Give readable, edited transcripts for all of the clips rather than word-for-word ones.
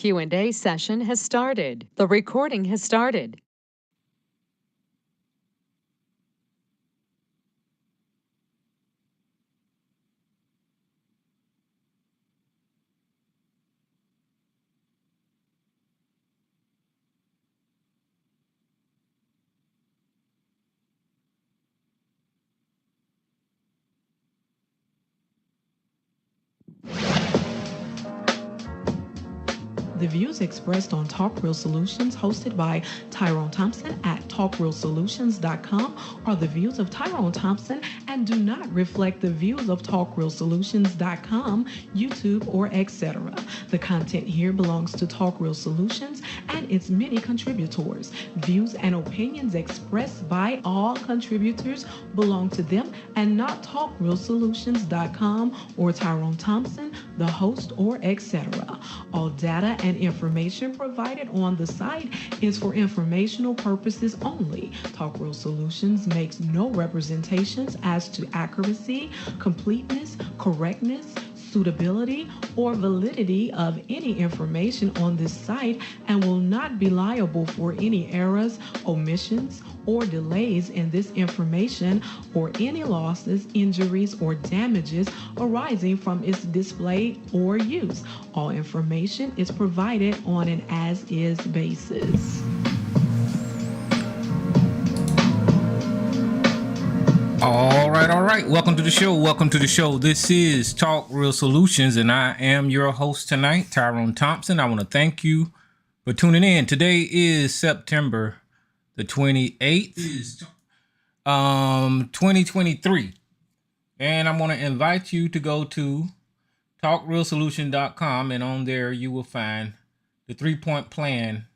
Q&A session has started. The recording has started. The views expressed on Talk Real Solutions, hosted by Tyrone Thompson at talkrealsolutions.com, are the views of Tyrone Thompson and do not reflect the views of talkrealsolutions.com, YouTube, or etc. The content here belongs to Talk Real Solutions and its many contributors. Views and opinions expressed by all contributors belong to them and not talkrealsolutions.com or Tyrone Thompson, the host, or etc. All data and information provided on the site is for informational purposes only. Talk Real Solutions makes no representations as to accuracy, completeness, correctness, suitability, or validity of any information on this site and will not be liable for any errors, omissions, or delays in this information or any losses, injuries, or damages arising from its display or use. All information is provided on an as-is basis. All right. Welcome to the show. This is Talk Real Solutions, and I am your host tonight, Tyrone Thompson. I want to thank you for tuning in. Today is September the 28th, 2023. And I'm going to invite you to go to talkrealsolution.com, and on there you will find the 3-point plan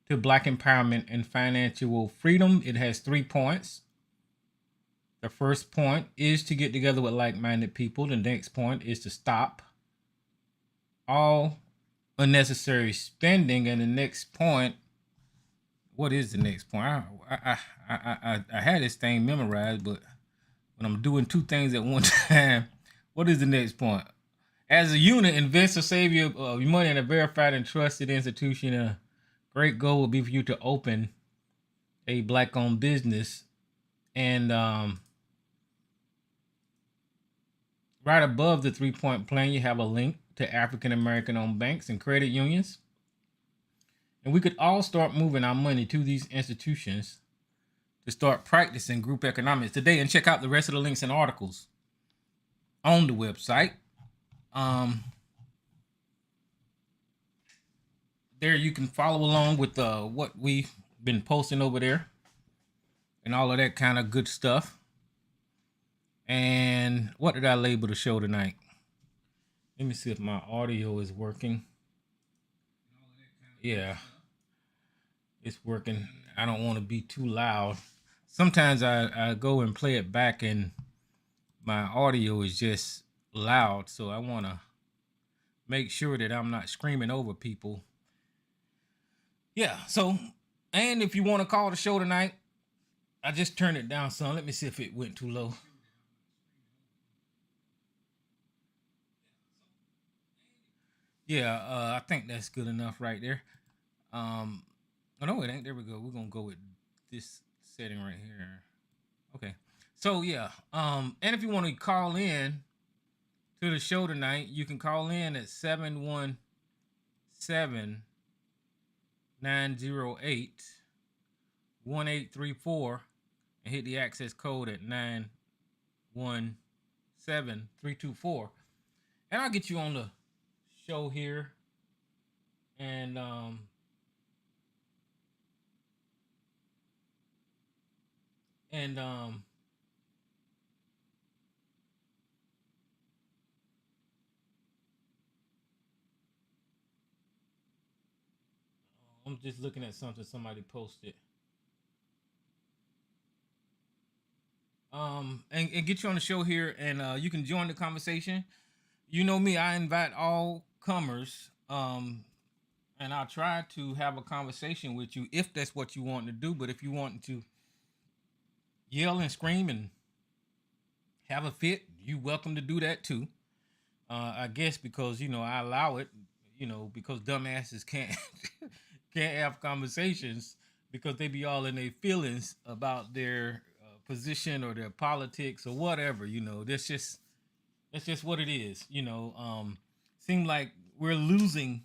to Black empowerment and financial freedom. It has 3 points. The first point is to get together with like-minded people. The next point is to stop all unnecessary spending. And the next point, what is the next point? I had this thing memorized, but when I'm doing 2 things at one time, what is the next point? As a unit, invest or save your money in a verified and trusted institution. A great goal would be for you to open a Black-owned business. And right above the 3-point plan, you have a link to African American owned banks and credit unions. And we could all start moving our money to these institutions to start practicing group economics today. And check out the rest of the links and articles on the website. There you can follow along with what we've been posting over there and all of that kind of good stuff. And what did I label the show tonight? Let me see if my audio is working. Yeah, it's working. I don't want to be too loud. Sometimes I go and play it back and my audio is just loud. So I want to make sure that I'm not screaming over people. Yeah, so, and if you want to call the show tonight, I just turned it down some. Let me see if it went too low. Yeah, I think that's good enough right there. Oh, no, it ain't. There we go. We're going to go with this setting right here. Okay. So, yeah. And if you want to call in to the show tonight, you can call in at 717-908-1834 and hit the access code at 917324. And I'll get you on the show here. And I'm just looking at something somebody posted. And get you on the show here, and you can join the conversation. You know me, I invite all comers, and I'll try to have a conversation with you if that's what you want to do. But if you want to yell and scream and have a fit, you're welcome to do that too. I guess because, I allow it. because dumbasses can't can't have conversations because they be all in their feelings about their position or their politics or whatever. That's just what it is. Seem like we're losing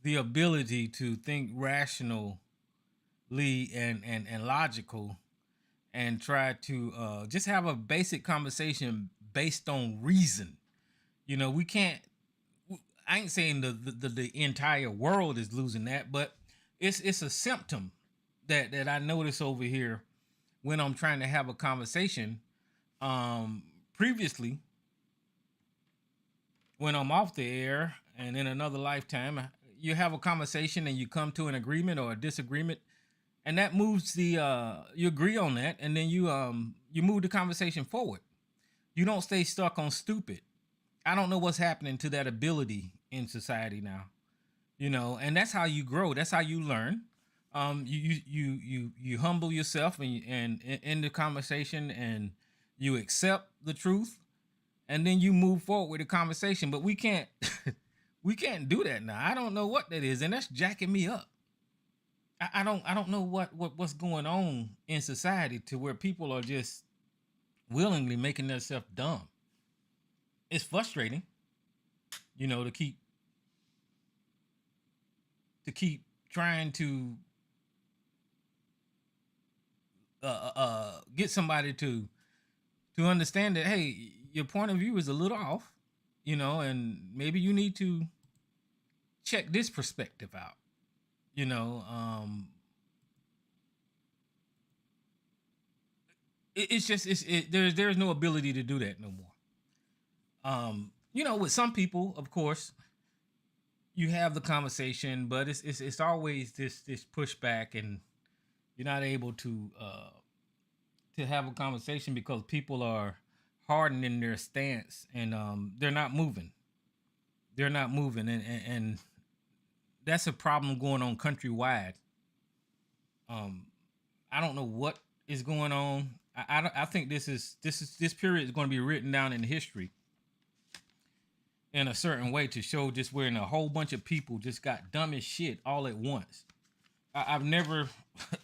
the ability to think rationally and logical and try to just have a basic conversation based on reason. We can't. I ain't saying the entire world is losing that, but it's a symptom that I notice over here when I'm trying to have a conversation. Previously, when I'm off the air and in another lifetime, you have a conversation and you come to an agreement or a disagreement, and that moves the you agree on that, and then you move the conversation forward. You don't stay stuck on stupid. I don't know what's happening to that ability in society now. And that's how you grow. That's how you learn. You humble yourself and in the conversation, and you accept the truth, and then you move forward with the conversation. But we can't we can't do that now. I don't know what that is, and that's jacking me up. I don't know what's going on in society to where people are just willingly making themselves dumb. It's frustrating, to keep trying to get somebody to understand that, hey, your point of view is a little off, and maybe you need to check this perspective out. you know um it's just there's no ability to do that no more. With some people, of course, you have the conversation, but it's always this pushback, and you're not able to have a conversation because people are hardened in their stance, and they're not moving. And that's a problem going on countrywide. I don't know what is going on. I think this period is going to be written down in history in a certain way to show just where a whole bunch of people just got dumb as shit all at once. I've never,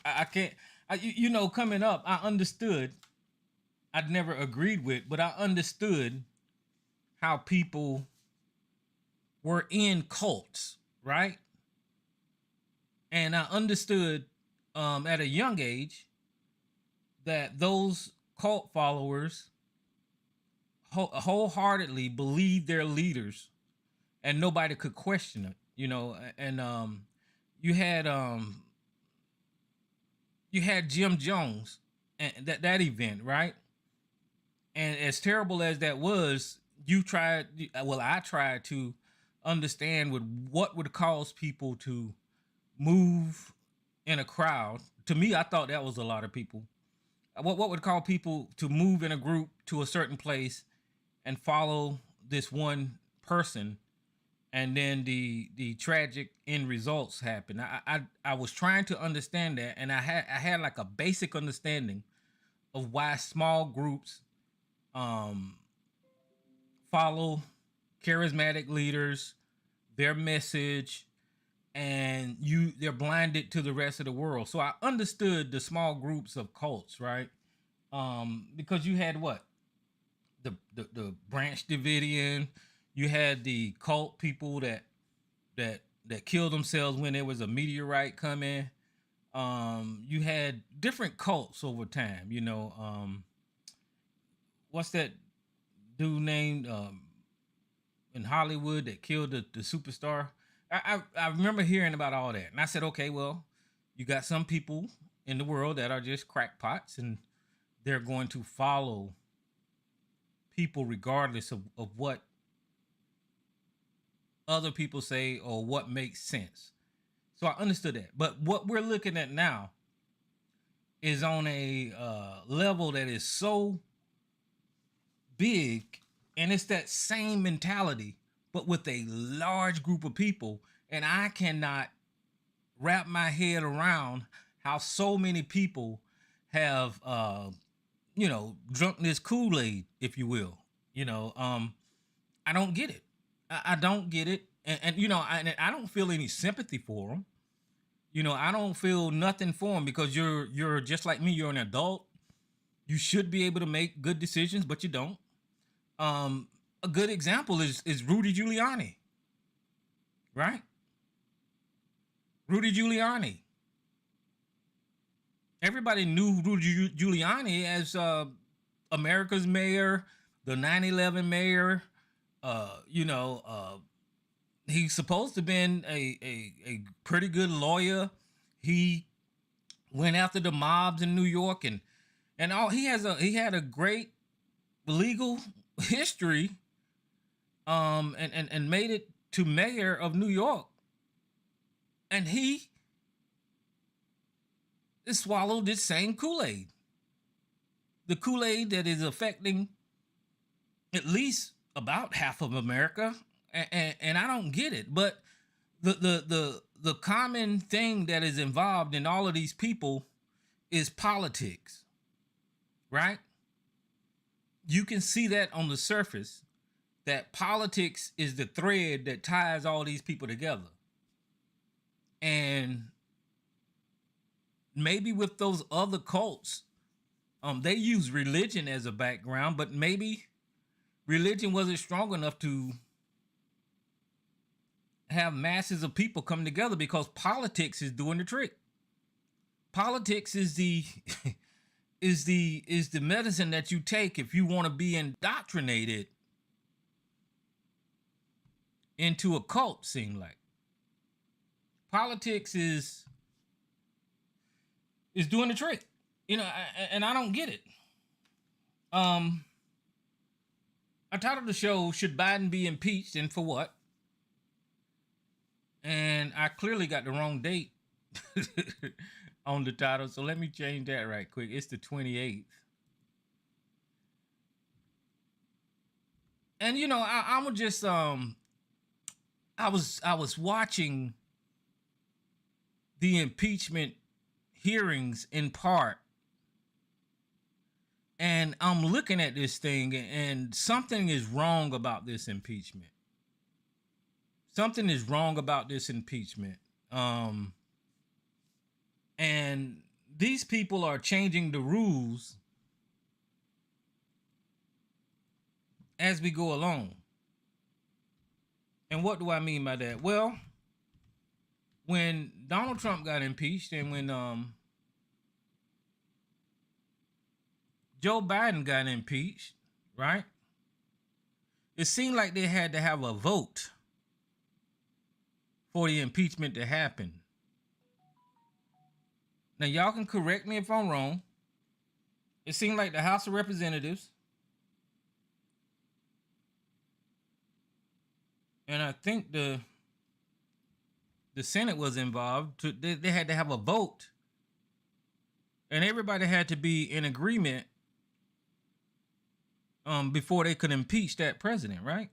I can't, coming up, I understood. I'd never agreed with, but I understood how people were in cults, right? And I understood at a young age that those cult followers wholeheartedly believed their leaders, and nobody could question it. And you had Jim Jones and that event, right? And as terrible as that was, I tried to understand what would cause people to move in a crowd. To me, I thought that was a lot of people. What would cause people to move in a group to a certain place and follow this one person, and then the tragic end results happen. I was trying to understand that, and I had like a basic understanding of why small groups follow charismatic leaders, their message, and they're blinded to the rest of the world. So I understood the small groups of cults, right? Because you had what? The Branch Davidian, you had the cult people that killed themselves when there was a meteorite coming. You had different cults over time. What's that dude named in Hollywood that killed the superstar? I remember hearing about all that, and I said, okay, well, you got some people in the world that are just crackpots, and they're going to follow people regardless of what other people say or what makes sense. So I understood that. But what we're looking at now is on a level that is so big, and it's that same mentality, but with a large group of people. And I cannot wrap my head around how so many people have, drunk this Kool-Aid, if you will. I don't get it. I don't get it. And I don't feel any sympathy for him. I don't feel nothing for him, because you're just like me. You're an adult. You should be able to make good decisions, but you don't. A good example is Rudy Giuliani, right? Rudy Giuliani. Everybody knew Rudy Giuliani as America's mayor, the 9/11 mayor. He's supposed to have been a pretty good lawyer. He went after the mobs in New York, and all he had a great legal history, and made it to mayor of New York, and he swallowed this same Kool-Aid, the Kool-Aid that is affecting at least about half of America, and I don't get it. But the common thing that is involved in all of these people is politics, right? You can see that on the surface, that politics is the thread that ties all these people together. And maybe with those other cults, they use religion as a background, but maybe religion wasn't strong enough to have masses of people come together, because politics is doing the trick. Politics is the is the medicine that you take if you want to be indoctrinated into a cult. Seem like politics is doing the trick, and I don't get it. I titled the show, "Should Biden Be Impeached, and for What?" And I clearly got the wrong date on the title, so let me change that right quick. It's the 28th. And I'm just I was watching the impeachment hearings in part, and I'm looking at this thing, and something is wrong about this impeachment. Something is wrong about this impeachment. And these people are changing the rules as we go along. And what do I mean by that? Well, when Donald Trump got impeached, and when Joe Biden got impeached, right? It seemed like they had to have a vote for the impeachment to happen. Now, y'all can correct me if I'm wrong. It seemed like the House of Representatives, and I think the Senate was involved. They had to have a vote, and everybody had to be in agreement before they could impeach that president, right?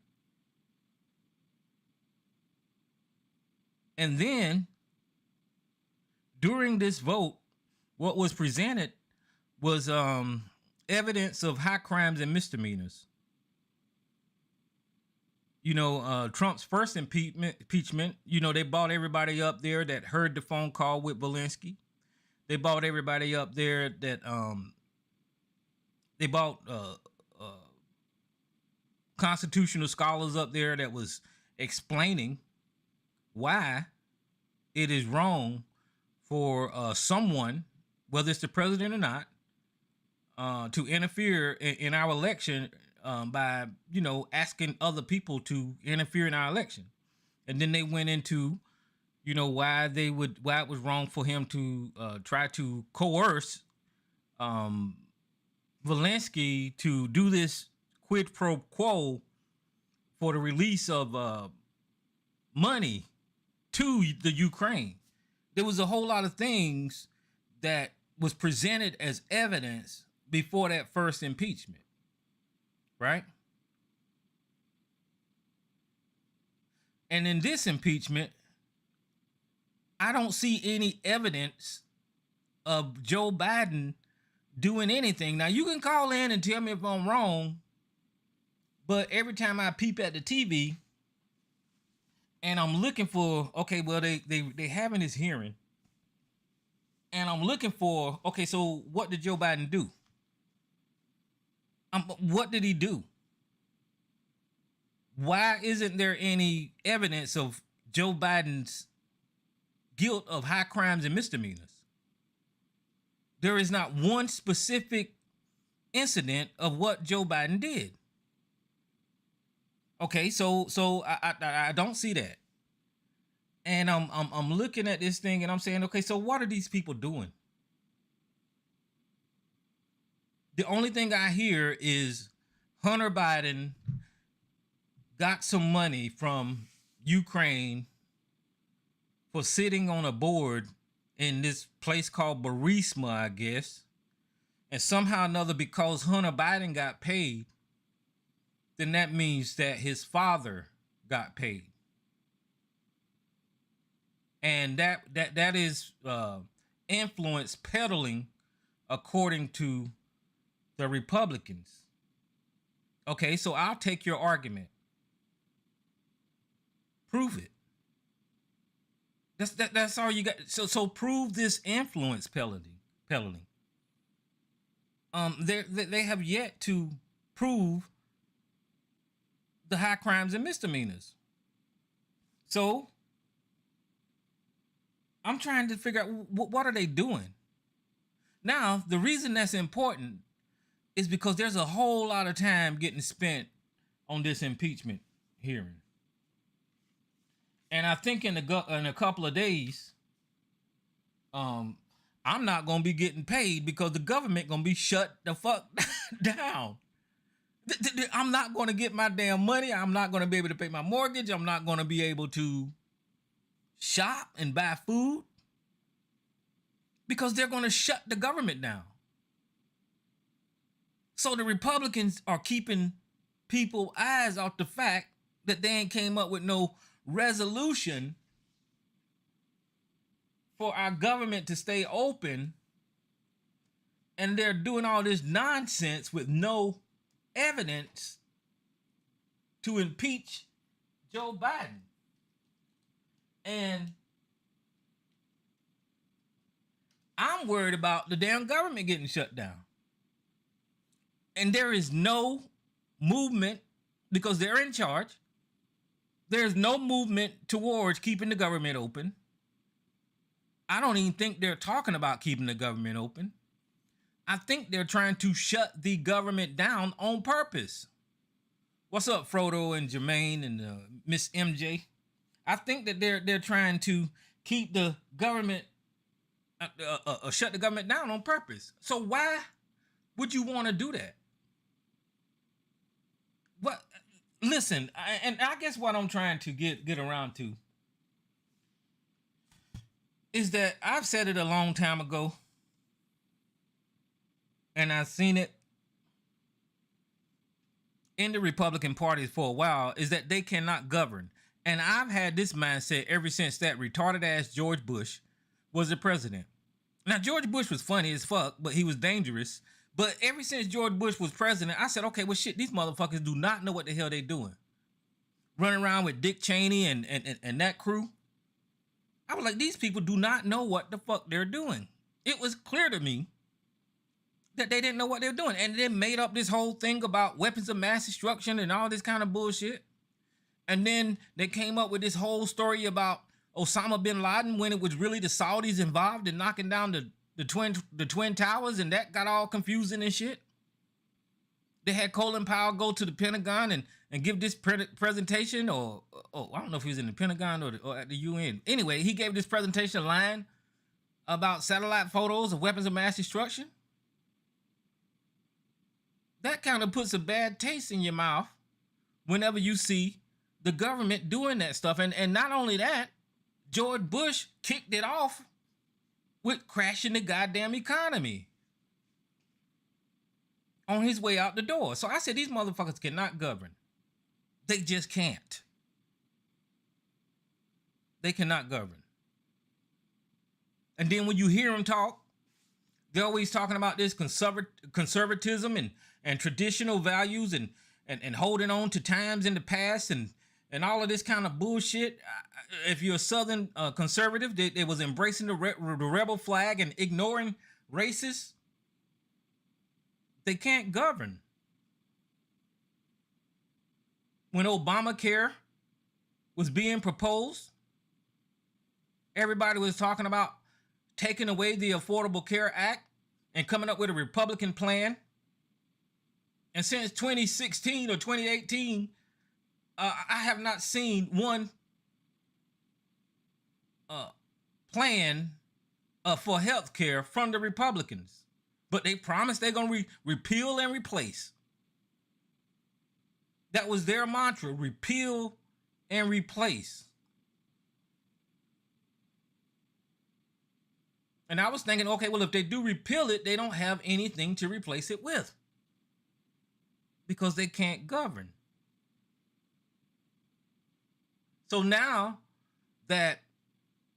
And then during this vote, what was presented was evidence of high crimes and misdemeanors. Trump's first impeachment, they brought everybody up there that heard the phone call with Zelensky. They brought everybody up there that they brought constitutional scholars up there that was explaining why it is wrong for someone, whether it's the president or not, to interfere in our election by, asking other people to interfere in our election. And then they went into, why it was wrong for him to try to coerce Zelensky to do this quid pro quo for the release of money to the Ukraine. There was a whole lot of things that was presented as evidence before that first impeachment, right? And in this impeachment, I don't see any evidence of Joe Biden doing anything. Now, you can call in and tell me if I'm wrong, but every time I peep at the TV, And I'm looking for, okay, well, they having this hearing. And I'm looking for, okay, so what did Joe Biden do? What did he do? Why isn't there any evidence of Joe Biden's guilt of high crimes and misdemeanors? There is not one specific incident of what Joe Biden did. Okay, so I don't see that. And I'm looking at this thing and I'm saying, okay, so what are these people doing? The only thing I hear is Hunter Biden got some money from Ukraine for sitting on a board in this place called Burisma, I guess. And somehow or another, because Hunter Biden got paid, then that means that his father got paid. And that is influence peddling according to the Republicans. Okay, so I'll take your argument. Prove it. That's all you got. So prove this influence peddling. They have yet to prove the high crimes and misdemeanors. So I'm trying to figure out what are they doing. Now, the reason that's important is because there's a whole lot of time getting spent on this impeachment hearing. And I think in a couple of days, I'm not gonna be getting paid because the government gonna be shut the fuck down. I'm not gonna get my damn money. I'm not gonna be able to pay my mortgage. I'm not gonna be able to shop and buy food because they're gonna shut the government down. So the Republicans are keeping people eyes off the fact that they ain't came up with no resolution for our government to stay open, and they're doing all this nonsense with no evidence to impeach Joe Biden. And I'm worried about the damn government getting shut down. And there is no movement because they're in charge. There's no movement towards keeping the government open. I don't even think they're talking about keeping the government open. I think they're trying to shut the government down on purpose. What's up, Frodo and Jermaine and Miss MJ? I think that they're trying to keep the government, shut the government down on purpose. So why would you want to do that? What? Listen, and I guess what I'm trying to get around to is that I've said it a long time ago, and I've seen it in the Republican Party for a while, is that they cannot govern. And I've had this mindset ever since that retarded ass George Bush was the president. Now, George Bush was funny as fuck, but he was dangerous. But ever since George Bush was president, I said, okay, well, shit, these motherfuckers do not know what the hell they doing. Running around with Dick Cheney and that crew. I was like, these people do not know what the fuck they're doing. It was clear to me that they didn't know what they were doing. And they made up this whole thing about weapons of mass destruction and all this kind of bullshit. And then they came up with this whole story about Osama bin Laden when it was really the Saudis involved in knocking down the twin towers, and that got all confusing and shit. They had Colin Powell go to the Pentagon and give this presentation, or I don't know if he was in the Pentagon or at the UN. Anyway, he gave this presentation line about satellite photos of weapons of mass destruction. That kind of puts a bad taste in your mouth whenever you see the government doing that stuff. And not only that, George Bush kicked it off with crashing the goddamn economy on his way out the door. So I said, these motherfuckers cannot govern. They just can't. They cannot govern. And then when you hear them talk, they're always talking about this conservatism and traditional values and holding on to times in the past and and all of this kind of bullshit. If you're a Southern conservative that was embracing the rebel flag and ignoring racists, they can't govern. When Obamacare was being proposed, everybody was talking about taking away the Affordable Care Act and coming up with a Republican plan. And since 2016 or 2018, I have not seen one plan for health care from the Republicans. But they promised they're going to repeal and replace. That was their mantra, repeal and replace. And I was thinking, okay, well, if they do repeal it, they don't have anything to replace it with, because they can't govern. So now that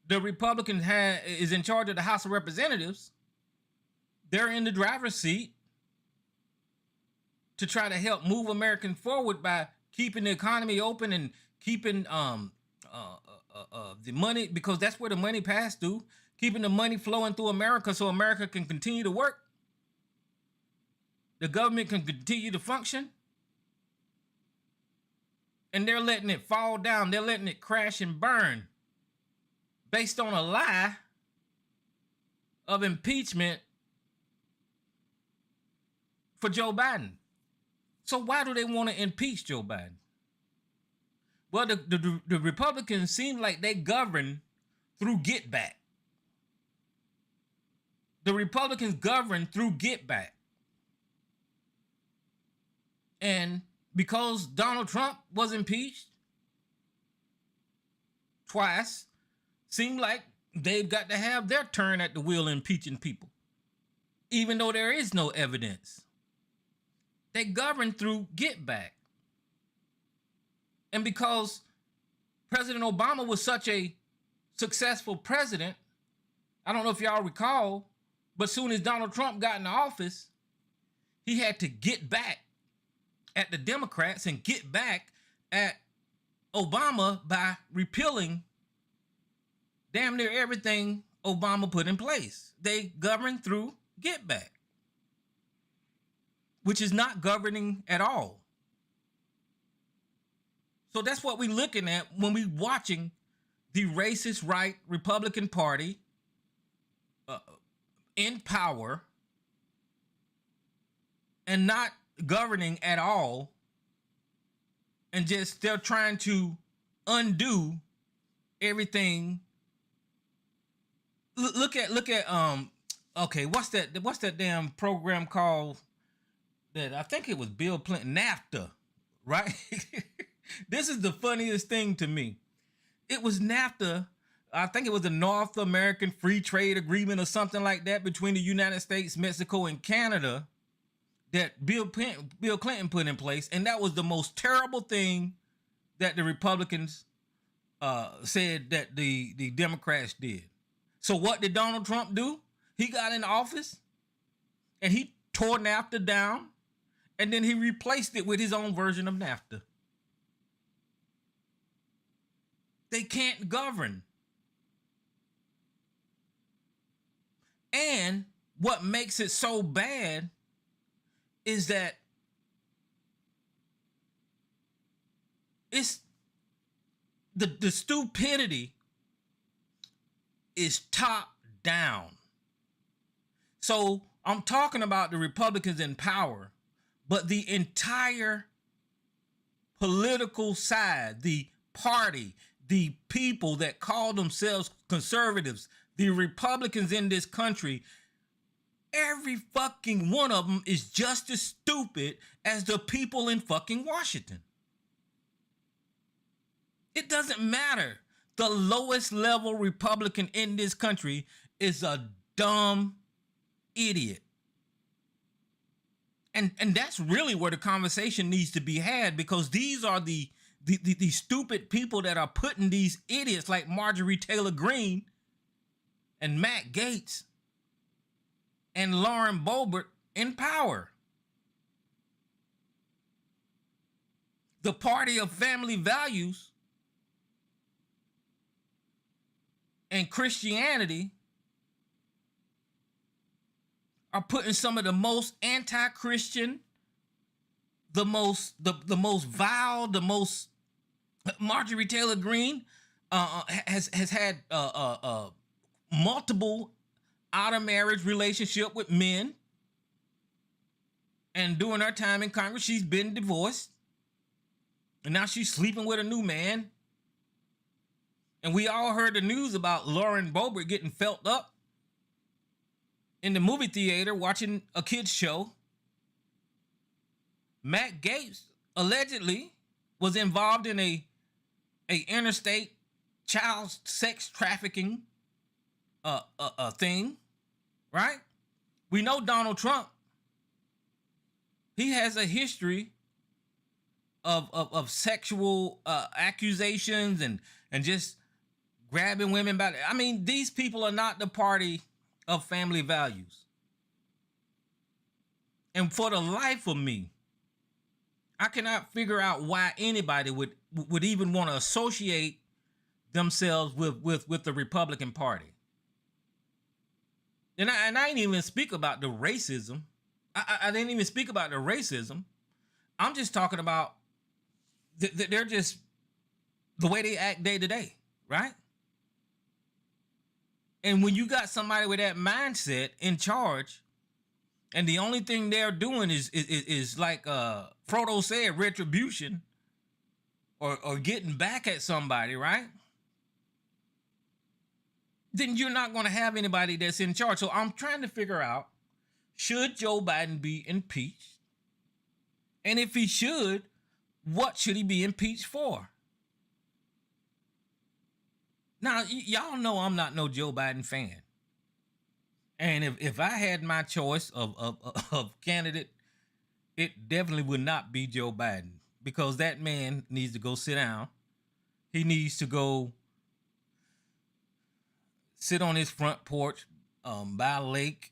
the Republican is in charge of the House of Representatives, they're in the driver's seat to try to help move Americans forward by keeping the economy open and keeping the money, because that's where the money passed through, keeping the money flowing through America so America can continue to work. The government can continue to function. And they're letting it fall down. They're letting it crash and burn based on a lie of impeachment for Joe Biden. So why do they want to impeach Joe Biden? Well, the Republicans seem like they govern through get back. The Republicans govern through get back. And because Donald Trump was impeached twice, seemed like they've got to have their turn at the wheel impeaching people, even though there is no evidence. They govern through get back. And because President Obama was such a successful president, I don't know if y'all recall, but soon as Donald Trump got into office, he had to get back at the Democrats and get back at Obama by repealing damn near everything Obama put in place. They govern through get back, which is not governing at all. So that's what we're looking at when we're watching the racist right Republican Party in power and not governing at all, and just they're trying to undo everything. Look at okay, what's that damn program called that I think it was Bill Clinton, NAFTA, right? This is the funniest thing to me. It was NAFTA. I think it was the North American Free Trade Agreement or something like that between the United States, Mexico, and Canada that Bill Clinton put in place. And that was the most terrible thing that the Republicans said that the Democrats did. So what did Donald Trump do? He got in office and he tore NAFTA down, and then he replaced it with his own version of NAFTA. They can't govern. And what makes it so bad is that it's the stupidity is top down. So I'm talking about the Republicans in power, but the entire political side, the party, the people that call themselves conservatives, the Republicans in this country, every fucking one of them is just as stupid as the people in fucking Washington. It doesn't matter. The lowest level Republican in this country is a dumb idiot. And that's really where the conversation needs to be had, because these are the stupid people that are putting these idiots like Marjorie Taylor Greene and Matt Gaetz and Lauren Boebert in power. the party of family values and Christianity are putting some of the most anti-Christian, the most vile, the most Marjorie Taylor Greene has had multiple out of marriage relationship with men, and during her time in Congress, she's been divorced, and now she's sleeping with a new man. And we all heard the news about Lauren Boebert getting felt up in the movie theater watching a kid's show. Matt Gaetz allegedly was involved in a interstate child sex trafficking thing, right? We know Donald Trump, he has a history of sexual accusations and just grabbing women by. I mean, these people are not the party of family values. And for the life of me, I cannot figure out why anybody would even want to associate themselves with the Republican Party. And I didn't even speak about the racism. I didn't even speak about the racism. I'm just talking about they're just the way they act day to day, right? And when you got somebody with that mindset in charge, and the only thing they're doing is like Frodo said, retribution, or getting back at somebody, right? Then you're not going to have anybody that's in charge. So I'm trying to figure out, should Joe Biden be impeached? And if he should, what should he be impeached for? Now, y'all know I'm not no Joe Biden fan. And if I had my choice of candidate, it definitely would not be Joe Biden, because that man needs to go sit down. He needs to go sit on his front porch by a lake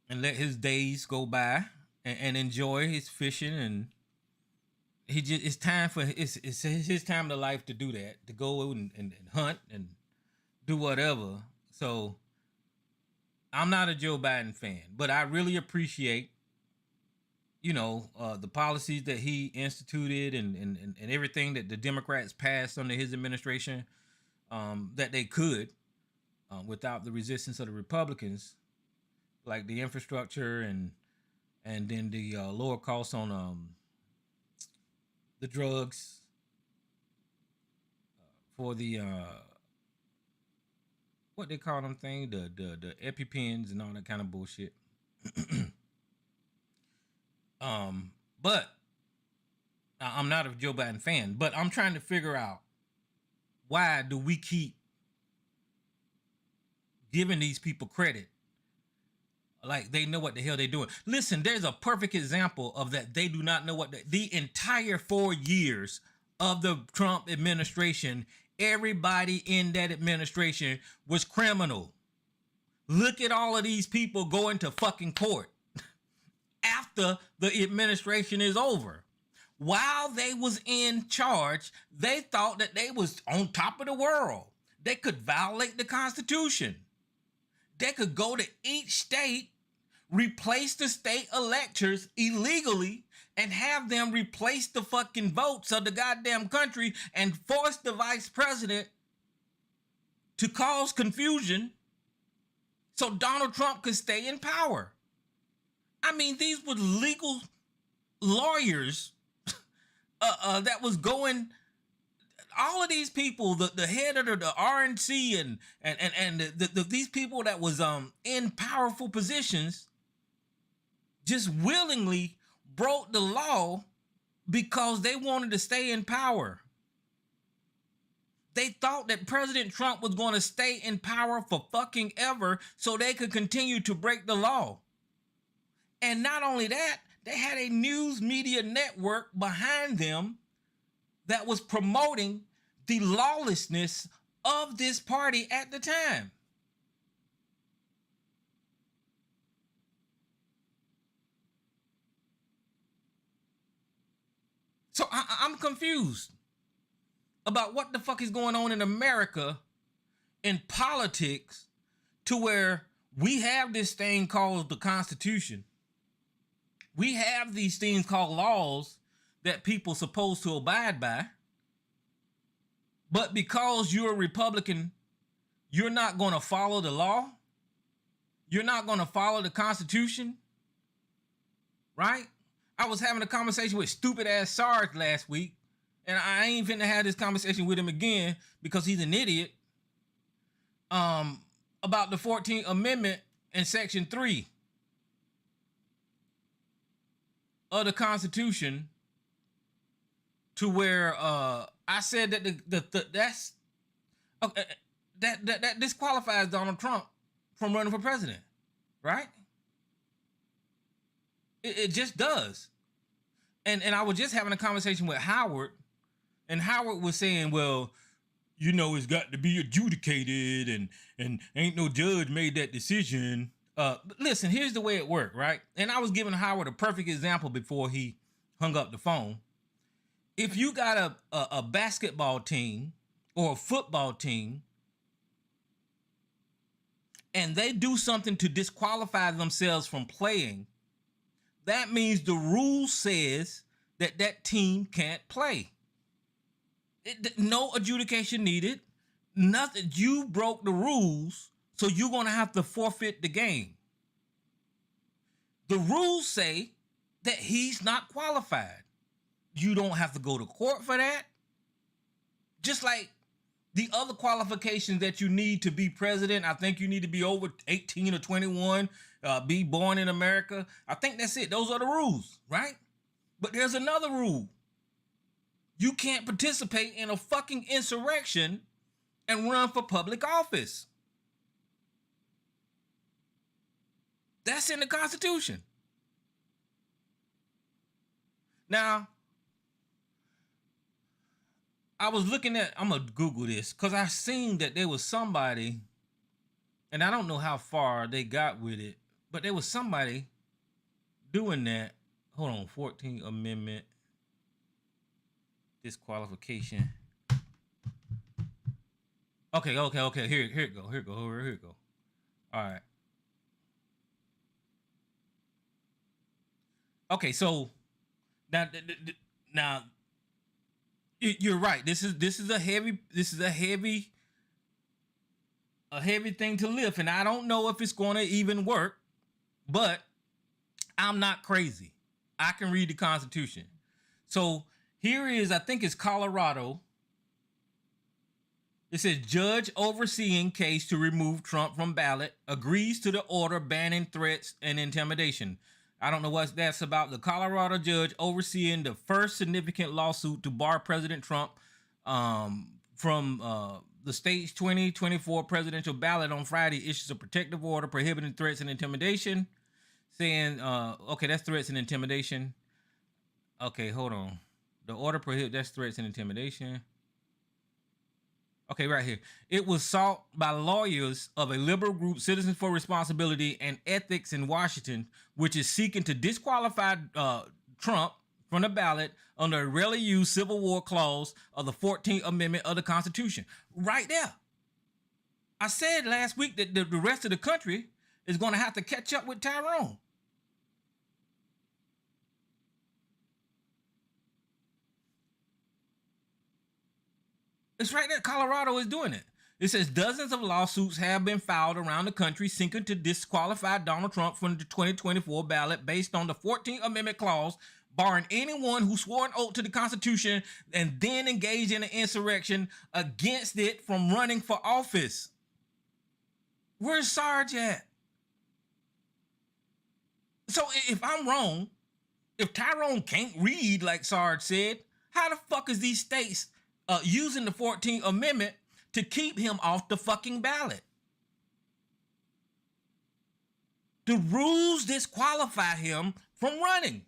and let his days go by and enjoy his fishing. And it's time for it's his time of life to do that, to go and hunt and do whatever. So I'm not a Joe Biden fan, but I really appreciate, the policies that he instituted and everything that the Democrats passed under his administration, that they could, without the resistance of the Republicans, like the infrastructure and then the lower costs on the drugs, for the what they call them thing, the EpiPens and all that kind of bullshit. But I'm not a Joe Biden fan, but I'm trying to figure out, why do we keep giving these people credit like they know what the hell they're doing? Listen, there's a perfect example of that. They do not know what the entire 4 years of the Trump administration, everybody in that administration was criminal. Look at all of these people going to fucking court after the administration is over. While they was in charge, they thought that they was on top of the world. They could violate the Constitution. They could go to each state, replace the state electors illegally, and have them replace the fucking votes of the goddamn country, and force the vice president to cause confusion so Donald Trump could stay in power. I mean, these were legal lawyers that was going. All of these people, the head of the RNC and these people that was in powerful positions, just willingly broke the law because they wanted to stay in power. They thought that President Trump was going to stay in power for fucking ever so they could continue to break the law. And not only that, they had a news media network behind them that was promoting the lawlessness of this party at the time. So I'm confused about what the fuck is going on in America in politics to where we have this thing called the Constitution. We have these things called laws that people supposed to abide by. But because you're a Republican, you're not going to follow the law. You're not going to follow the Constitution. Right? I was having a conversation with stupid ass Sarge last week, and I ain't finna have this conversation with him again because he's an idiot. About the 14th Amendment and Section 3 of the Constitution, to where I said that that's that disqualifies Donald Trump from running for president, right? It just does. And I was just having a conversation with Howard, and Howard was saying, well, you know, it's got to be adjudicated, and ain't no judge made that decision. Listen, here's the way it worked, right? And I was giving Howard a perfect example before he hung up the phone. If you got a basketball team or a football team, and they do something to disqualify themselves from playing, that means the rule says that team can't play. No adjudication needed. Nothing. You broke the rules, so you're going to have to forfeit the game. The rules say that he's not qualified. You don't have to go to court for that. Just like the other qualifications that you need to be president. I think you need to be over 18 or 21, be born in America. I think that's it. Those are the rules, right? But there's another rule. You can't participate in a fucking insurrection and run for public office. That's in the Constitution. Now, I was looking at, I'm going to Google this, because I seen that there was somebody, and I don't know how far they got with it, but there was somebody doing that. Hold on, 14th Amendment, disqualification. Okay. Here it go. All right. Okay, so now you're right. This is a heavy thing to lift, and I don't know if it's going to even work, but I'm not crazy. I can read the Constitution. So here is, I think it's Colorado. It says judge overseeing case to remove Trump from ballot agrees to the order banning threats and intimidation. I don't know what that's about. The Colorado judge overseeing the first significant lawsuit to bar President Trump from the state's 2024 presidential ballot on Friday issues a protective order prohibiting threats and intimidation, saying, okay, that's threats and intimidation. Okay, hold on. The order prohibits, that's threats and intimidation. Okay, right here. It was sought by lawyers of a liberal group, Citizens for Responsibility and Ethics in Washington, which is seeking to disqualify Trump from the ballot under a rarely used Civil War clause of the 14th Amendment of the Constitution. Right there. I said last week that the rest of the country is going to have to catch up with Tyrone. It's right there. Colorado is doing it. It says dozens of lawsuits have been filed around the country seeking to disqualify Donald Trump from the 2024 ballot based on the 14th Amendment clause, barring anyone who swore an oath to the Constitution and then engaged in an insurrection against it from running for office. Where's Sarge at? So if I'm wrong, if Tyrone can't read like Sarge said, how the fuck is these states using the 14th Amendment to keep him off the fucking ballot? The rules disqualify him from running.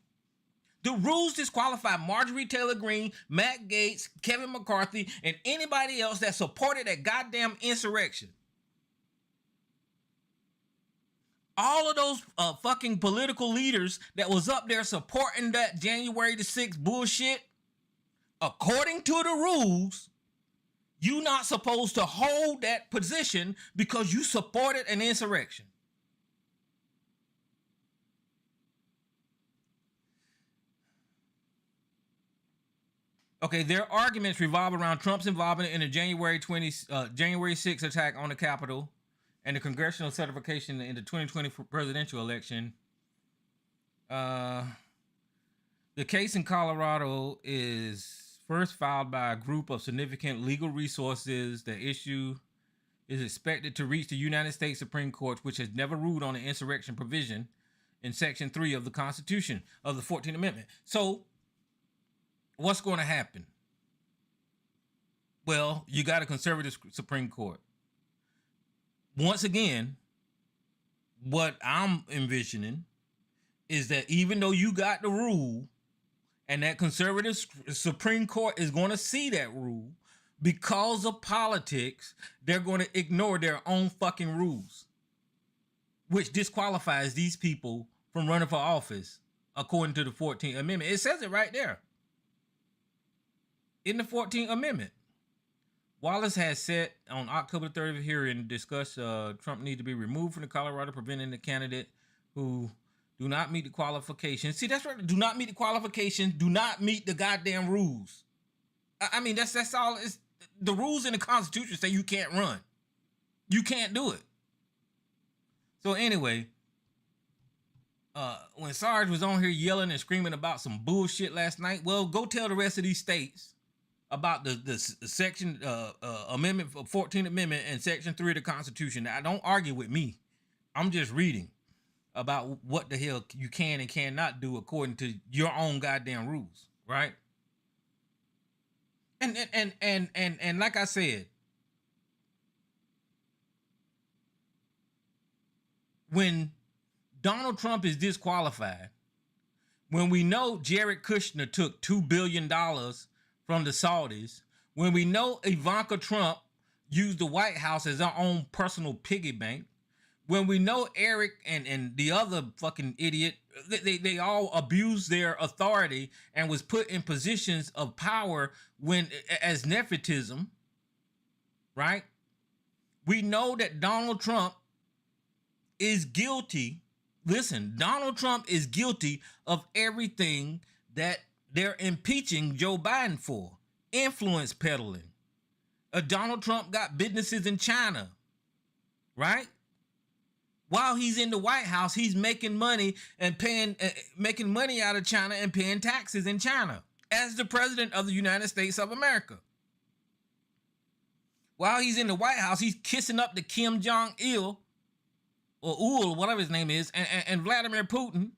The rules disqualify Marjorie Taylor Greene, Matt Gaetz, Kevin McCarthy, and anybody else that supported that goddamn insurrection. All of those fucking political leaders that was up there supporting that January the 6th bullshit, according to the rules, you're not supposed to hold that position because you supported an insurrection. Okay, their arguments revolve around Trump's involvement in the January 6th attack on the Capitol and the congressional certification in the 2020 presidential election. The case in Colorado is first filed by a group of significant legal resources. The issue is expected to reach the United States Supreme Court, which has never ruled on the insurrection provision in Section 3 of the Constitution of the 14th Amendment. So, what's going to happen? Well, you got a conservative Supreme Court. Once again, what I'm envisioning is that even though you got the rule and that conservative Supreme Court is going to see that rule, because of politics, they're going to ignore their own fucking rules, which disqualifies these people from running for office according to the 14th Amendment. It says it right there in the 14th Amendment. Wallace has said on October 30th hearing discussed Trump need to be removed from the Colorado, preventing the candidate who do not meet the qualifications. See, that's right. Do not meet the qualifications. Do not meet the goddamn rules. I mean, that's all. It's, the rules in the Constitution say you can't run. You can't do it. So anyway, when Sarge was on here yelling and screaming about some bullshit last night, well, go tell the rest of these states about the section amendment, 14th Amendment and Section 3 of the Constitution. Now, don't argue with me. I'm just reading about what the hell you can and cannot do according to your own goddamn rules, right? And like I said, when Donald Trump is disqualified, when we know Jared Kushner took $2 billion from the Saudis, when we know Ivanka Trump used the White House as her own personal piggy bank, when we know Eric and the other fucking idiot, they all abused their authority and was put in positions of power when as nepotism, right? We know that Donald Trump is guilty. Listen, Donald Trump is guilty of everything that they're impeaching Joe Biden for. Influence peddling. Donald Trump got businesses in China, right? While he's in the White House, he's making money and making money out of China and paying taxes in China as the president of the United States of America. While he's in the White House, he's kissing up to Kim Jong-il or Ul, whatever his name is, and Vladimir Putin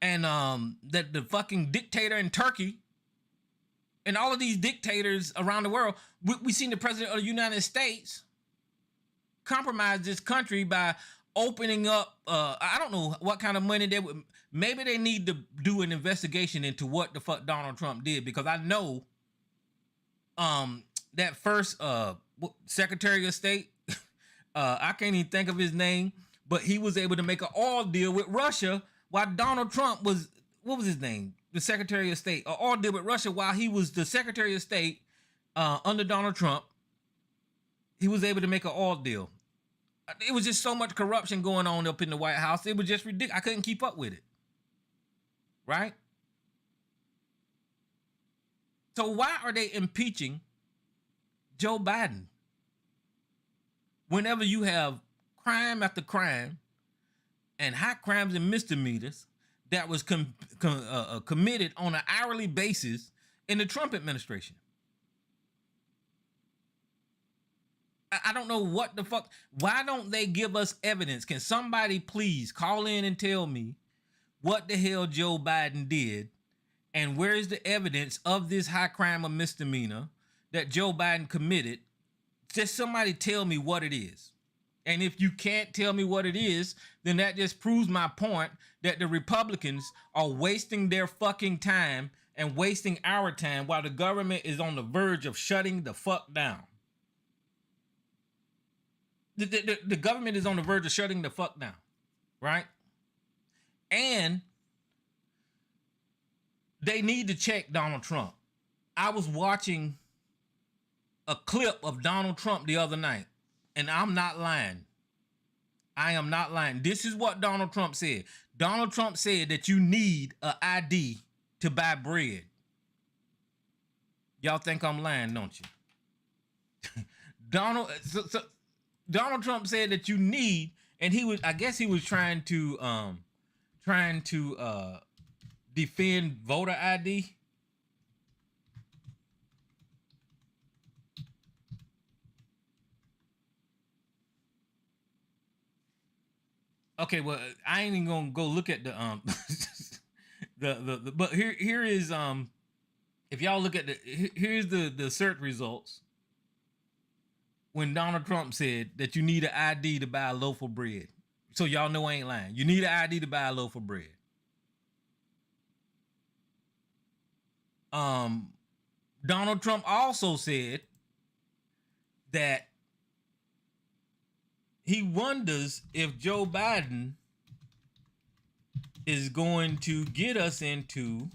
and the fucking dictator in Turkey and all of these dictators around the world. We seen the president of the United States compromise this country by opening up, I don't know what kind of money they would, maybe they need to do an investigation into what the fuck Donald Trump did, because I know that first Secretary of State, I can't even think of his name, but he was able to make an oil deal with Russia while Donald Trump was, what was his name? The Secretary of State, an oil deal with Russia while he was the Secretary of State under Donald Trump. He was able to make an oil deal. It was just so much corruption going on up in the White House. It was just ridiculous. I couldn't keep up with it. Right? So why are they impeaching Joe Biden? Whenever you have crime after crime and high crimes and misdemeanors that was committed on an hourly basis in the Trump administration. I don't know what the fuck. Why don't they give us evidence? Can somebody please call in and tell me what the hell Joe Biden did and where is the evidence of this high crime or misdemeanor that Joe Biden committed? Just somebody tell me what it is. And if you can't tell me what it is, then that just proves my point that the Republicans are wasting their fucking time and wasting our time while the government is on the verge of shutting the fuck down. The government is on the verge of shutting the fuck down, right? And they need to check Donald Trump. I was watching a clip of Donald Trump the other night, and I'm not lying. I am not lying. This is what Donald Trump said. Donald Trump said that you need an ID to buy bread. Y'all think I'm lying, don't you? Donald Trump said that you need, and I guess he was trying to defend voter ID. Okay, well, I ain't even gonna go look at the but here is if y'all look at here's the search results when Donald Trump said that you need an ID to buy a loaf of bread. So y'all know I ain't lying. You need an ID to buy a loaf of bread. Donald Trump also said that he wonders if Joe Biden is going to get us into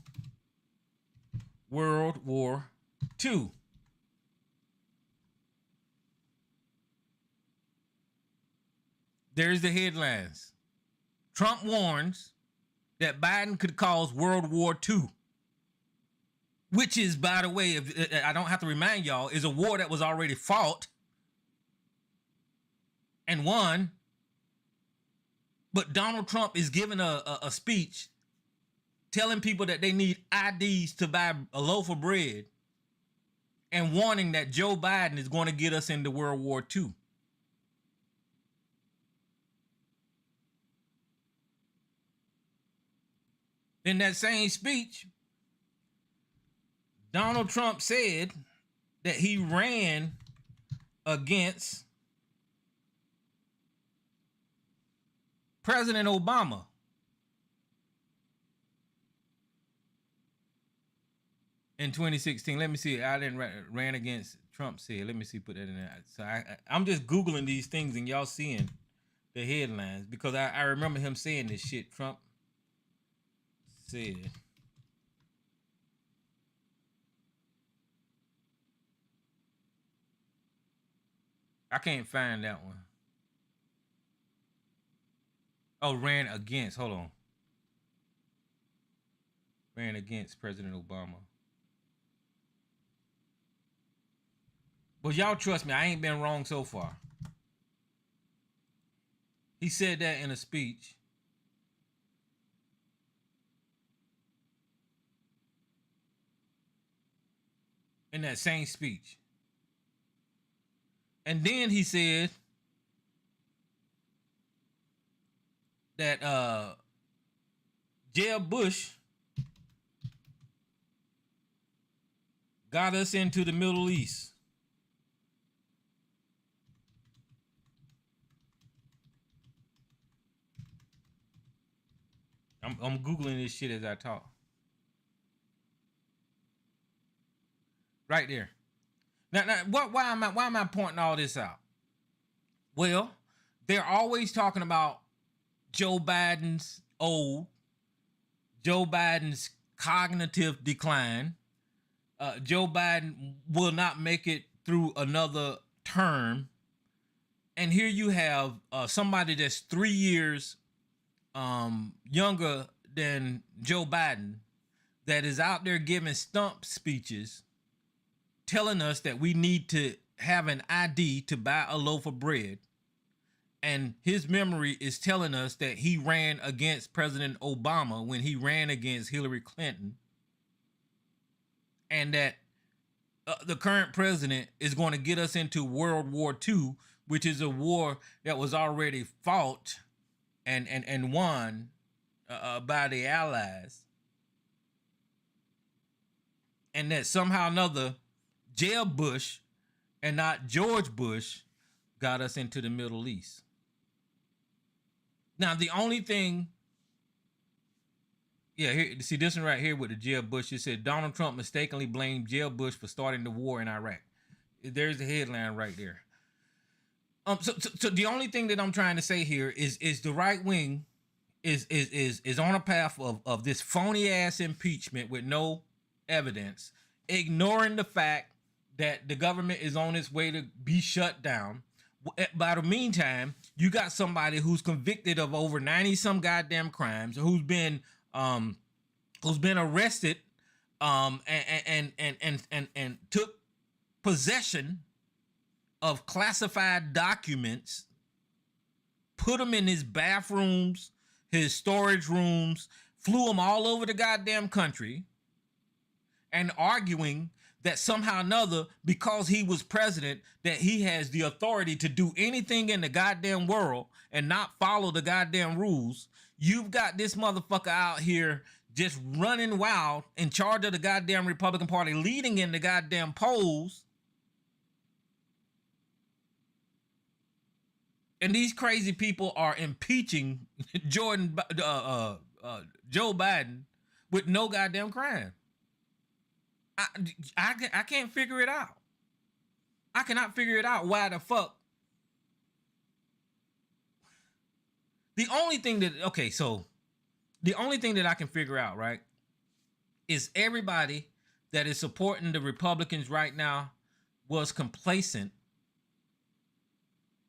World War II. There's the headlines. Trump warns that Biden could cause World War II. Which is, by the way, if I don't have to remind y'all, is a war that was already fought and won. But Donald Trump is giving a speech telling people that they need IDs to buy a loaf of bread and warning that Joe Biden is going to get us into World War II. In that same speech, Donald Trump said that he ran against President Obama. In 2016, let me see. I didn't ran against Trump. Said, let me see. Put that in there. So I'm just googling these things and y'all seeing the headlines because I remember him saying this shit. Trump said. I can't find that one. Oh, ran against. Hold on. Ran against President Obama. But y'all trust me, I ain't been wrong so far. He said that in a speech. In that same speech. And then he said that Jeb Bush got us into the Middle East. I'm Googling this shit as I talk. Right there. Now why am I pointing all this out? Well, they're always talking about Joe Biden's old, Joe Biden's cognitive decline. Joe Biden will not make it through another term. And here you have somebody that's 3 years younger than Joe Biden that is out there giving stump speeches telling us that we need to have an ID to buy a loaf of bread. And his memory is telling us that he ran against President Obama when he ran against Hillary Clinton. And that the current president is going to get us into World War II, which is a war that was already fought and won by the Allies. And that somehow or another, Jeb Bush and not George Bush got us into the Middle East. Now, the only thing, here, see this one right here with the Jeb Bush. It said Donald Trump mistakenly blamed Jeb Bush for starting the war in Iraq. There's the headline right there. So the only thing that I'm trying to say here is the right wing is on a path of this phony ass impeachment with no evidence. ignoring the fact that the government is on its way to be shut down. By the meantime, you got somebody who's convicted of over 90 some goddamn crimes, who's been arrested, and took possession of classified documents, put them in his bathrooms, his storage rooms, flew them all over the goddamn country, and arguing that somehow or another, because he was president, that he has the authority to do anything in the goddamn world and not follow the goddamn rules. You've got this motherfucker out here just running wild, in charge of the goddamn Republican Party, leading in the goddamn polls. And these crazy people are impeaching Joe Biden with no goddamn crime. I can't figure it out. I cannot figure it out. Why the fuck? The only thing that I can figure out, right, is everybody that is supporting the Republicans right now was complacent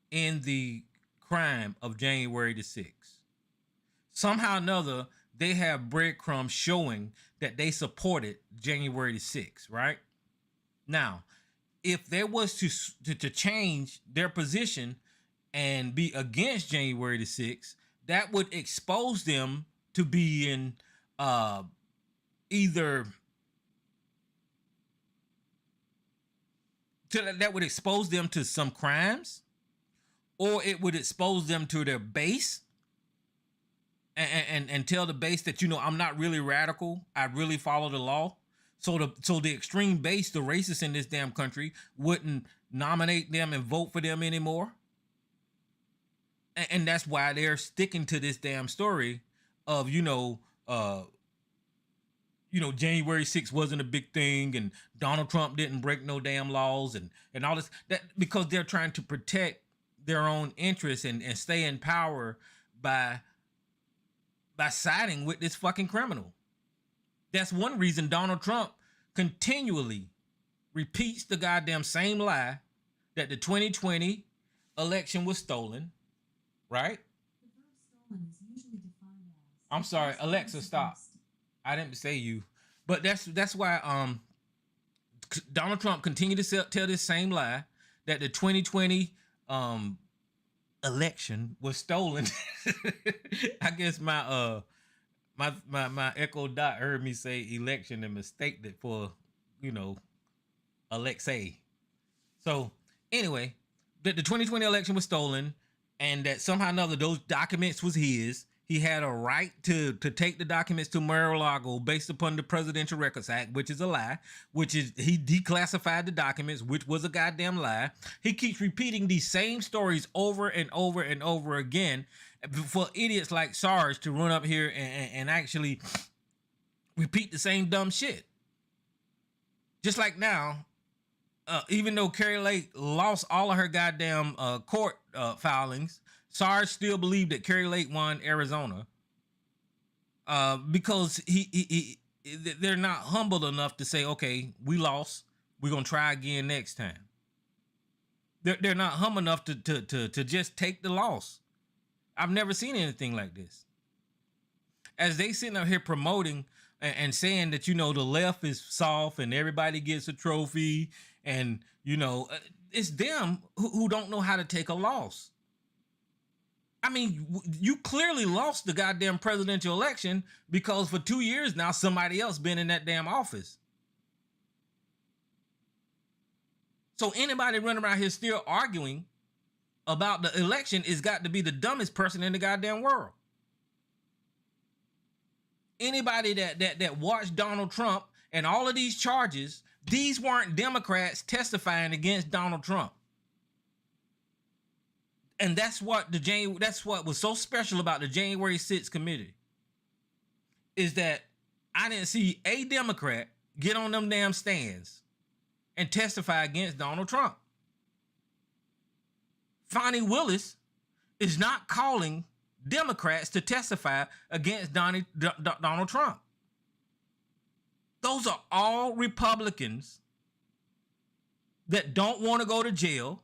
in the crime of January the 6th. Somehow or another, they have breadcrumbs showing that they supported January the 6th, right? Now, if there was to change their position and be against January the 6th, that would expose them to be in that would expose them to some crimes, or it would expose them to their base and tell the base that, I'm not really radical. I really follow the law. So the extreme base, the racists in this damn country, wouldn't nominate them and vote for them anymore. And that's why they're sticking to this damn story of, January 6th wasn't a big thing, and Donald Trump didn't break no damn laws and all this, that because they're trying to protect their own interests and stay in power by siding with this fucking criminal. That's one reason Donald Trump continually repeats the goddamn same lie that the 2020 election was stolen, right? The verb stolen is usually defined as... I'm sorry, Alexa, stop. I didn't say you. But that's why Donald Trump continued to tell this same lie that the 2020 election was stolen. I guess my Echo Dot heard me say election and mistaked it for, Alexei. So anyway, the 2020 election was stolen, and that somehow or another those documents was his. He had a right to take the documents to Mar-a-Lago based upon the Presidential Records Act, which is a lie, which is he declassified the documents, which was a goddamn lie. He keeps repeating these same stories over and over and over again for idiots like Sarge to run up here and actually repeat the same dumb shit. Just like now, even though Carrie Lake lost all of her goddamn court filings, Sarge still believed that Carrie Lake won Arizona because they're not humble enough to say, okay, we lost, we're gonna try again next time. They're not humble enough to just take the loss. I've never seen anything like this. As they sitting up here promoting and saying that, the left is soft and everybody gets a trophy, and it's them who don't know how to take a loss. I mean, you clearly lost the goddamn presidential election because for 2 years now, somebody else been in that damn office. So anybody running around here still arguing about the election has got to be the dumbest person in the goddamn world. Anybody that watched Donald Trump and all of these charges, these weren't Democrats testifying against Donald Trump. And that's what was so special about the January 6th committee, is that I didn't see a Democrat get on them damn stands and testify against Donald Trump. Fonnie Willis is not calling Democrats to testify against Donald Trump. Those are all Republicans that don't want to go to jail,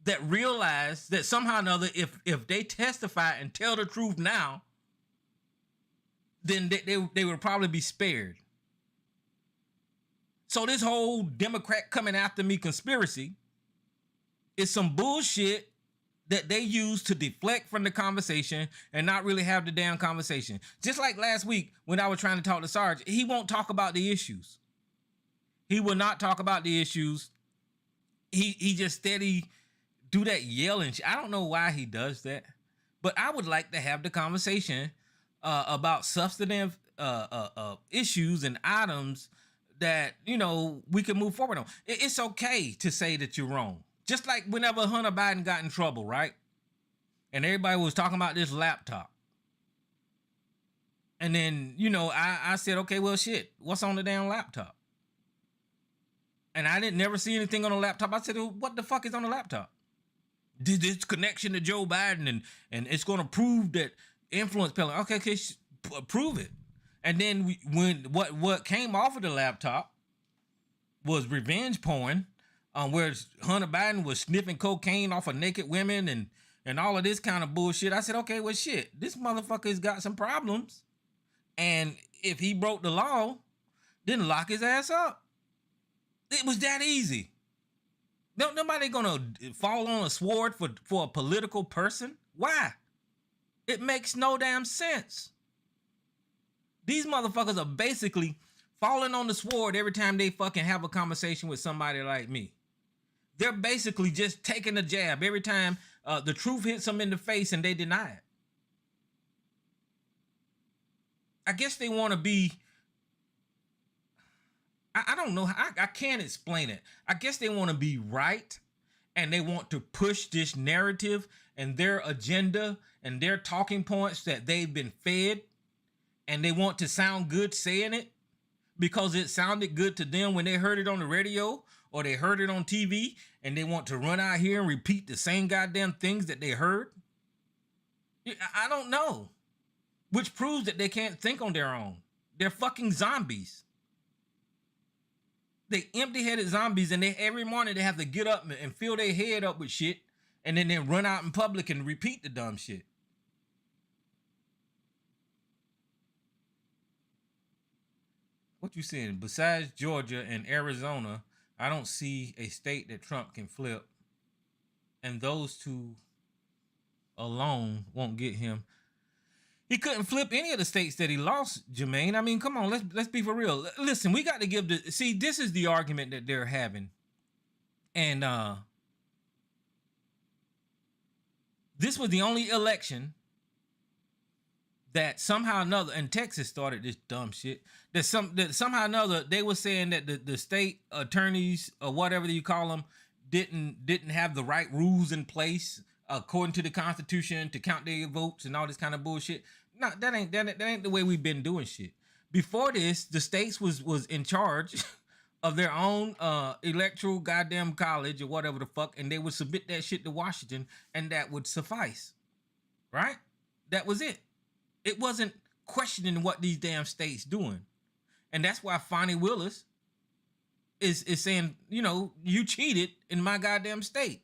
that realize that somehow or another, if they testify and tell the truth now, then they would probably be spared. So this whole Democrat coming after me conspiracy is some bullshit that they use to deflect from the conversation and not really have the damn conversation. Just like last week when I was trying to talk to Sarge, he won't talk about the issues. He will not talk about the issues. He just steady do that yelling. I don't know why he does that, but I would like to have the conversation about substantive issues and items that, you know, we can move forward on. It's okay to say that you're wrong. Just like whenever Hunter Biden got in trouble, right? And everybody was talking about this laptop. And then, you know, I said, okay, well, shit, what's on the damn laptop? And I didn't never see anything on the laptop. I said, well, what the fuck is on the laptop? This connection to Joe Biden and it's going to prove that influence peddling. Okay, prove it. And then when what came off of the laptop was revenge porn, where Hunter Biden was sniffing cocaine off of naked women and all of this kind of bullshit. I said, okay, well, shit, this motherfucker's got some problems. And if he broke the law, then lock his ass up. It was that easy. Nobody gonna fall on a sword for a political person. Why? It makes no damn sense. These motherfuckers are basically falling on the sword every time they fucking have a conversation with somebody like me. They're basically just taking a jab every time the truth hits them in the face and they deny it. I guess they want to be, I don't know, I can't explain it. I guess they want to be right and they want to push this narrative and their agenda and their talking points that they've been fed, and they want to sound good saying it because it sounded good to them when they heard it on the radio or they heard it on TV, and they want to run out here and repeat the same goddamn things that they heard. I don't know. Which proves that they can't think on their own. They're fucking zombies. They empty-headed zombies, and every morning they have to get up and fill their head up with shit, and then they run out in public and repeat the dumb shit. What you saying? Besides Georgia and Arizona, I don't see a state that Trump can flip, and those two alone won't get him. He couldn't flip any of the states that he lost, Jermaine. I mean, come on, let's be for real. Listen, we got to give this is the argument that they're having. And this was the only election that somehow or another, and Texas started this dumb shit, that somehow or another they were saying that the state attorneys or whatever you call them didn't have the right rules in place according to the Constitution to count their votes and all this kind of bullshit. No, that ain't the way we've been doing shit. Before this, the states was in charge of their own electoral goddamn college or whatever the fuck, and they would submit that shit to Washington, and that would suffice. Right? That was it. It wasn't questioning what these damn states doing. And that's why Fonnie Willis is saying, you know, you cheated in my goddamn state,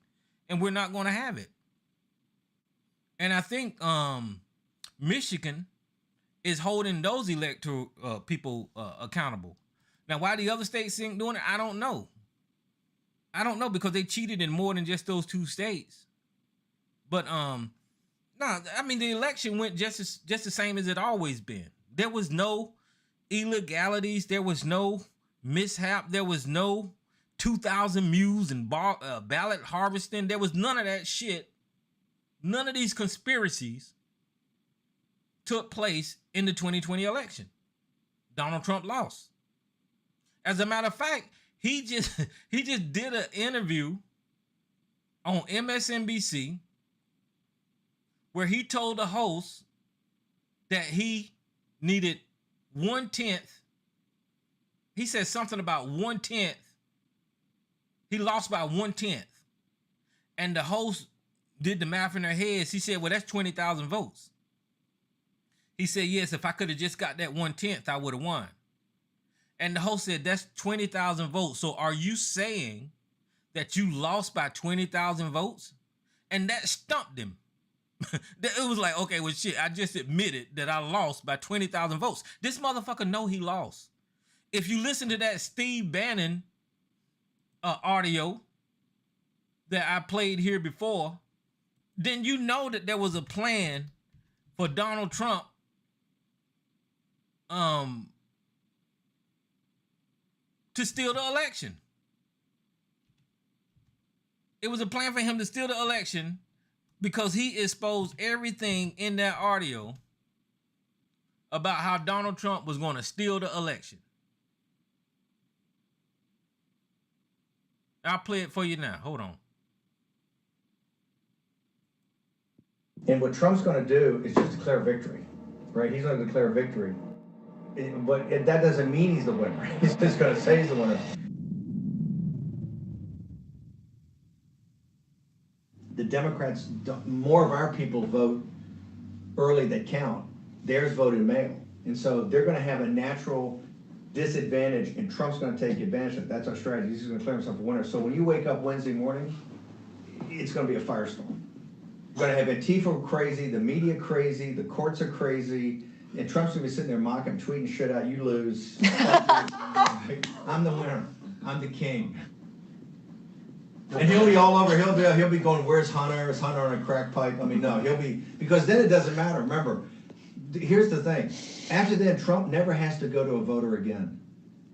and we're not going to have it. And I think Michigan is holding those electoral people accountable. Now, why the other states ain't doing it, I don't know. I don't know, because they cheated in more than just those two states. But no, I mean, the election went just the same as it always been. There was no illegalities. There was no mishap. There was no 2,000 mules and ballot harvesting. There was none of that shit. None of these conspiracies took place in the 2020 election. Donald Trump lost. As a matter of fact, he just did an interview on MSNBC where he told the host that he needed 1/10. He said something about 1/10. He lost by 1/10. And the host did the math in their heads. He said, well, that's 20,000 votes. He said, yes, if I could have just got that 1/10, I would have won. And the host said, that's 20,000 votes. So are you saying that you lost by 20,000 votes? And that stumped him. It was like, okay, well, shit, I just admitted that I lost by 20,000 votes. This motherfucker know he lost. If you listen to that Steve Bannon audio that I played here before, then you know that there was a plan for Donald Trump to steal the election. It was a plan for him to steal the election because he exposed everything in that audio about how Donald Trump was going to steal the election. I'll play it for you now. Hold on. And what Trump's going to do is just declare victory, right? He's going to declare victory. But that doesn't mean he's the winner. He's just going to say he's the winner. The Democrats, more of our people vote early that count. Theirs voted mail. And so they're going to have a natural disadvantage, and Trump's going to take advantage of it. That's our strategy. He's going to declare himself a winner. So when you wake up Wednesday morning, it's going to be a firestorm. You're going to have Antifa crazy, the media crazy, the courts are crazy, and Trump's going to be sitting there mocking, tweeting shit out, you lose. I'm the winner. I'm the king. And he'll be all over. He'll be going, where's Hunter? Is Hunter on a crack pipe? I mean, no, he'll be, because then it doesn't matter. Remember, here's the thing. After that, Trump never has to go to a voter again.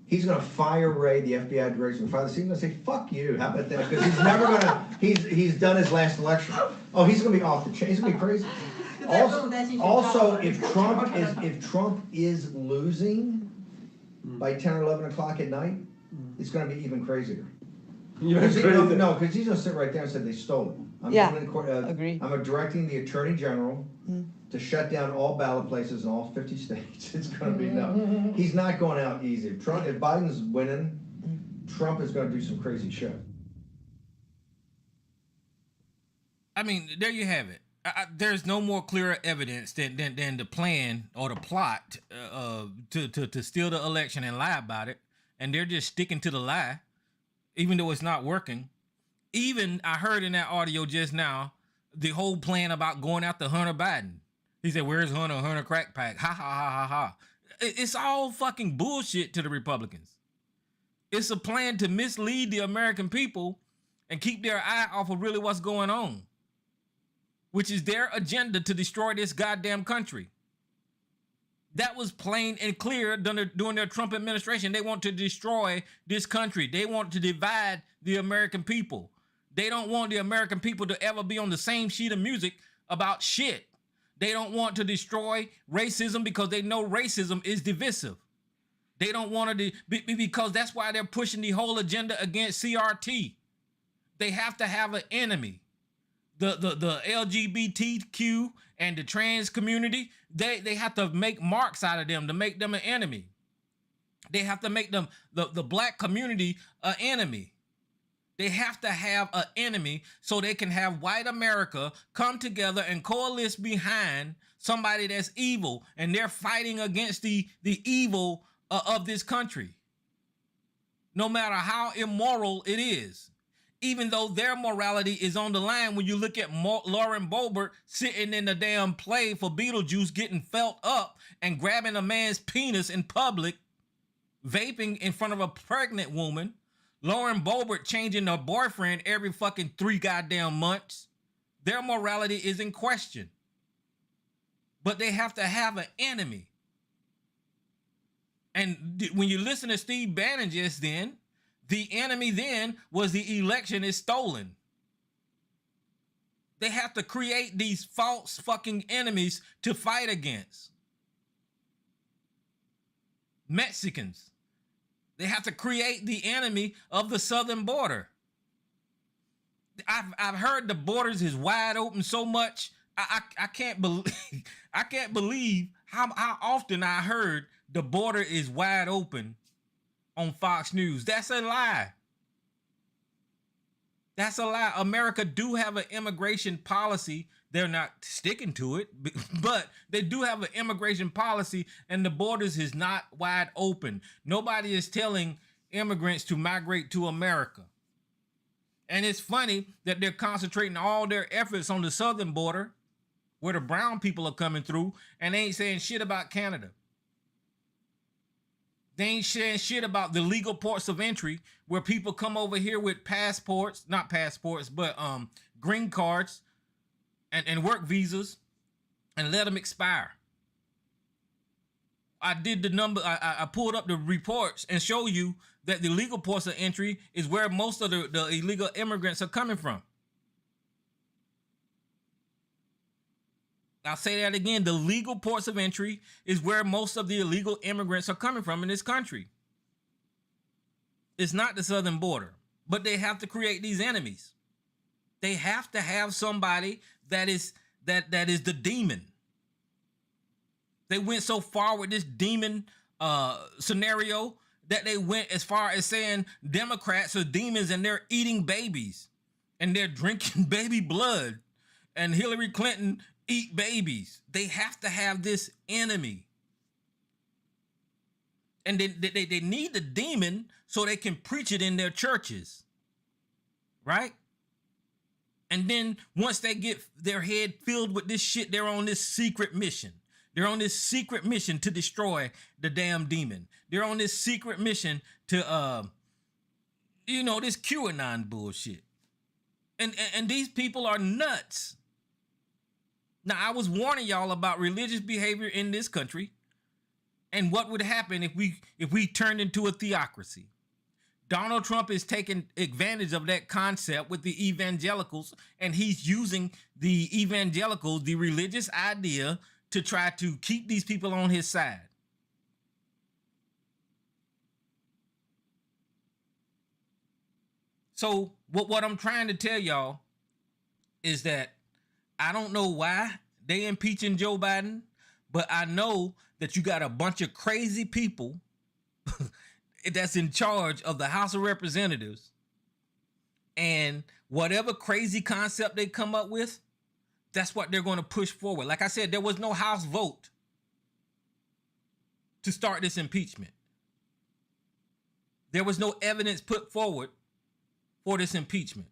He's going to fire Ray, the FBI director, and fire the he's going to say, fuck you. How about that? Because he's never going to, he's done his last election. Oh, he's going to be off the chain. He's going to be crazy. Also, if Trump is losing by 10 or 11 o'clock at night, it's going to be even crazier. Because he's going to sit right there and say they stole it. Agree. I'm directing the Attorney General to shut down all ballot places in all 50 states. It's going to be no. He's not going out easy. If Biden's winning, Trump is going to do some crazy shit. I mean, there you have it. There's no more clearer evidence than the plan or the plot to steal the election and lie about it, and they're just sticking to the lie, even though it's not working. Even I heard in that audio just now the whole plan about going after Hunter Biden. He said, "Where's Hunter? Hunter crack pack." Ha ha ha ha ha. It's all fucking bullshit to the Republicans. It's a plan to mislead the American people and keep their eye off of really what's going on, which is their agenda to destroy this goddamn country. That was plain and clear during their Trump administration. They want to destroy this country. They want to divide the American people. They don't want the American people to ever be on the same sheet of music about shit. They don't want to destroy racism because they know racism is divisive. They don't want to, because that's why they're pushing the whole agenda against CRT. They have to have an enemy. The LGBTQ and the trans community, they have to make marks out of them to make them an enemy. They have to make them the black community an enemy. They have to have an enemy so they can have white America come together and coalesce behind somebody that's evil, and they're fighting against the evil of this country. No matter how immoral it is. Even though their morality is on the line, when you look at Lauren Boebert sitting in the damn play for Beetlejuice, getting felt up and grabbing a man's penis in public, vaping in front of a pregnant woman, Lauren Boebert changing her boyfriend every fucking 3 goddamn months, their morality is in question. But they have to have an enemy. And when you listen to Steve Bannon just then, the enemy then was the election is stolen. They have to create these false fucking enemies to fight against. Mexicans. They have to create the enemy of the southern border. I've heard the borders is wide open so much. I can't believe I can't believe how often I heard the border is wide open on Fox News. That's a lie. That's a lie. America do have an immigration policy they're not sticking to it, but they do have an immigration policy, and the borders is not wide open. Nobody is telling immigrants to migrate to America. And it's funny that they're concentrating all their efforts on the southern border where the brown people are coming through, and they ain't saying shit about Canada. They ain't saying shit about the legal ports of entry where people come over here with passports, not passports, but green cards and work visas and let them expire. I did the number, I pulled up the reports and show you that the legal ports of entry is where most of the illegal immigrants are coming from. I'll say that again. The legal ports of entry is where most of the illegal immigrants are coming from in this country. It's not the southern border, but they have to create these enemies. They have to have somebody that is the demon. They went so far with this demon scenario that they went as far as saying Democrats are demons and they're eating babies and they're drinking baby blood, and Hillary Clinton eat babies. They have to have this enemy. And they need the demon so they can preach it in their churches. Right? And then once they get their head filled with this shit, they're on this secret mission. They're on this secret mission to destroy the damn demon. They're on this secret mission to, this QAnon bullshit. And these people are nuts. Now, I was warning y'all about religious behavior in this country and what would happen if we turned into a theocracy. Donald Trump is taking advantage of that concept with the evangelicals, and he's using the evangelicals, the religious idea, to try to keep these people on his side. So what I'm trying to tell y'all is that I don't know why they impeaching Joe Biden, but I know that you got a bunch of crazy people that's in charge of the House of Representatives, and whatever crazy concept they come up with, that's what they're going to push forward. Like I said, there was no House vote to start this impeachment. There was no evidence put forward for this impeachment.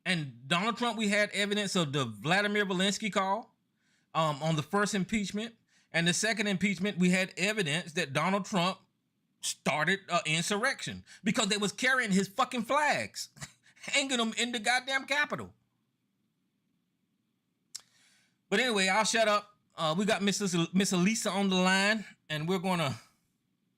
And Donald Trump, we had evidence of the Vladimir Zelensky call on the first impeachment. And the second impeachment, we had evidence that Donald Trump started an insurrection because they was carrying his fucking flags, hanging them in the goddamn Capitol. But anyway, I'll shut up. We got Miss Elisa on the line, and we're going to,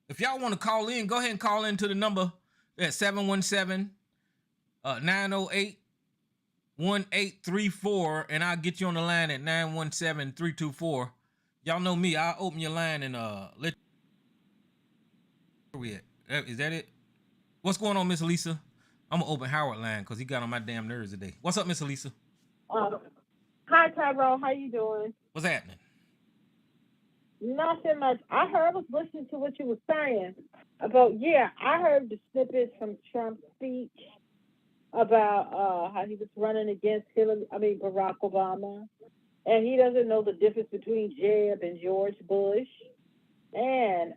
if y'all want to call in, go ahead and call in to the number at 717-908-1834, and I'll get you on the line at 917-324. Y'all know me. I'll open your line and let. Where we at? Is that it? What's going on, Miss Elisa? I'm gonna open Howard line because he got on my damn nerves today. What's up, Miss Elisa? Hi, Tyrone. How you doing? What's happening? Nothing much. I was listening to what you were saying about, I heard the snippets from Trump's speech about how he was running against Barack Obama, and he doesn't know the difference between Jeb and George Bush, and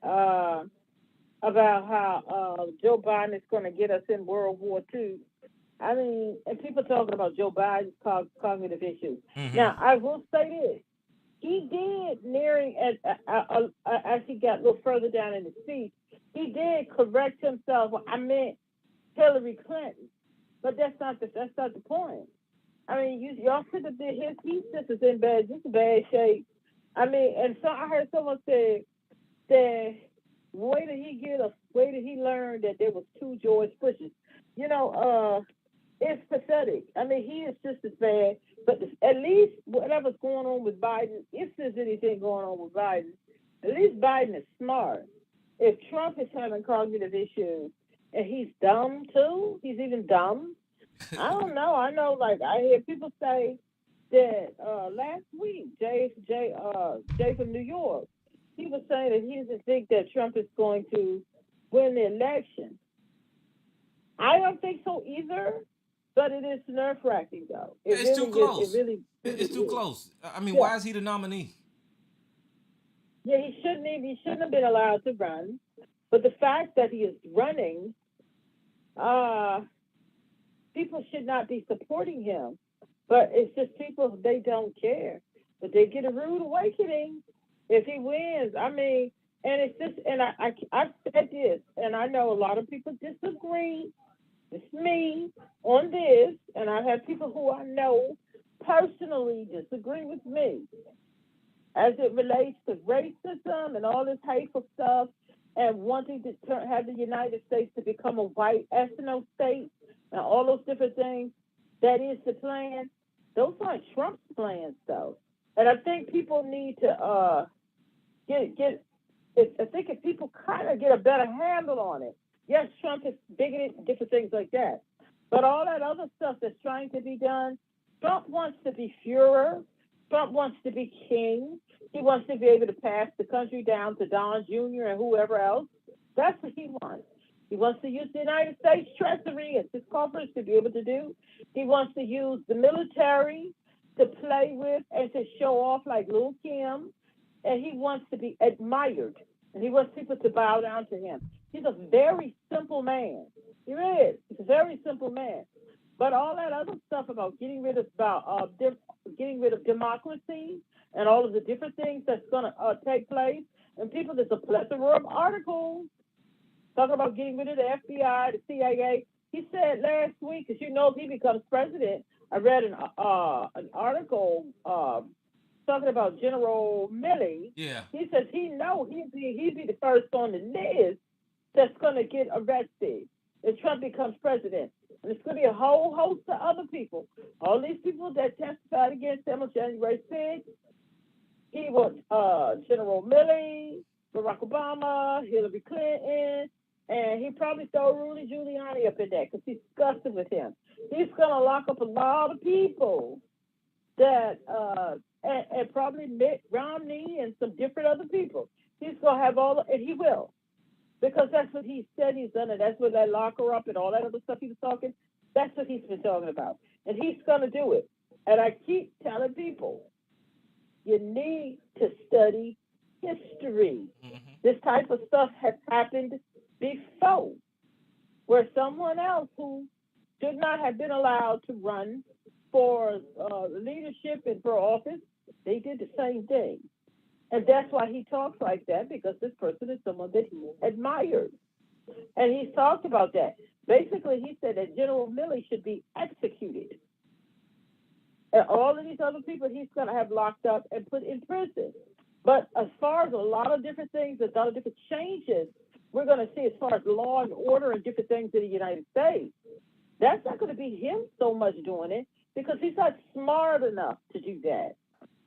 about how Joe Biden is going to get us in World War II. I mean, and people talking about Joe Biden's cognitive issues. Mm-hmm. Now, I will say this. He did, as he got a little further down in the speech, he did correct himself. Well, I meant Hillary Clinton. But that's not the point. I mean, y'all said that his thesis is in bad shape. I mean, and so I heard someone say that wait till he learned that there was two George Bushes. It's pathetic. I mean, he is just as bad. But at least whatever's going on with Biden, if there's anything going on with Biden, at least Biden is smart. If Trump is having cognitive issues and he's dumb too, he's even dumb. I don't know. I know, like, I hear people say that last week, Jay from New York, he was saying that he doesn't think that Trump is going to win the election. I don't think so either. But it is nerve wracking though. It It's too really is. It close. really, really It's too is. close. I mean, Yeah. why is he the nominee? Yeah, he shouldn't have been allowed to run. But the fact that he is running, uh, people should not be supporting him. But it's just people, they don't care. But they get a rude awakening if he wins. I mean, and it's just, and I've said this, and I know a lot of people disagree with me on this, and I've had people who I know personally disagree with me as it relates to racism and all this hateful stuff and wanting to have the United States to become a white ethno state and all those different things. That is the plan. Those aren't Trump's plans, though. And I think people need to get. I think if people kind of get a better handle on it. Yes, Trump is bigoted and different things like that, but all that other stuff that's trying to be done, Trump wants to be Führer. Trump wants to be king. He wants to be able to pass the country down to Don Jr. and whoever else. That's what he wants. He wants to use the United States Treasury as his coffers to be able to do. He wants to use the military to play with and to show off like Lil Kim. And he wants to be admired. And he wants people to bow down to him. He's a very simple man. He really is. He's a very simple man. But all that other stuff about getting rid of democracy and all of the different things that's going to take place, and people, there's a plethora of articles talking about getting rid of the FBI, the CIA. He said last week, because you know, if he becomes president, I read an article talking about General Milley. Yeah. He says he'd be the first on the list that's going to get arrested if Trump becomes president. And it's going to be a whole host of other people. All these people that testified against him on January 6th. He was General Milley, Barack Obama, Hillary Clinton, and he probably throw Rudy Giuliani up in there because he's disgusted with him. He's going to lock up a lot of people that, and probably Mitt Romney and some different other people. He's going to have and he will. Because that's what he said he's done, and that's what that locker up and all that other stuff he was talking. That's what he's been talking about, and he's going to do it. And I keep telling people, you need to study history. Mm-hmm. This type of stuff has happened before, where someone else who should not have been allowed to run for leadership and for office, they did the same thing. And that's why he talks like that, because this person is someone that he admires. And he's talked about that. Basically, he said that General Milley should be executed. And all of these other people he's going to have locked up and put in prison. But as far as a lot of different things, a lot of different changes we're going to see as far as law and order and different things in the United States, that's not going to be him so much doing it because he's not smart enough to do that.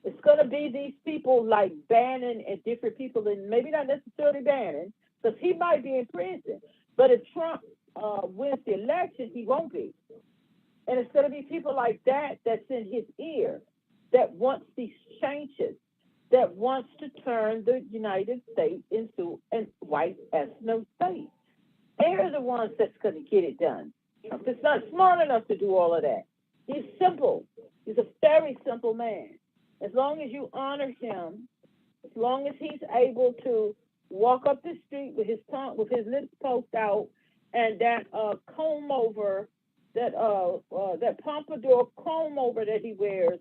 It's going to be these people like Bannon and different people, and maybe not necessarily Bannon, because he might be in prison. But if Trump wins the election, he won't be. And it's going to be people like that that's in his ear that wants these changes, that wants to turn the United States into a white ethno state. They're the ones that's going to get it done. Trump is not smart enough to do all of that. He's simple. He's a very simple man. As long as you honor him, as long as he's able to walk up the street with his tongue, with his lips poked out, and that comb over, that pompadour comb over that he wears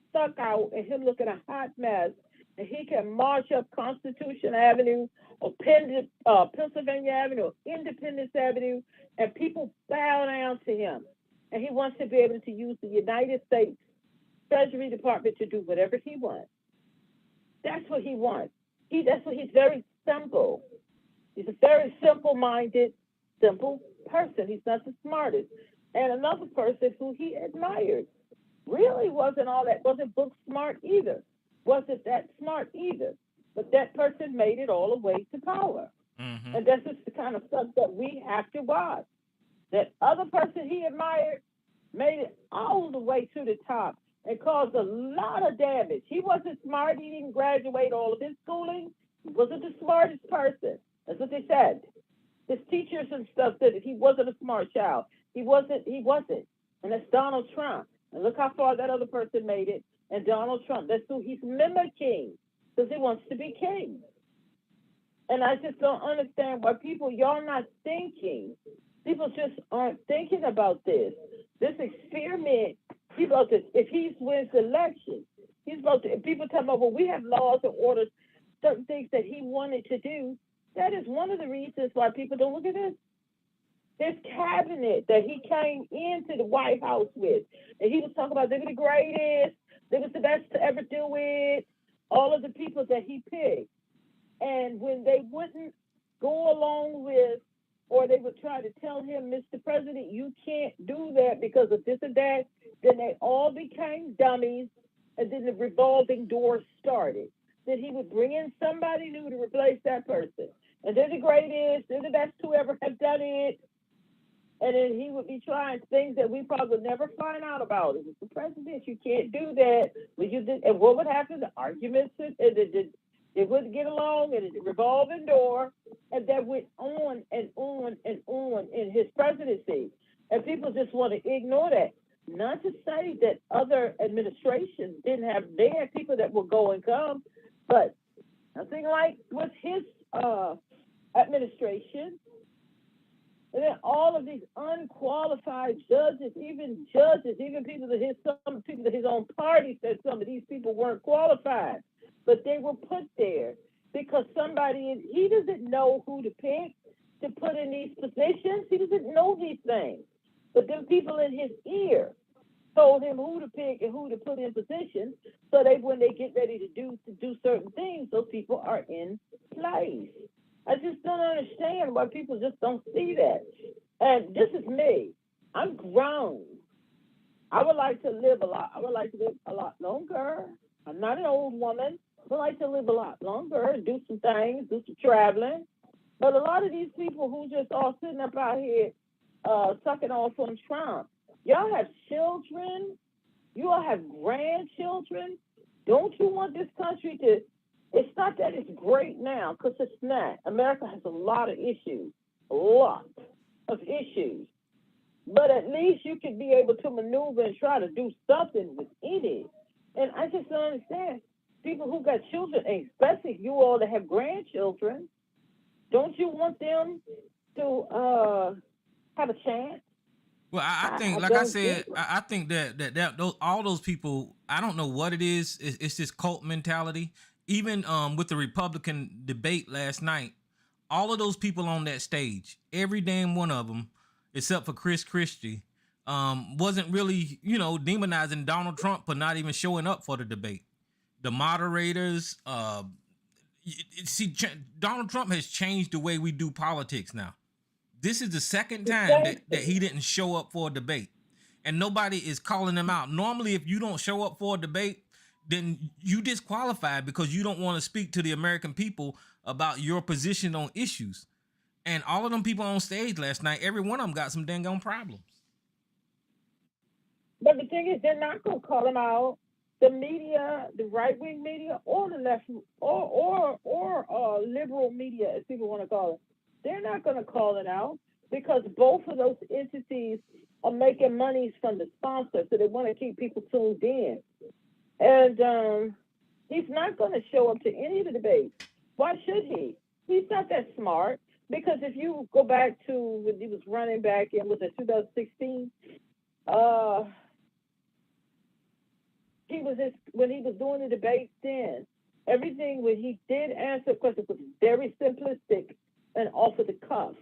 stuck out, and him looking a hot mess, and he can march up Constitution Avenue or Pennsylvania Avenue or Independence Avenue, and people bow down to him. And he wants to be able to use the United States Treasury Department to do whatever he wants. That's what he wants. That's what he's very simple. He's a very simple-minded, simple person. He's not the smartest. And another person who he admired really wasn't book smart either. Wasn't that smart either. But that person made it all the way to power. Mm-hmm. And that's just the kind of stuff that we have to watch. That other person he admired made it all the way to the top and caused a lot of damage. He wasn't smart. He didn't graduate all of his schooling. He wasn't the smartest person. That's what they said. His teachers and stuff said that he wasn't a smart child. He wasn't. and that's Donald Trump. And look how far that other person made it. And Donald Trump, that's who he's mimicking because he wants to be king. And I just don't understand why people, y'all not thinking. People just aren't thinking about this. This experiment, he's about to, if he wins the election, he's about to, people talk about, well, we have laws and orders, certain things that he wanted to do. That is one of the reasons why people don't look at this. This cabinet that he came into the White House with, and he was talking about they were the greatest, they was the best to ever do it, all of the people that he picked. And when they wouldn't go along with, or they would try to tell him, Mr. President, you can't do that because of this and that, then they all became dummies, and then the revolving door started. Then he would bring in somebody new to replace that person. And they're the greatest, they're the best to ever have done it. And then he would be trying things that we probably would never find out about. It was the president, you can't do that. But you did, and what would happen? The arguments, they wouldn't get along, and it's a revolving door, and that went on and on and on in his presidency. And people just want to ignore that. Not to say that other administrations didn't have, they had people that would go and come, but nothing like with his administration. And then all of these unqualified judges, even people that some people that his own party said some of these people weren't qualified, but they were put there because he doesn't know who to pick to put in these positions. He doesn't know these things, but the people in his ear told him who to pick and who to put in positions. So when they get ready to do certain things, those people are in place. I just don't understand why people just don't see that. And this is me. I'm grown. I would like to live a lot. I would like to live a lot longer. I'm not an old woman. I would like to live a lot longer and do some things, do some traveling. But a lot of these people who just all sitting up out here sucking off on Trump, y'all have children. You all have grandchildren. Don't you want this country to? It's not that it's great now, because it's not. America has a lot of issues, but at least you can be able to maneuver and try to do something within it. And I just don't understand people who got children, and especially you all that have grandchildren. Don't you want them to have a chance? Well, I think, I like I don't get said, it. I think that all those people, I don't know what it is. It's this cult mentality. Even with the Republican debate last night, all of those people on that stage, every damn one of them, except for Chris Christie, wasn't really, demonizing Donald Trump for not even showing up for the debate. The moderators, Donald Trump has changed the way we do politics now. This is the second time that he didn't show up for a debate, and nobody is calling him out. Normally, if you don't show up for a debate, then you disqualified because you don't want to speak to the American people about your position on issues. And all of them people on stage last night, every one of them got some dang on problems. But the thing is, they're not going to call him out. The media, the right wing media, or the left, or liberal media, as people want to call it, they're not going to call it out because both of those entities are making monies from the sponsor, so they want to keep people tuned in. And he's not going to show up to any of the debates. Why should he? He's not that smart. Because if you go back to when he was running back in, was it 2016? When he was doing the debates then, everything when he did answer questions was very simplistic and off of the cuff.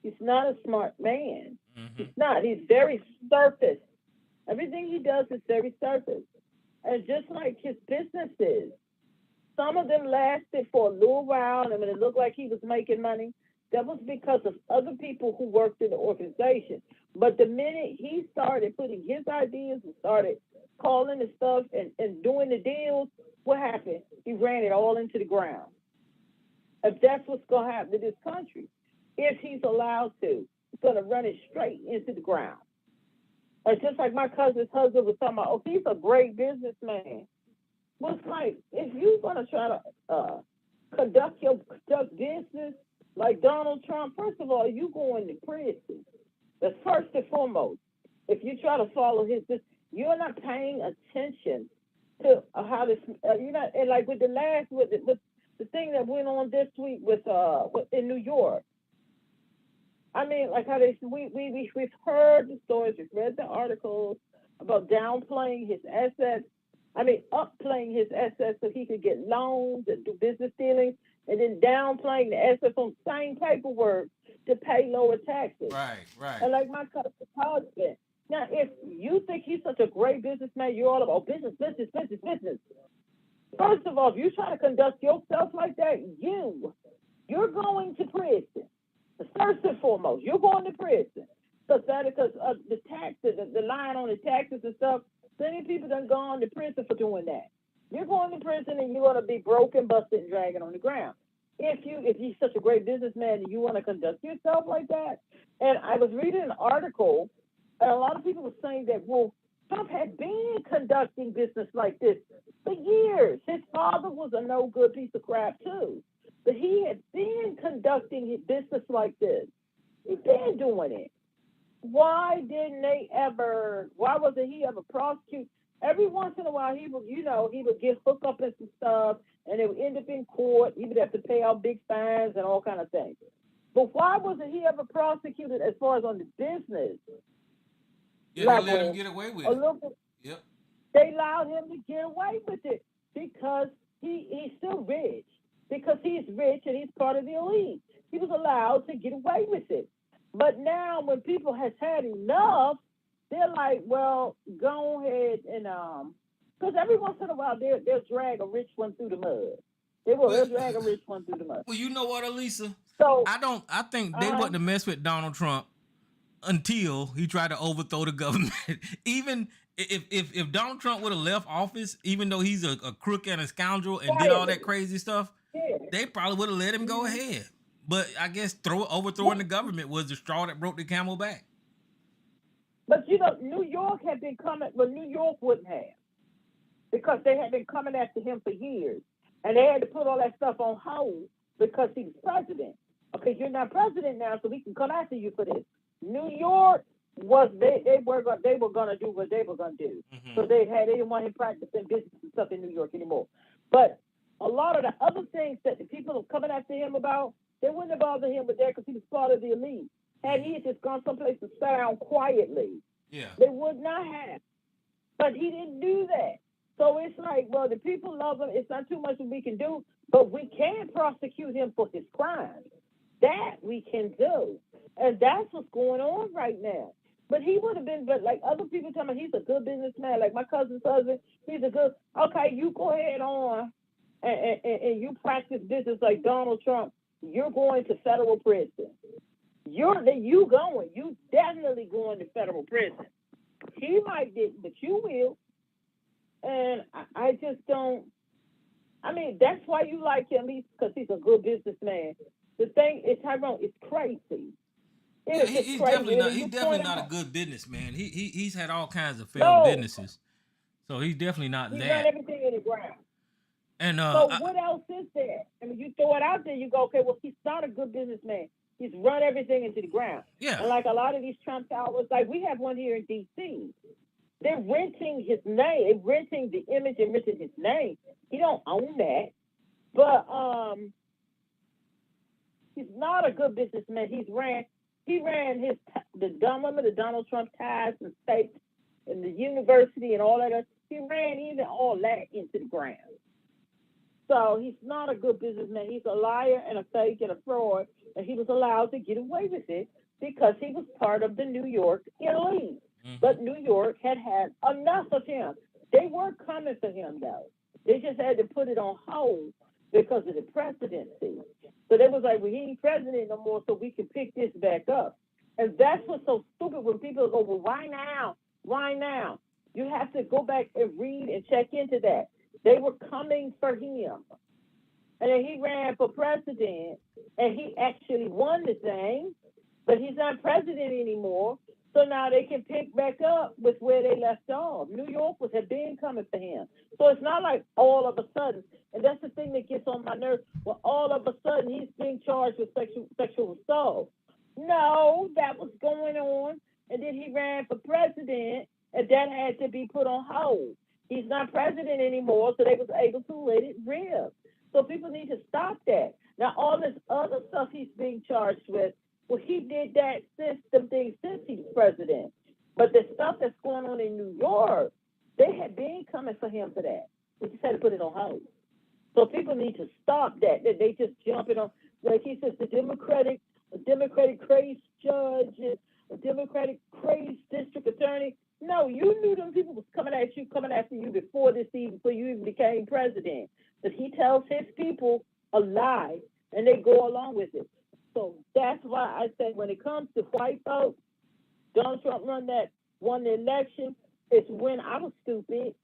He's not a smart man. Mm-hmm. He's not. He's very surface. Everything he does is very surface. And just like his businesses, some of them lasted for a little while, and when it looked like he was making money, that was because of other people who worked in the organization. But the minute he started putting his ideas and started calling the stuff and doing the deals, what happened? He ran it all into the ground. If that's what's going to happen to this country, if he's allowed to, he's going to run it straight into the ground. Or just like my cousin's husband was talking about, oh, he's a great businessman. Well, it's like, if you're going to try to conduct business like Donald Trump, first of all, you going to prison. That's first and foremost. if you try to follow this, you're not paying attention to how this, and like with the last, with the thing that went on this week with in New York. I mean, like how we've heard the stories, we've read the articles about downplaying his assets. I mean, upplaying his assets so he could get loans and do business dealings, and then downplaying the assets on the same paperwork to pay lower taxes. Right, right. And like my cousin husband. Now, if you think he's such a great businessman, you're all about business, business, business, business. First of all, if you try to conduct yourself like that, you're going to prison. First and foremost, you're going to prison. Because of the taxes, the line on the taxes and stuff, many people done gone to prison for doing that. You're going to prison and you're going to be broken, busted, and dragging on the ground. If you're such a great businessman and you want to conduct yourself like that, and I was reading an article, and a lot of people were saying that, well, Trump had been conducting business like this for years. His father was a no good piece of crap too, but he had been conducting his business like this. He's been doing it. Why wasn't he ever prosecuted? Every once in a while, he would get hooked up in some stuff, and it would end up in court. He would have to pay out big fines and all kind of things. But why wasn't he ever prosecuted as far as on the business Yeah, they level? let him get away with it. Yep. They allowed him to get away with it because he's still rich. Because he's rich and he's part of the elite. He was allowed to get away with it. But now when people has had enough, they're like, well, go ahead and because every once in a while they'll drag a rich one through the mud. They'll drag a rich one through the mud. Well, you know what, Elisa? So I think they wouldn't mess with Donald Trump until he tried to overthrow the government. Even if Donald Trump would have left office, even though he's a crook and a scoundrel and did all that crazy stuff, they probably would have let him go ahead. But I guess overthrowing the government was the straw that broke the camel back. But New York had been coming. Well, New York wouldn't have, because they had been coming after him for years, and they had to put all that stuff on hold because he was president. Okay, you're not president now, so we can come after you for this. New York was they were going to do what they were going to do. Mm-hmm. So they didn't want him practicing business and stuff in New York anymore. But a lot of the other things that the people are coming after him about, they wouldn't have bothered him with that because he was part of the elite. Had he just gone someplace to sit down quietly, they would not have. But he didn't do that. So it's like, well, the people love him. It's not too much that we can do, but we can prosecute him for his crimes. That we can do. And that's what's going on right now. But he would have been, but like other people tell me, he's a good businessman. Like my cousin's husband, he's a good, okay, you go ahead on and you practice business like Donald Trump. You're going to federal prison. You definitely going to federal prison. He might didn't, but you will. And I just don't. I mean, that's why you like him, because he's a good businessman. The thing is, Tyrone, it's crazy. He's definitely not. He's definitely not a good businessman. He's had all kinds of failed businesses, so he's definitely not he that. Run everything in the ground. And so what else is there? I mean, you throw it out there, you go, okay, well, he's not a good businessman. He's run everything into the ground. Yeah. And like a lot of these Trump towers, like we have one here in D.C. They're renting his name. They're renting the image and renting his name. He don't own that, but he's not a good businessman. He ran the Donald Trump ties and state and the university and all that. He ran even all that into the ground. So he's not a good businessman. He's a liar and a fake and a fraud, and he was allowed to get away with it because he was part of the New York elite. Mm-hmm. But New York had enough of him. They weren't coming for him, though. They just had to put it on hold because of the presidency. So they was like, well, he ain't president no more, so we can pick this back up. And that's what's so stupid when people go, well, why now? Why now? You have to go back and read and check into that. They were coming for him. And then he ran for president, and he actually won the thing, but he's not president anymore. So now they can pick back up with where they left off. New York had been coming for him. So it's not like all of a sudden, and that's the thing that gets on my nerves, well, all of a sudden he's being charged with sexual assault. No, that was going on and then he ran for president, and that had to be put on hold. He's not president anymore, so they was able to let it rip. So people need to stop that. Now, all this other stuff he's being charged with, well, he did that system thing since he was president. But the stuff that's going on in New York, they had been coming for him for that. We just had to put it on hold. So people need to stop that. That they just jumping on, like he says, a Democratic crazed judge, a Democratic crazed district attorney. No, you knew them people was coming after you before before you even became president. But he tells his people a lie, and they go along with it. So that's why I say when it comes to white folks, Donald Trump won the election. It's when I was stupid.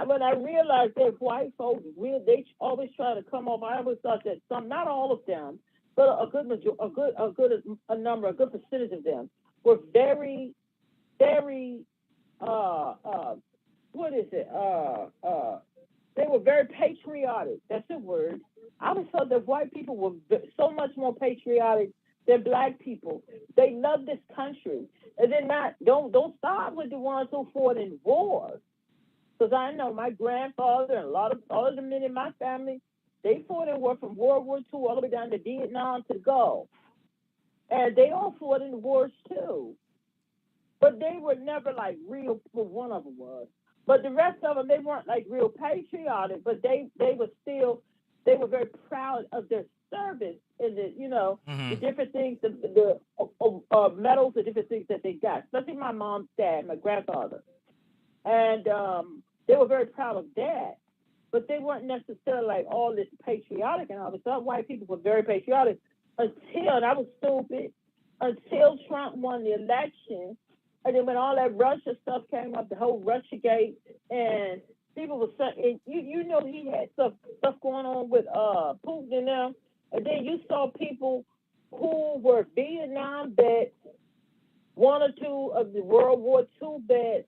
When I realized that white folks, they always try to come off. I always thought that some, not all of them, but a good percentage of them were very, very, what is it? They were very patriotic. That's the word. I always thought that white people were so much more patriotic than black people. They love this country, and they're don't start with the ones who fought in wars. Because I know my grandfather and all of the men in my family, they fought in war from World War II all the way down to Vietnam to Gulf. And they all fought in the wars too. But they were never like real, well, one of them was. But the rest of them, they weren't like real patriotic, but they were very proud of their service and the different things, the medals, the different things that they got, especially my mom's dad, my grandfather. And they were very proud of that, but they weren't necessarily like all this patriotic and all this stuff. White people were very patriotic until, and I was stupid, until Trump won the election. And then when all that Russia stuff came up, the whole Russiagate, and people were saying, he had stuff going on with Putin and them. And then you saw people who were Vietnam vets, one or two of the World War II vets.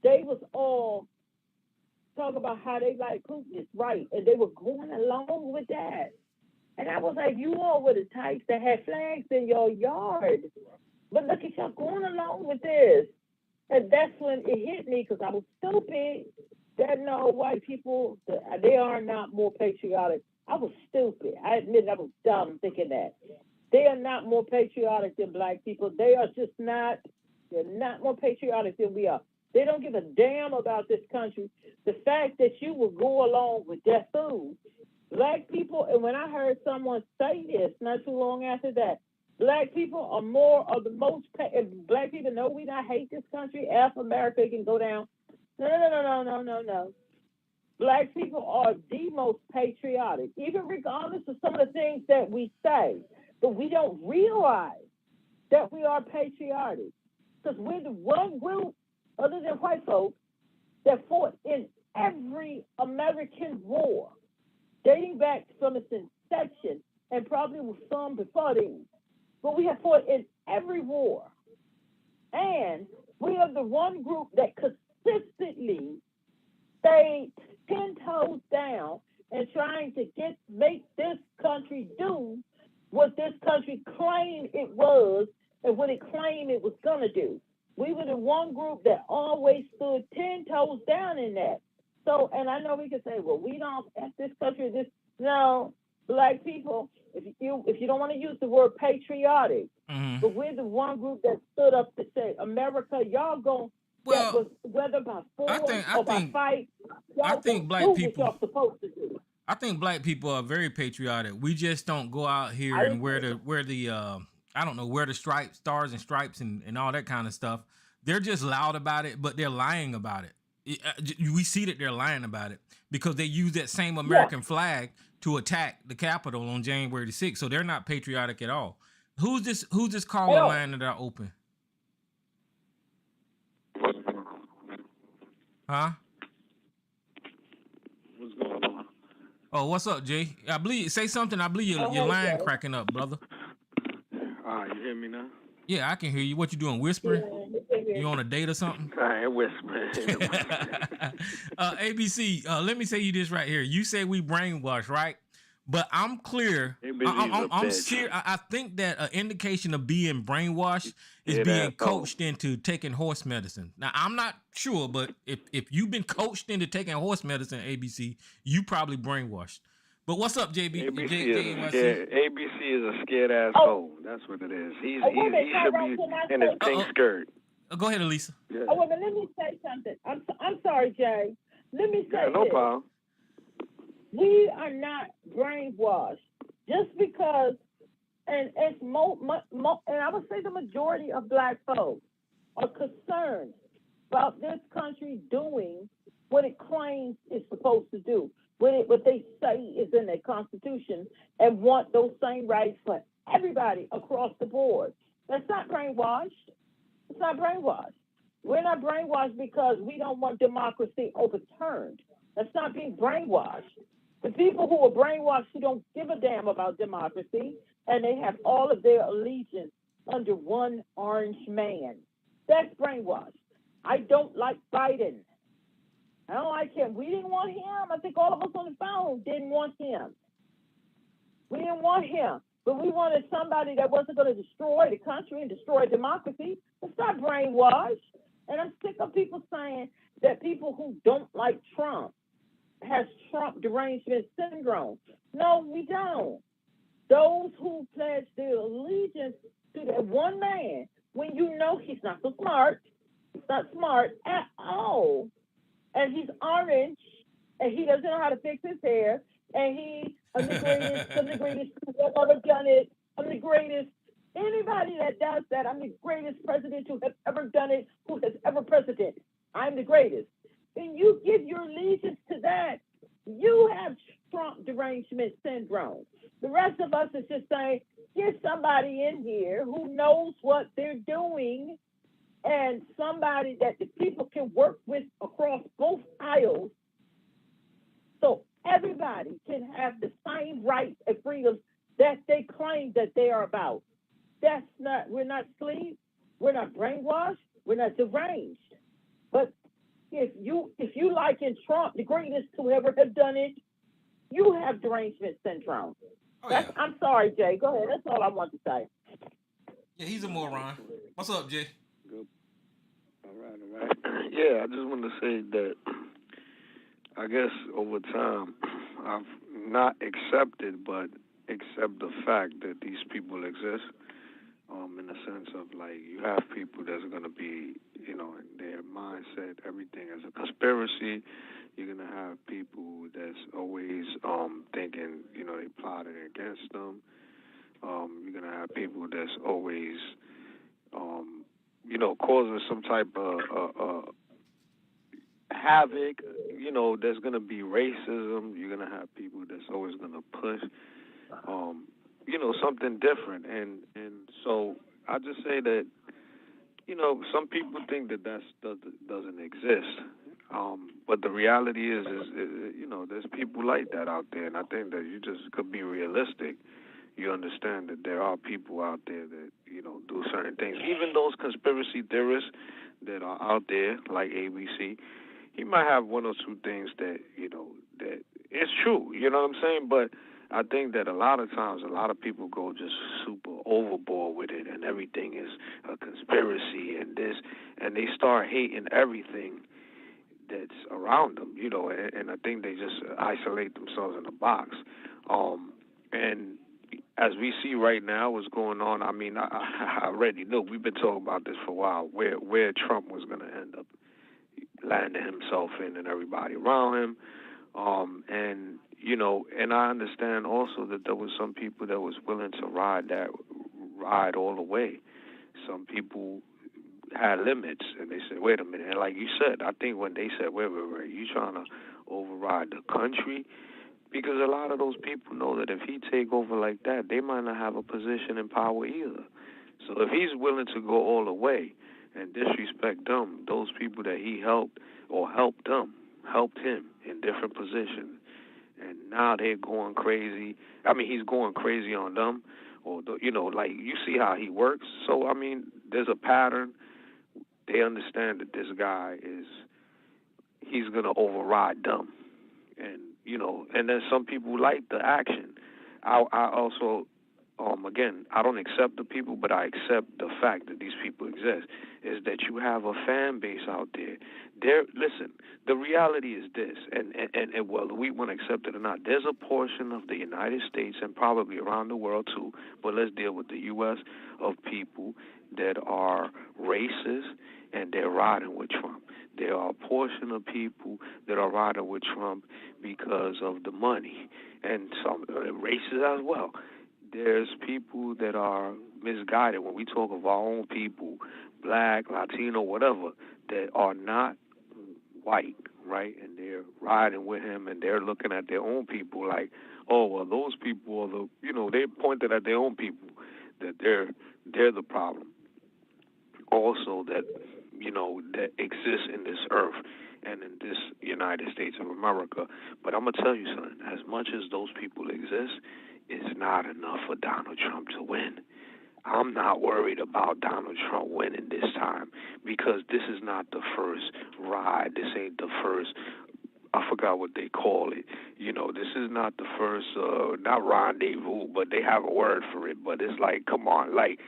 They was all talking about how they like Putin is right, and they were going along with that. And I was like, you all were the types that had flags in your yard. But look at y'all going along with this. And that's when it hit me, because I was stupid. That no, white people, they are not more patriotic. I was stupid. I admit I was dumb thinking that. They are not more patriotic than black people. They are just not. They're not more patriotic than we are. They don't give a damn about this country. The fact that you will go along with that food. Black people, and when I heard someone say this not too long after that, black people are more of the most, black people know we not hate this country, F America can go down. No. Black people are the most patriotic, even regardless of some of the things that we say. But we don't realize that we are patriotic. Because we're the one group, other than white folks, that fought in every American war, dating back from its inception, and probably with some before then. But we have fought in every war. And we are the one group that consistently stayed 10 toes down and trying to make this country do what this country claimed it was and what it claimed it was going to do. We were the one group that always stood 10 toes down in that. So, and I know we can say, well, we don't, at this country, no, black people, if you don't want to use the word patriotic, but we're the one group that stood up to say, America, y'all go, well, whether by force or by fight, I think black people, what y'all supposed to do. I think black people are very patriotic. We just don't go out here and wear the I don't know, wear the stripes, stars and stripes and all that kind of stuff. They're just loud about it, but they're lying about it. We see that they're lying about it because they use that same American flag to attack the Capitol on January the 6th. So they're not patriotic at all. Who's this caller line that are open? Huh? What's going on? Oh, what's up, Jay? I believe say something. I believe your line cracking up, brother. You hear me now? Yeah, I can hear you. What you doing? Whispering? You on a date or something? I ain't whispering. ABC, let me say you this right here. You say we brainwashed, right? But I'm clear. ABC's a I'm bitch. serious. I think that an indication of being brainwashed is Yeah, being that's all. coached into taking horse medicine. Now, I'm not sure, but if you've been coached into taking horse medicine, ABC, you probably brainwashed. But what's up, JB? ABC is a JNYC? scared. ABC is a scared ass Oh, fool. That's what it is. He wait a minute, should Tyrone, be can I in his say? pink skirt. Go ahead, Elisa. Yeah. Oh, wait a minute, let me say something. I'm sorry, Jay. Let me say Yeah, no this. problem. We are not brainwashed just because, and it's and I would say the majority of black folks are concerned about this country doing what it claims it's supposed to do, what they say is in their constitution, and want those same rights for everybody across the board. That's not brainwashed. It's not brainwashed. We're not brainwashed because we don't want democracy overturned. That's not being brainwashed. The people who are brainwashed who don't give a damn about democracy and they have all of their allegiance under one orange man. That's brainwashed. I don't like Biden. I don't like him. We didn't want him. I think all of us on the phone didn't want him. We didn't want him. But we wanted somebody that wasn't going to destroy the country and destroy democracy. It's not brainwashed. And I'm sick of people saying that people who don't like Trump has Trump derangement syndrome. No, we don't. Those who pledge their allegiance to that one man, when you know he's not so smart, he's not smart at all, and he's orange, and he doesn't know how to fix his hair, and I'm the greatest who have ever done it. I'm the greatest. Anybody that does that, I'm the greatest president who has ever done it, who has ever president. I'm the greatest. And you give your allegiance to that, you have Trump derangement syndrome. The rest of us is just saying, get somebody in here who knows what they're doing and somebody that the people can work with across both aisles so everybody can have the same rights and freedoms that they claim that they are about. We're not asleep, we're not brainwashed, we're not deranged. But if you liken Trump, the greatest to ever have done it, you have derangement syndrome. I'm sorry, Jay. Go ahead. That's all I want to say. Yeah, he's a moron. What's up, Jay? Good. All right. Yeah, I just wanted to say that I guess over time I've not accepted, but accept the fact that these people exist. In the sense of like you have people that's gonna be, in their mindset, everything is a conspiracy. You're gonna have people that's always thinking, they plotted against them. You're gonna have people that's always, causing some type of havoc. There's gonna be racism. You're gonna have people that's always gonna push, something different, and so I just say that, some people think that doesn't exist. But the reality is, there's people like that out there, and I think that you just could be realistic. You understand that there are people out there that, do certain things. Even those conspiracy theorists that are out there, like ABC, he might have one or two things that, that it's true, you know what I'm saying? But I think that a lot of times, a lot of people go just super overboard with it, and everything is a conspiracy and this, and they start hating everything that's around them, and I think they just isolate themselves in a box. And as we see right now what's going on, I mean, I already knew, we've been talking about this for a while, where Trump was going to end up landing himself in and everybody around him. And I understand also that there was some people that was willing to ride all the way. Some people had limits, and they said, wait a minute. And like you said, I think when they said, wait, you trying to override the country? Because a lot of those people know that if he take over like that, they might not have a position in power either. So if he's willing to go all the way and disrespect them, those people that he helped or helped him in different positions, and now they're going crazy. I mean, he's going crazy on them, or like you see how he works. So I mean, there's a pattern. They understand that this guy he's gonna override them, and and then some people like the action. I also, again, I don't accept the people, but I accept the fact that these people exist. Is that you have a fan base out there. Listen, the reality is this, and well, we want to accept it or not. There's a portion of the United States and probably around the world too, but let's deal with the U.S. of people that are racist and they're riding with Trump. There are a portion of people that are riding with Trump because of the money, and some racist as well. There's people that are misguided when we talk of our own people, black, Latino, whatever, that are not white, right? And they're riding with him and they're looking at their own people like, oh, well, those people are they pointed at their own people that they're the problem. Also that, that exists in this earth and in this United States of America. But I'm going to tell you something. As much as those people exist, it's not enough for Donald Trump to win. I'm not worried about Donald Trump winning this time because this is not the first ride. This ain't the first, I forgot what they call it. This is not the first, not rendezvous, but they have a word for it. But it's like, come on, like,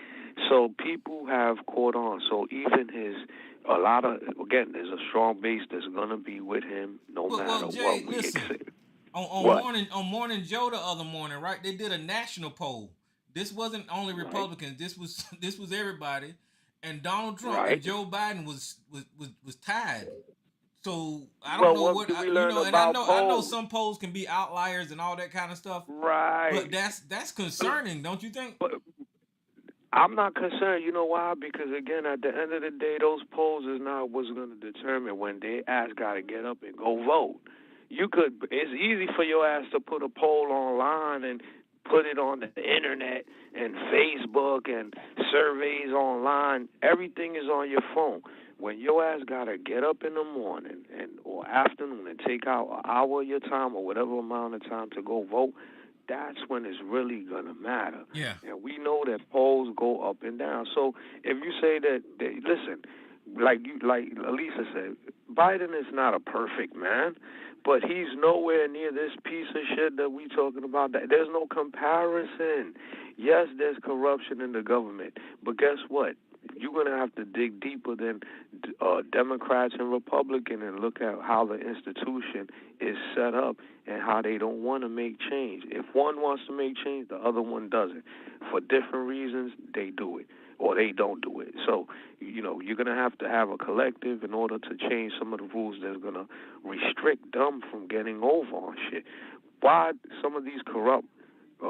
so people have caught on. So even there's a strong base that's going to be with him no matter Jay, what we listen. accept. On morning Joe the other morning, right? They did a national poll. This wasn't only Republicans. Right. This was everybody, and Donald Trump and Joe Biden was tied. So I don't know what do we learn and about I know some polls can be outliers and all that kind of stuff. Right. But that's concerning, don't you think? But I'm not concerned. You know why? Because again, at the end of the day, those polls is not what's going to determine when their ass got to get up and go vote. It's easy for your ass to put a poll online and put it on the internet and Facebook and surveys online. Everything is on your phone. When your ass gotta get up in the morning or afternoon and take out an hour of your time or whatever amount of time to go vote, that's when it's really gonna matter. Yeah. And we know that polls go up and down. So if you say that, listen, like Elisa said, Biden is not a perfect man, but he's nowhere near this piece of shit that we talking about. There's no comparison. Yes, there's corruption in the government, but guess what? You're going to have to dig deeper than Democrats and Republicans and look at how the institution is set up and how they don't want to make change. If one wants to make change, the other one doesn't. For different reasons, they do it or they don't do it. So, you're going to have a collective in order to change some of the rules that's going to restrict them from getting over on shit. Why some of these corrupt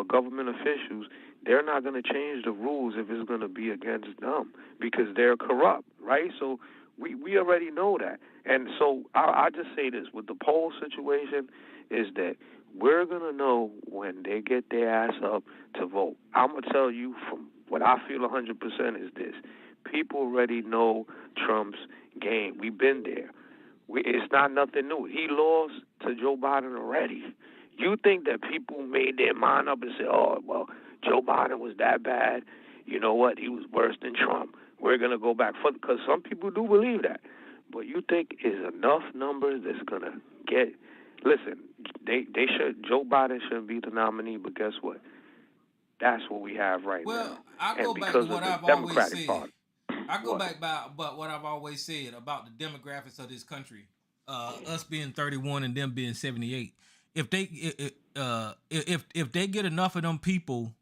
government officials, they're not going to change the rules if it's going to be against them because they're corrupt, right? So we already know that. And so I just say this, with the poll situation, is that we're going to know when they get their ass up to vote. I'm going to tell you from what I feel 100% is this. People already know Trump's game. We've been there. It's not nothing new. He lost to Joe Biden already. You think that people made their mind up and said, oh, well, Joe Biden was that bad. You know what? He was worse than Trump. We're going to go back. Because some people do believe that. But you think is enough numbers that's going to get... Listen, Joe Biden shouldn't be the nominee, but guess what? That's what we have right now. Well, I go back to what I've always said. I go back about what I've always said about the demographics of this country. Us being 31 and them being 78. If they get enough of them people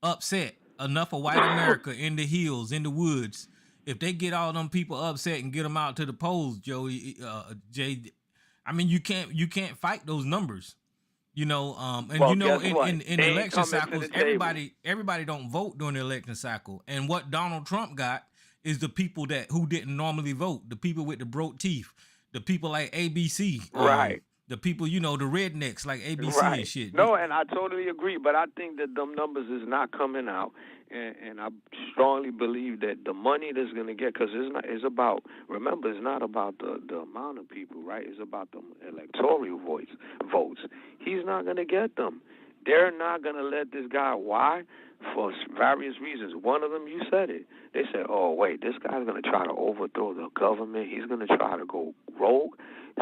upset, enough of white America in the hills, in the woods, if they get all them people upset and get them out to the polls, Jay, I mean you can't fight those numbers. In election cycles, everybody don't vote during the election cycle. And what Donald Trump got is the people who didn't normally vote, the people with the broke teeth, the people like ABC, right? The people, the rednecks like ABC right. and shit. No, and I totally agree, but I think that them numbers is not coming out, and I strongly believe that the money that's going to get, because it's about, remember, it's not about the amount of people, right? It's about the electoral votes. He's not going to get them. They're not going to let this guy. Why? For various reasons. One of them, you said it. They said, oh, wait, this guy's going to try to overthrow the government. He's going to try to go rogue.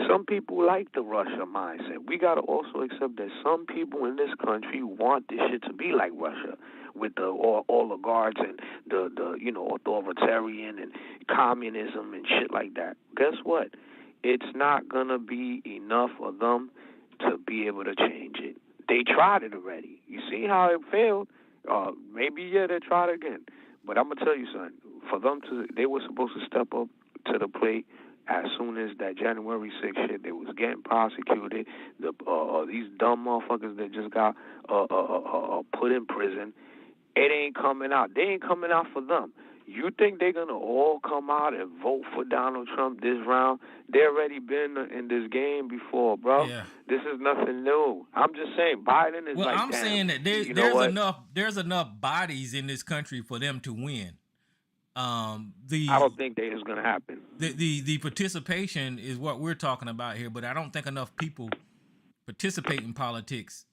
Some people like the Russia mindset. We got to also accept that some people in this country want this shit to be like Russia, with the oligarchs and the authoritarian and communism and shit like that. Guess what? It's not going to be enough of them to be able to change it. They tried it already. You see how it failed? Maybe, they tried it again. But I'm going to tell you something. For them they were supposed to step up to the plate as soon as that January 6th shit. They was getting prosecuted. These dumb motherfuckers that just got put in prison, it ain't coming out. They ain't coming out for them. You think they're going to all come out and vote for Donald Trump this round? They already been in this game before, bro. Yeah. This is nothing new. I'm just saying, Biden is Well, like, I'm damn, saying that there's enough bodies in this country for them to win. I don't think that is going to happen. The participation is what we're talking about here, but I don't think enough people participate in politics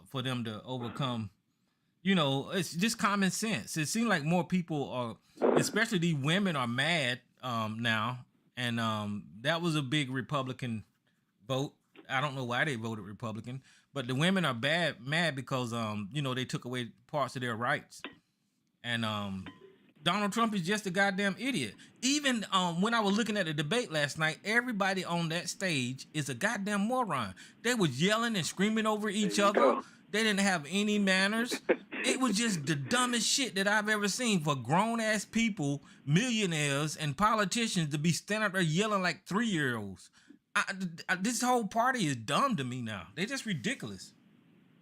for them to overcome. It's just common sense. It seems like more people are, especially these women, are mad now, and that was a big Republican vote. I don't know why they voted Republican, but the women are mad because they took away parts of their rights, and Donald Trump is just a goddamn idiot. Even when I was looking at the debate last night, everybody on that stage is a goddamn moron. They was yelling and screaming over each other. Go. They didn't have any manners. It was just the dumbest shit that I've ever seen for grown-ass people, millionaires, and politicians to be standing up there yelling like 3-year-olds. This whole party is dumb to me now. They're just ridiculous.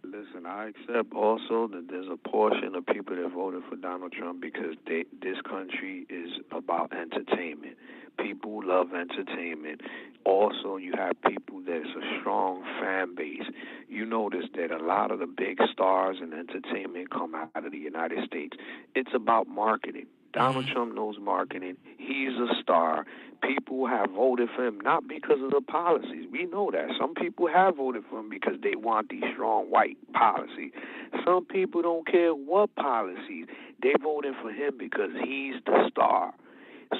Listen, I accept also that there's a portion of people that voted for Donald Trump because this country is about entertainment. People love entertainment. Also, you have people that's a strong fan base. You notice that a lot of the big stars in entertainment come out of the United States. It's about marketing. Donald Trump knows marketing. He's a star. People have voted for him not because of the policies. We know that. Some people have voted for him because they want these strong white policies. Some people don't care what policies. They voted for him because he's the star.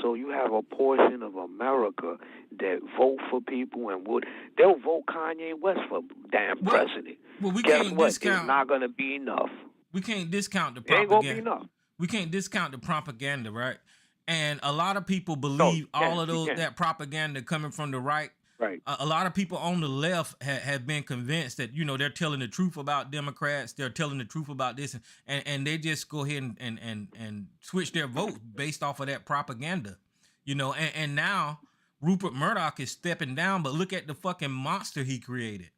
So you have a portion of America that vote for people and they'll vote Kanye West for damn president. Well, we Guess can't what? discount. It's not going to be enough. We can't discount the It ain't going to be propaganda. enough. We can't discount the propaganda, right? And a lot of people believe all of that propaganda coming from the right. Right. A lot of people on the left have been convinced that they're telling the truth about Democrats. They're telling the truth about this, and they just go ahead and switch their vote based off of that propaganda. And now Rupert Murdoch is stepping down, but look at the fucking monster he created.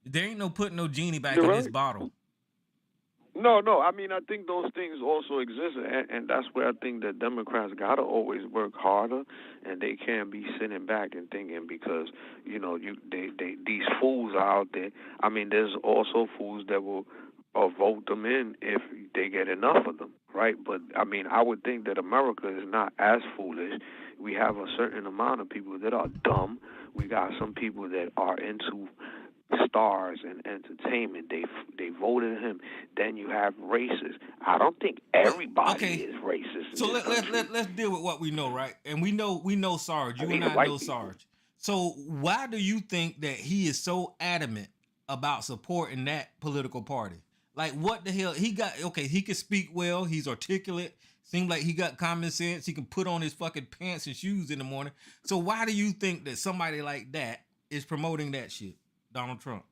There ain't no putting no genie back in this bottle. No. I mean, I think those things also exist, and that's where I think that Democrats gotta always work harder, and they can't be sitting back and thinking because these fools are out there. I mean, there's also fools that will vote them in if they get enough of them, right? But I mean, I would think that America is not as foolish. We have a certain amount of people that are dumb. We got some people that are into stars and entertainment. They voted him. Then you have racists. I don't think everybody is racist. So let's deal with what we know, right? And we know Sarge. You and I know Sarge. So why do you think that he is so adamant about supporting that political party? Like, what the hell? He can speak well. He's articulate. Seems like he got common sense. He can put on his fucking pants and shoes in the morning. So why do you think that somebody like that is promoting that shit? Donald Trump.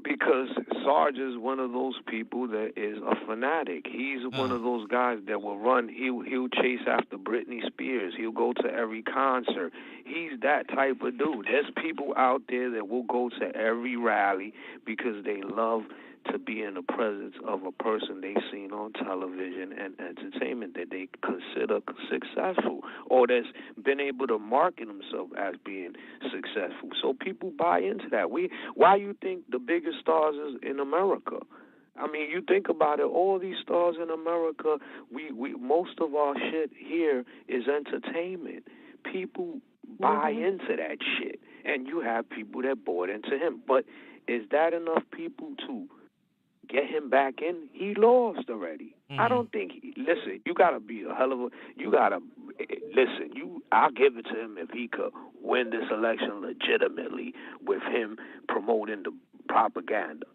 Because Sarge is one of those people that is a fanatic. He's one of those guys that will run. He'll chase after Britney Spears. He'll go to every concert. He's that type of dude. There's people out there that will go to every rally because they love to be in the presence of a person they've seen on television and entertainment that they consider successful or that's been able to market themselves as being successful. So people buy into that. Why you think the biggest stars is in America? I mean, you think about it, all these stars in America, we most of our shit here is entertainment. People buy into that shit. And you have people that bought into him. But is that enough people to get him back in, he lost already. I Mm-hmm. don't think. Listen, you gotta be a hell of a. You gotta listen. I'll give it to him if he could win this election legitimately with him promoting the propaganda.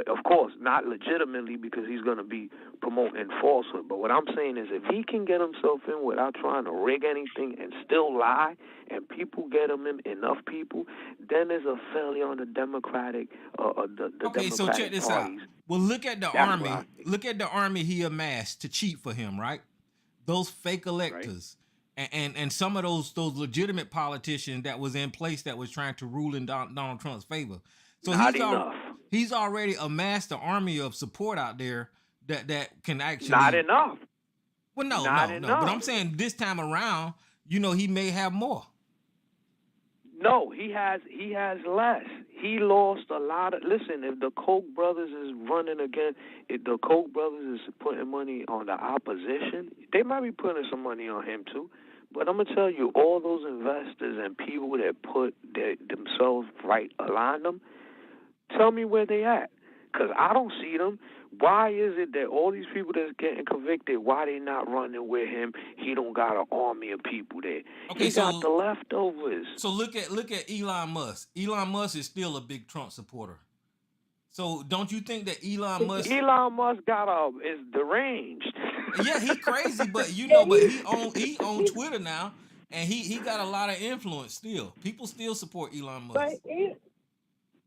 Of course, not legitimately because he's going to be promoting falsehood. But what I'm saying is, if he can get himself in without trying to rig anything and still lie, and people get him in, enough people, then there's a failure on the Democratic, the Okay, so check Democratic this out. parties. Well, look at the That's what I army. think, Look at the army he amassed to cheat for him, right? Those fake right? electors and some of those legitimate politicians that was in place that was trying to rule in Donald Trump's favor. So Not enough. he's already amassed an army of support out there that can Not actually. enough. Well, no, Not no, no. But enough. I'm saying this time around, he may have more. No, he has less. He lost a lot of. Listen, if the Koch brothers is running again, if the Koch brothers is putting money on the opposition, they might be putting some money on him too. But I'm gonna tell you, all those investors and people that put themselves right, align them. Tell me where they at, cause I don't see them. Why is it that all these people that's getting convicted, why they not running with him? He don't got an army of people there. Okay, He got the leftovers. so look at Elon Musk. Elon Musk is still a big Trump supporter. So don't you think that Elon Musk? Elon Musk is deranged. Yeah, he crazy, but Yeah, but he on Twitter now, and he got a lot of influence still. People still support Elon but Musk.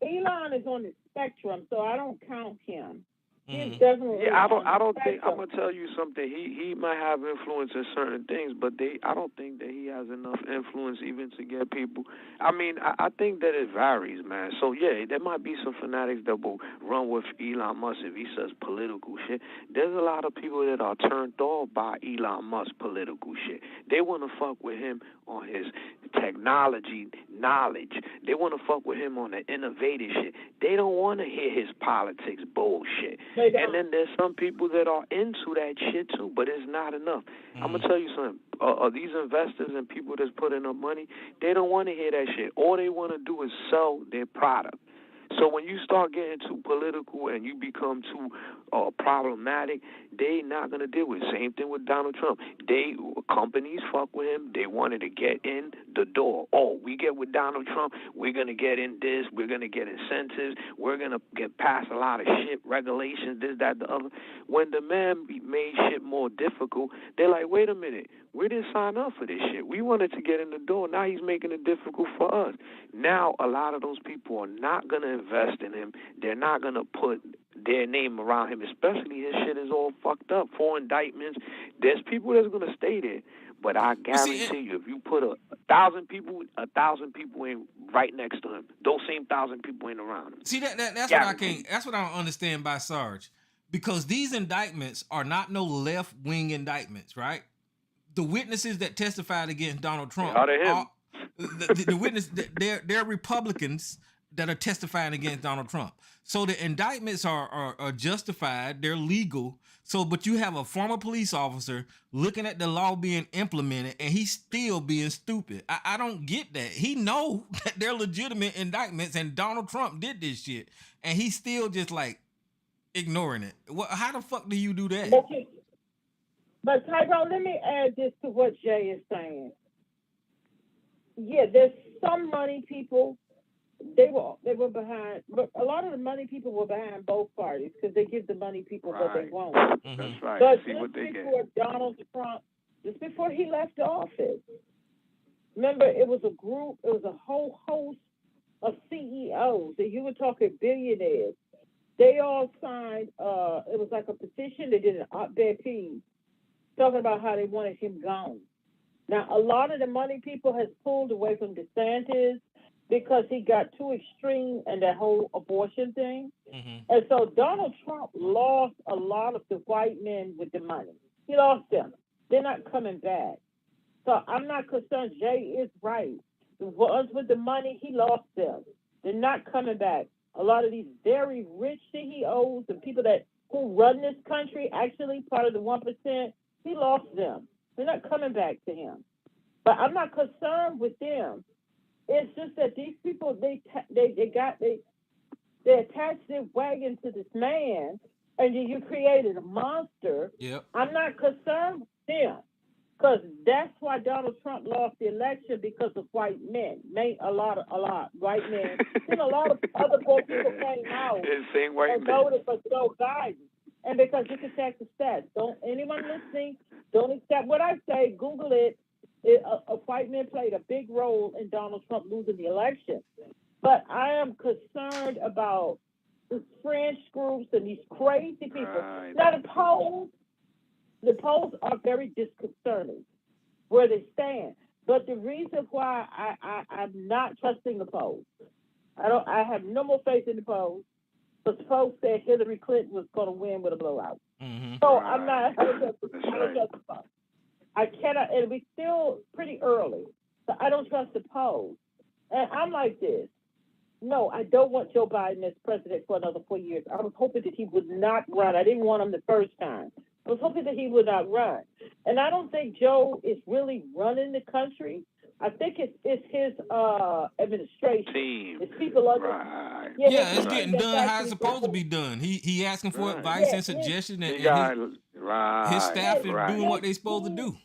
Elon is on the spectrum, so I don't count him. He's Hmm. definitely Yeah, on I the don't think I'm spectrum. gonna tell you something. He might have influence in certain things, but I don't think that he has enough influence even to get people. I mean, I think that it varies, man. So yeah, there might be some fanatics that will run with Elon Musk if he says political shit. There's a lot of people that are turned off by Elon Musk political shit. They want to fuck with him on his technology knowledge. They want to fuck with him on the innovative shit. They don't want to hear his politics bullshit. They And don't. then there's some people that are into that shit too, but it's not enough. I'm Hmm. gonna tell you something. These investors and people that's putting up money, they don't want to hear that shit. All they want to do is sell their product. So when you start getting too political and you become too problematic, they not gonna deal with it. Same thing with Donald Trump. Companies fuck with him. They wanted to get in the door. Oh, we get with Donald Trump, we're gonna get in this. We're gonna get incentives. We're gonna get past a lot of shit, regulations, this, that, the other. When the man made shit more difficult, they're like, wait a minute, we didn't sign up for this shit. We wanted to get in the door. Now he's making it difficult for us. Now a lot of those people are not gonna invest in him. They're not gonna put their name around him, especially his shit is all fucked up. 4 indictments. There's people that's gonna stay there. But I But see, guarantee you, if you put a thousand people ain't right next to him. Those same 1,000 people ain't around him. that's what I can't. Guaranteed. That's what I don't understand by Sarge, because these indictments are not no left wing indictments, right? The witnesses that testified against Donald They Trump are to are him. the witness. They're Republicans that are testifying against Donald Trump. So the indictments are justified. They're legal. So, but you have a former police officer looking at the law being implemented, and he's still being stupid. I don't get that. He know that they're legitimate indictments, and Donald Trump did this shit, and he's still just like ignoring it. How the fuck do you do that? But, but Tyrone, let me add this to what Jay is saying. Yeah, there's some money people. They were behind, but a lot of the money people were behind both parties because they give the money people what they Right. want. Mhm. That's right. But See what they just get. before Donald Trump, just before he left office, remember it was a group, it was a whole host of CEOs, and you were talking billionaires. They all signed. It was like a petition. They did an op-ed piece talking about how they wanted him gone. Now, a lot of the money people has pulled away from DeSantis because he got too extreme in that whole abortion thing. Mhm. And so Donald Trump lost a lot of the white men with the money. He lost them. They're not coming back. So I'm not concerned. Jay is right. The ones with the money, he lost them. They're not coming back. A lot of these very rich CEOs and people that who run this country, actually part of the 1%, he lost them. They're not coming back to him. But I'm not concerned with them. It's just that these people, They attached their wagon to this man, and then you created a monster. Yep. I'm not concerned with them. Because that's why Donald Trump lost the election because of white men. A lot white men. Then a lot of other poor people came out Same white and man. voted for Joe Biden. And because you can check the stats, don't anyone listening, don't accept what I say. Google it. A white man played a big role in Donald Trump losing the election. But I am concerned about the French groups and these crazy people. Right. Now the polls are very disconcerting where they stand. But the reason why I'm not trusting the polls, I have no more faith in the polls. Because the polls said Hillary Clinton was going to win with a blowout. Mm-hmm. So Right. I don't trust right. the polls. I cannot, and we're still pretty early. So I don't trust the polls. And I'm like this. No, I don't want Joe Biden as president for another 4 years. I was hoping that he would not run. I didn't want him the first time. I was hoping that he would not run. And I don't think Joe is really running the country. I think it's his administration. Team. It's people under. Right. Yeah, his it's team getting that's done how actually it's supposed to doing be done. He asking for Right. advice Yeah, and suggestion, He and got his right. staff is right. doing what they supposed to do.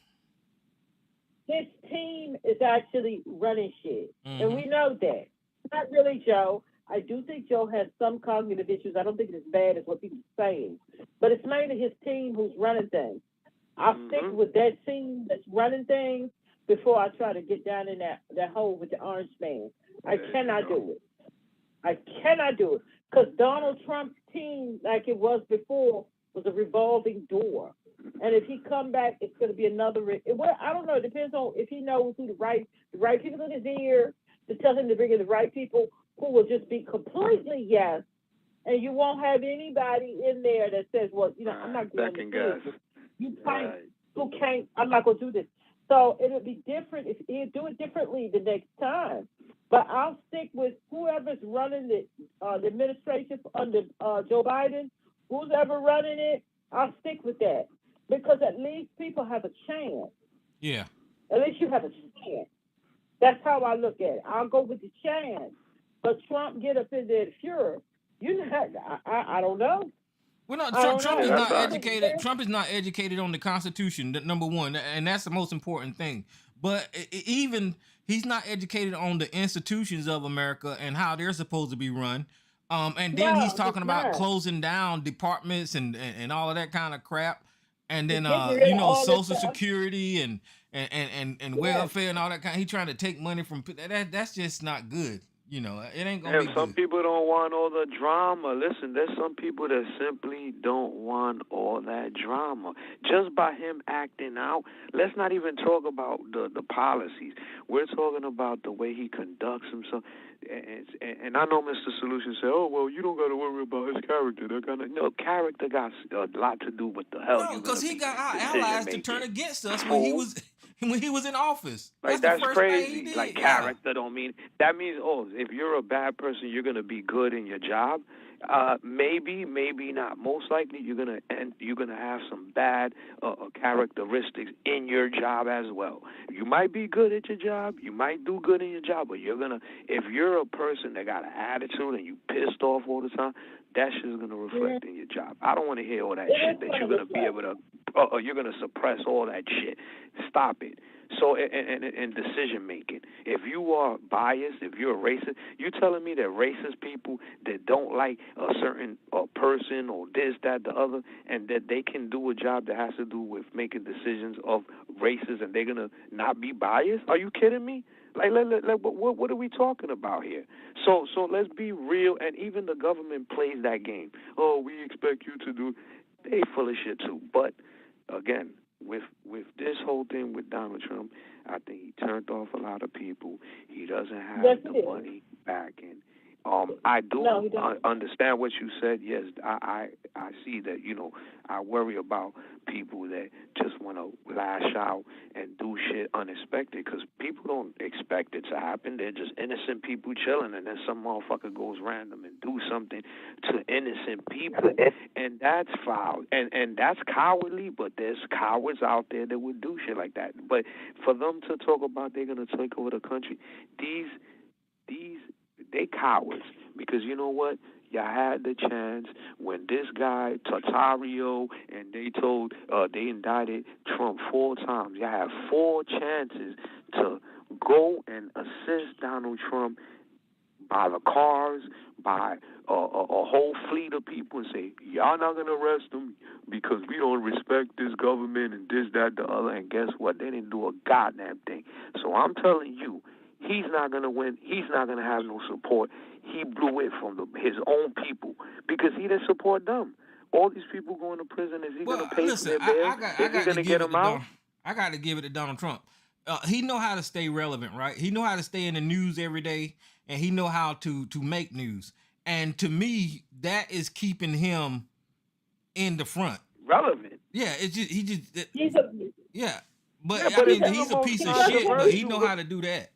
his team is actually running shit. And Mm-hmm. we know that. Not really Joe. I do think Joe has some cognitive issues. I don't think it's as bad as what people are saying. But it's mainly his team who's running things. I'll stick with that team that's running things before I try to get down in that hole with the orange man. I There you cannot go. do it. I cannot do it. Because Donald Trump's team, like it was before, was a revolving door. And if he come back, it's going to be another. Well, I don't know. It depends on if he knows who the right people in his ear to tell him to bring in the right people who will just be completely yes, and you won't have anybody in there that says, "Well, I'm not going Second to do guess. this. You can't. Right. Who can't? I'm not going to do this." So it'll be different if he'll do it differently the next time. But I'll stick with whoever's running the administration under Joe Biden. Who's ever running it, I'll stick with that because at least people have a chance. Yeah. At least you have a chance. That's how I look at it. I'll go with the chance. But Trump get up in there to furor. I don't know. Well, no, I don't Trump know. is Yeah, not that's right. educated. Trump is not educated on the Constitution, number one, and that's the most important thing. But even he's not educated on the institutions of America and how they're supposed to be run. And then he's No, talking it's about not. closing down departments and all of that kind of crap. And He's then getting rid of all this Social stuff. Security and Yes. welfare and all that kind. He trying to take money from that's just not good. It ain't gonna Yeah, be some good. people don't want all the drama. Listen, there's some people that simply don't want all that drama. Just by him acting out, let's not even talk about the policies. We're talking about the way he conducts himself. And I know Mr. Solution said, "Oh well, you don't got to worry about his character." That kind of no character got a lot to do with the hell No, you're because gonna he be got our decision allies to turn making. against us when he Fool. was when he was in office. Like That's the that's first thing he crazy. did. Like Yeah. character don't mean that means if you're a bad person, you're gonna be good in your job. Maybe not. Most likely, you're gonna have some bad characteristics in your job as well. You might be good at your job. You might do good in your job, but if you're a person that got an attitude and you pissed off all the time, that shit's gonna reflect in your job. I don't want to hear all that shit that you're gonna be able to. You're gonna suppress all that shit. Stop it. So, and decision making. If you are biased, if you're a racist, you telling me that racist people that don't like a certain person or this, that, the other, and that they can do a job that has to do with making decisions of races, and they're gonna not be biased? Are you kidding me? Like, what are we talking about here? So let's be real. And even the government plays that game. Oh, we expect you to do. They full of shit too. But again, with this whole thing with Donald Trump, I think he turned off a lot of people. He doesn't have Yes, the he did. money back in. I do No, he doesn't. understand what you said. Yes, I see that. I worry about people that just want to lash out and do shit unexpected because people don't expect it to happen. They're just innocent people chilling, and then some motherfucker goes random and do something to innocent people, and that's foul, and that's cowardly. But there's cowards out there that would do shit like that. But for them to talk about they're gonna take over the country, they cowards because you know what? Y'all had the chance when this guy Tartario and they indicted Trump 4 times. Y'all had 4 chances to go and assist Donald Trump by the cars, by a whole fleet of people, and say, y'all not going to arrest him because we don't respect this government and this, that, the other. And guess what? They didn't do a goddamn thing. So I'm telling you, he's not going to win. He's not going to have no support. He blew it from his own people because he didn't support them. All these people going to prison, is he going to pay for their bail? Is he going to get them out? I got to give it to Donald Trump. He know how to stay relevant, right? He know how to stay in the news every day, and he know how to make news. And to me, that is keeping him in the front. Relevant. Yeah, it's just yeah. But Yeah, I but mean, it's he's a the piece of most shit, but he know controversial. how to do that.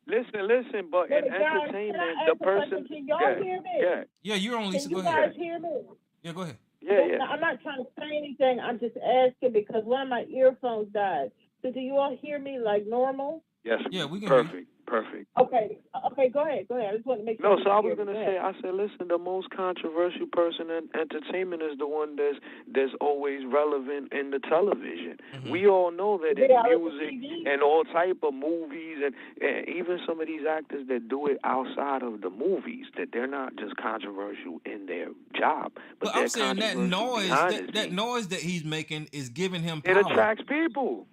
Listen, but in guys, entertainment, can I the ask a question? person. Can y'all hear me? Yeah, you're on, Lisa. Can Go you ahead. guys hear me? Yeah, go ahead. Yeah. No, I'm not trying to say anything. I'm just asking because one of my earphones died. So do you all hear me like normal? Yes. Yeah, we can hear you. Perfect. Okay, go ahead. I just want to make sure. No, so I was gonna say, I said, listen, the most controversial person in entertainment is the one that's always relevant in the television. Mm-hmm. We all know that in music TV. and all type of movies, and even some of these actors that do it outside of the movies, that they're not just controversial in their job, but they're I'm saying that noise, that noise that he's making is giving him power. It attracts people.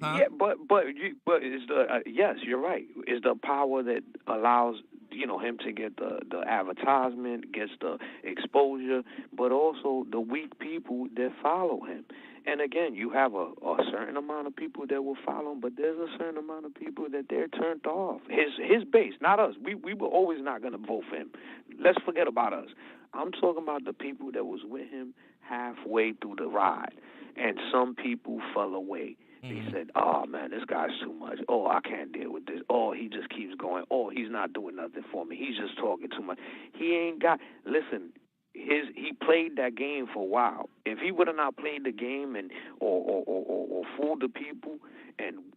Huh? Yeah, but it's yes, you're right. It's the power that allows him to get the advertisement, gets the exposure, but also the weak people that follow him. And again, you have a certain amount of people that will follow him, but there's a certain amount of people that they're turned off. His base, not us. We were always not going to vote for him. Let's forget about us. I'm talking about the people that was with him halfway through the ride, and some people fell away. They said, oh, man, this guy's too much. Oh, I can't deal with this. Oh, he just keeps going. Oh, he's not doing nothing for me. He's just talking too much. He ain't got – listen, he played that game for a while. If he would have not played the game and or fooled the people,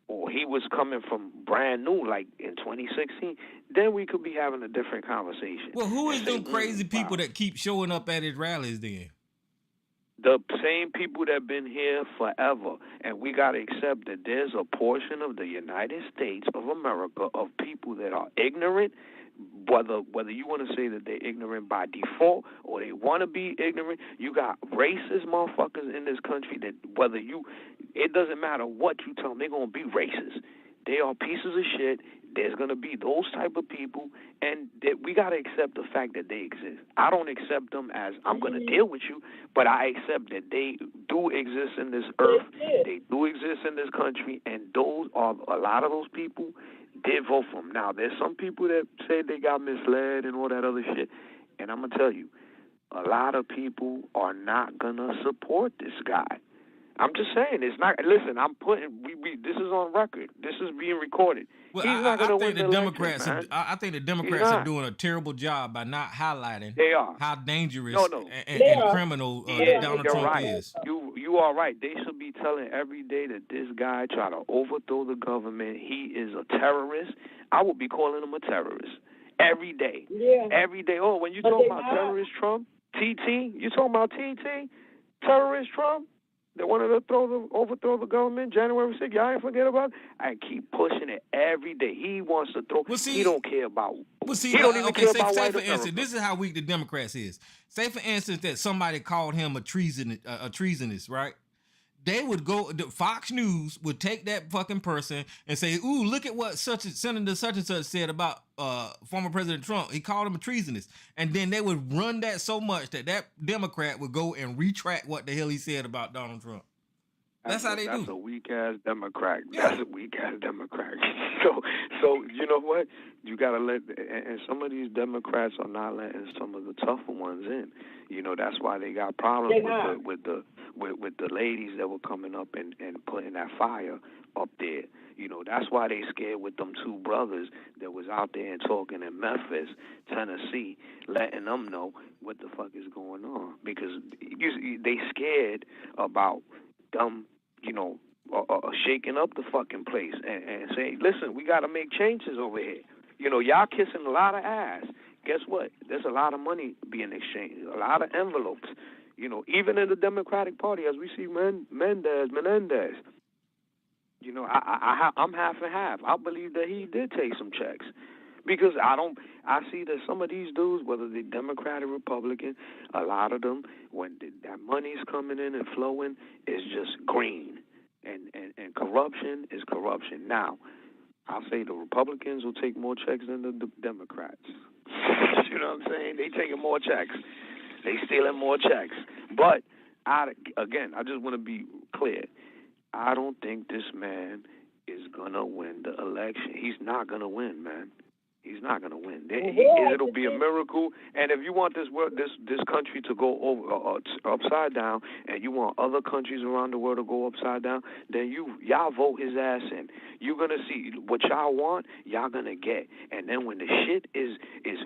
or he was coming from brand new like in 2016, then we could be having a different conversation. Well, who is them crazy people that keep showing up at his rallies then? The same people that have been here forever. And we got to accept that there's a portion of the United States of America of people that are ignorant, whether you want to say that they're ignorant by default or they want to be ignorant. You got racist motherfuckers in this country that it doesn't matter what you tell them, they're going to be racist. They are pieces of shit. There's going to be those type of people, and we got to accept the fact that they exist. I don't accept them as I'm going to deal with you, but I accept that they do exist in this earth. They do exist in this country, and a lot of those people did vote for them. Now, there's some people that say they got misled and all that other shit, and I'm going to tell you, a lot of people are not going to support this guy. I'm just saying, it's not. Listen, I'm putting. This is on record. This is being recorded. Well, He's not going to win the Democrats. election, man. I think the Democrats are doing a terrible job by not highlighting how dangerous and criminal Donald Trump is. You are right. They should be telling every day that this guy tried to overthrow the government. He is a terrorist. I would be calling him a terrorist every day. Yeah. Every day. Oh, when you talk about terrorist Trump, TT, you talking about TT, terrorist Trump? They wanted to overthrow the government January 6th. Y'all ain't forget about it. I keep pushing it every day. He wants to throw. He don't care about. He don't even care about white America. Instance, this is how weak the Democrats is. Say for instance that somebody called him a treasonist, right? They would go. Fox News would take that fucking person and say, "Ooh, look at what Senator such and such said about former President Trump. He called him a treasonist." And then they would run that so much that Democrat would go and retract what the hell he said about Donald Trump. That's how they do. That's a weak ass Democrat. Yeah. That's a weak ass Democrat. So you know what? You gotta let. And some of these Democrats are not letting some of the tougher ones in. That's why they got problems with the ladies that were coming up and putting that fire up there. That's why they scared with them two brothers that was out there and talking in Memphis, Tennessee, letting them know what the fuck is going on, because they scared about them, shaking up the fucking place and saying, listen, we got to make changes over here. Y'all kissing a lot of ass. guess what? There's a lot of money being exchanged, a lot of envelopes. You know, even in the Democratic Party, as we see Menendez. You know, I'm half and half. I believe that he did take some checks because I see that some of these dudes, whether they're Democrat or Republican, a lot of them, when that money's coming in and flowing, is just green, and corruption is corruption. Now, I'll say the Republicans will take more checks than the Democrats. You know what I'm saying? They taking more checks. They stealing more checks. But I just want to be clear. I don't think this man is gonna win the election. He's not gonna win, man. He's not gonna win. It'll be a miracle. And if you want this country to go over upside down, and you want other countries around the world to go upside down, then y'all vote his ass in. You're gonna see what y'all want. Y'all gonna get. And then when the shit is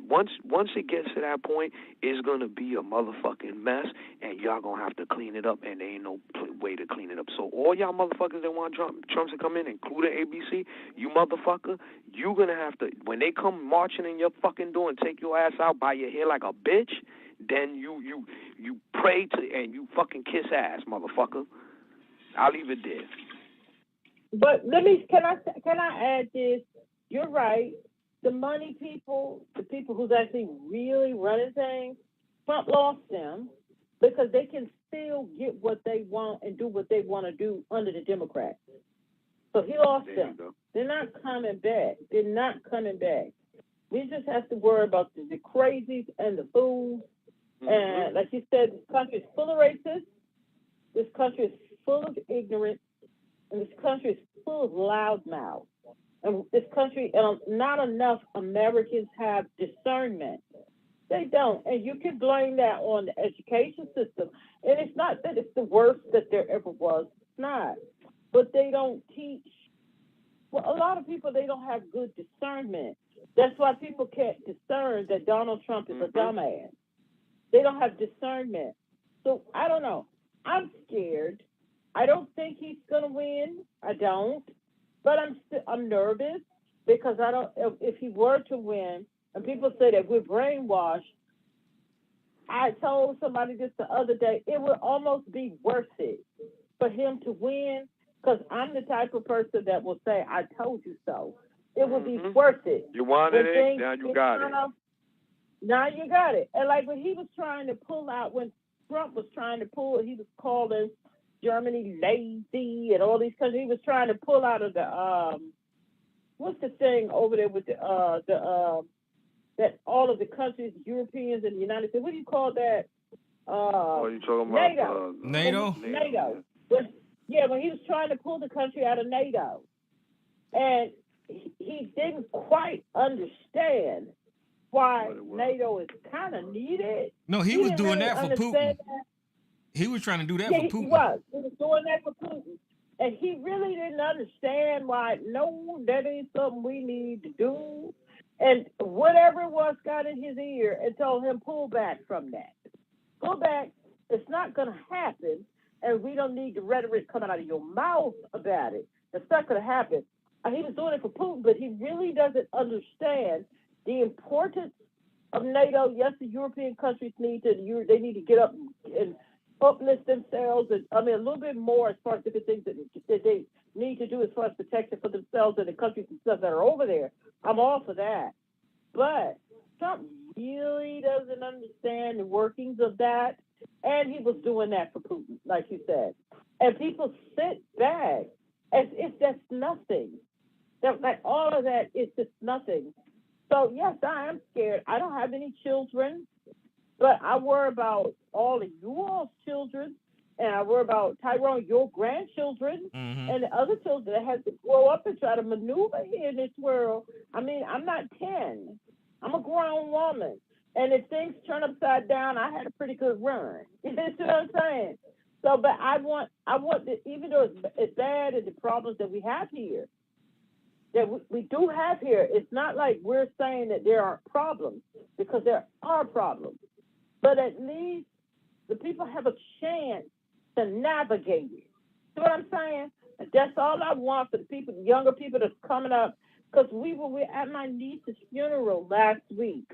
once it gets to that point, it's gonna be a motherfucking mess, and y'all gonna have to clean it up. And there ain't no way to clean it up. So all y'all motherfuckers that want Trump to come in, including ABC, you motherfucker, you gonna have to, when they come marching in your fucking door and take your ass out by your hair like a bitch, then you pray to and you fucking kiss ass, motherfucker. I'll leave it there. But can I add this? You're right. The money people, the people who's actually really running things, Trump lost them because they can still get what they want and do what they want to do under the Democrats. So he lost them. They're not coming back. They're not coming back. We just have to worry about the crazies and the fools. Mm-hmm. And like you said, this country is full of racists. This country is full of ignorance. And this country is full of loudmouths. And this country, not enough Americans have discernment. They don't. And you can blame that on the education system. And it's not that it's the worst that there ever was. It's not. But they don't teach. Well, a lot of people, they don't have good discernment. That's why people can't discern that Donald Trump is a dumbass. They don't have discernment. So I don't know. I'm scared. I don't think he's going to win. I don't. But I'm nervous because I don't. If he were to win, and people say that we're brainwashed, I told somebody this the other day, it would almost be worth it for him to win, because I'm the type of person that will say, I told you so. It would be worth it. You wanted it, now you got it. Now you got it. And like when he was trying to pull out, when Trump was trying to pull, he was calling Germany lazy and all these countries. He was trying to pull out of the, what's the thing over there with that all of the countries, Europeans and the United States, what do you call that? You talking about NATO? NATO. When he was trying to pull the country out of NATO. And he didn't quite understand why NATO is kind of needed. No, he was doing that for Putin. He was trying to do that for Putin. He was doing that for Putin. And he really didn't understand why, no, that ain't something we need to do. And whatever it was got in his ear and told him, pull back from that. Pull back. It's not going to happen. And we don't need the rhetoric coming out of your mouth about it. It's not going to happen. He was doing it for Putin, but he really doesn't understand the importance of NATO. Yes, the European countries need to get up and uplift themselves, and a little bit more as far as different things that they need to do as far as protection for themselves and the countries and stuff that are over there. I'm all for that. But Trump really doesn't understand the workings of that, and he was doing that for Putin, like you said. And people sit back as if that's nothing. Like all of that is just nothing. So yes, I am scared. I don't have any children, but I worry about all of you all's children, and I worry about Tyrone, your grandchildren, and the other children that have to grow up and try to maneuver here in this world. I'm not 10. I'm a grown woman. And if things turn upside down, I had a pretty good run. You know what I'm saying? So, but I want even though it's bad and the problems that we have here, that we do have here, it's not like we're saying that there aren't problems, because there are problems. But at least the people have a chance to navigate it. See what I'm saying? That's all I want for the people, the younger people that's coming up. Because we were at my niece's funeral last week.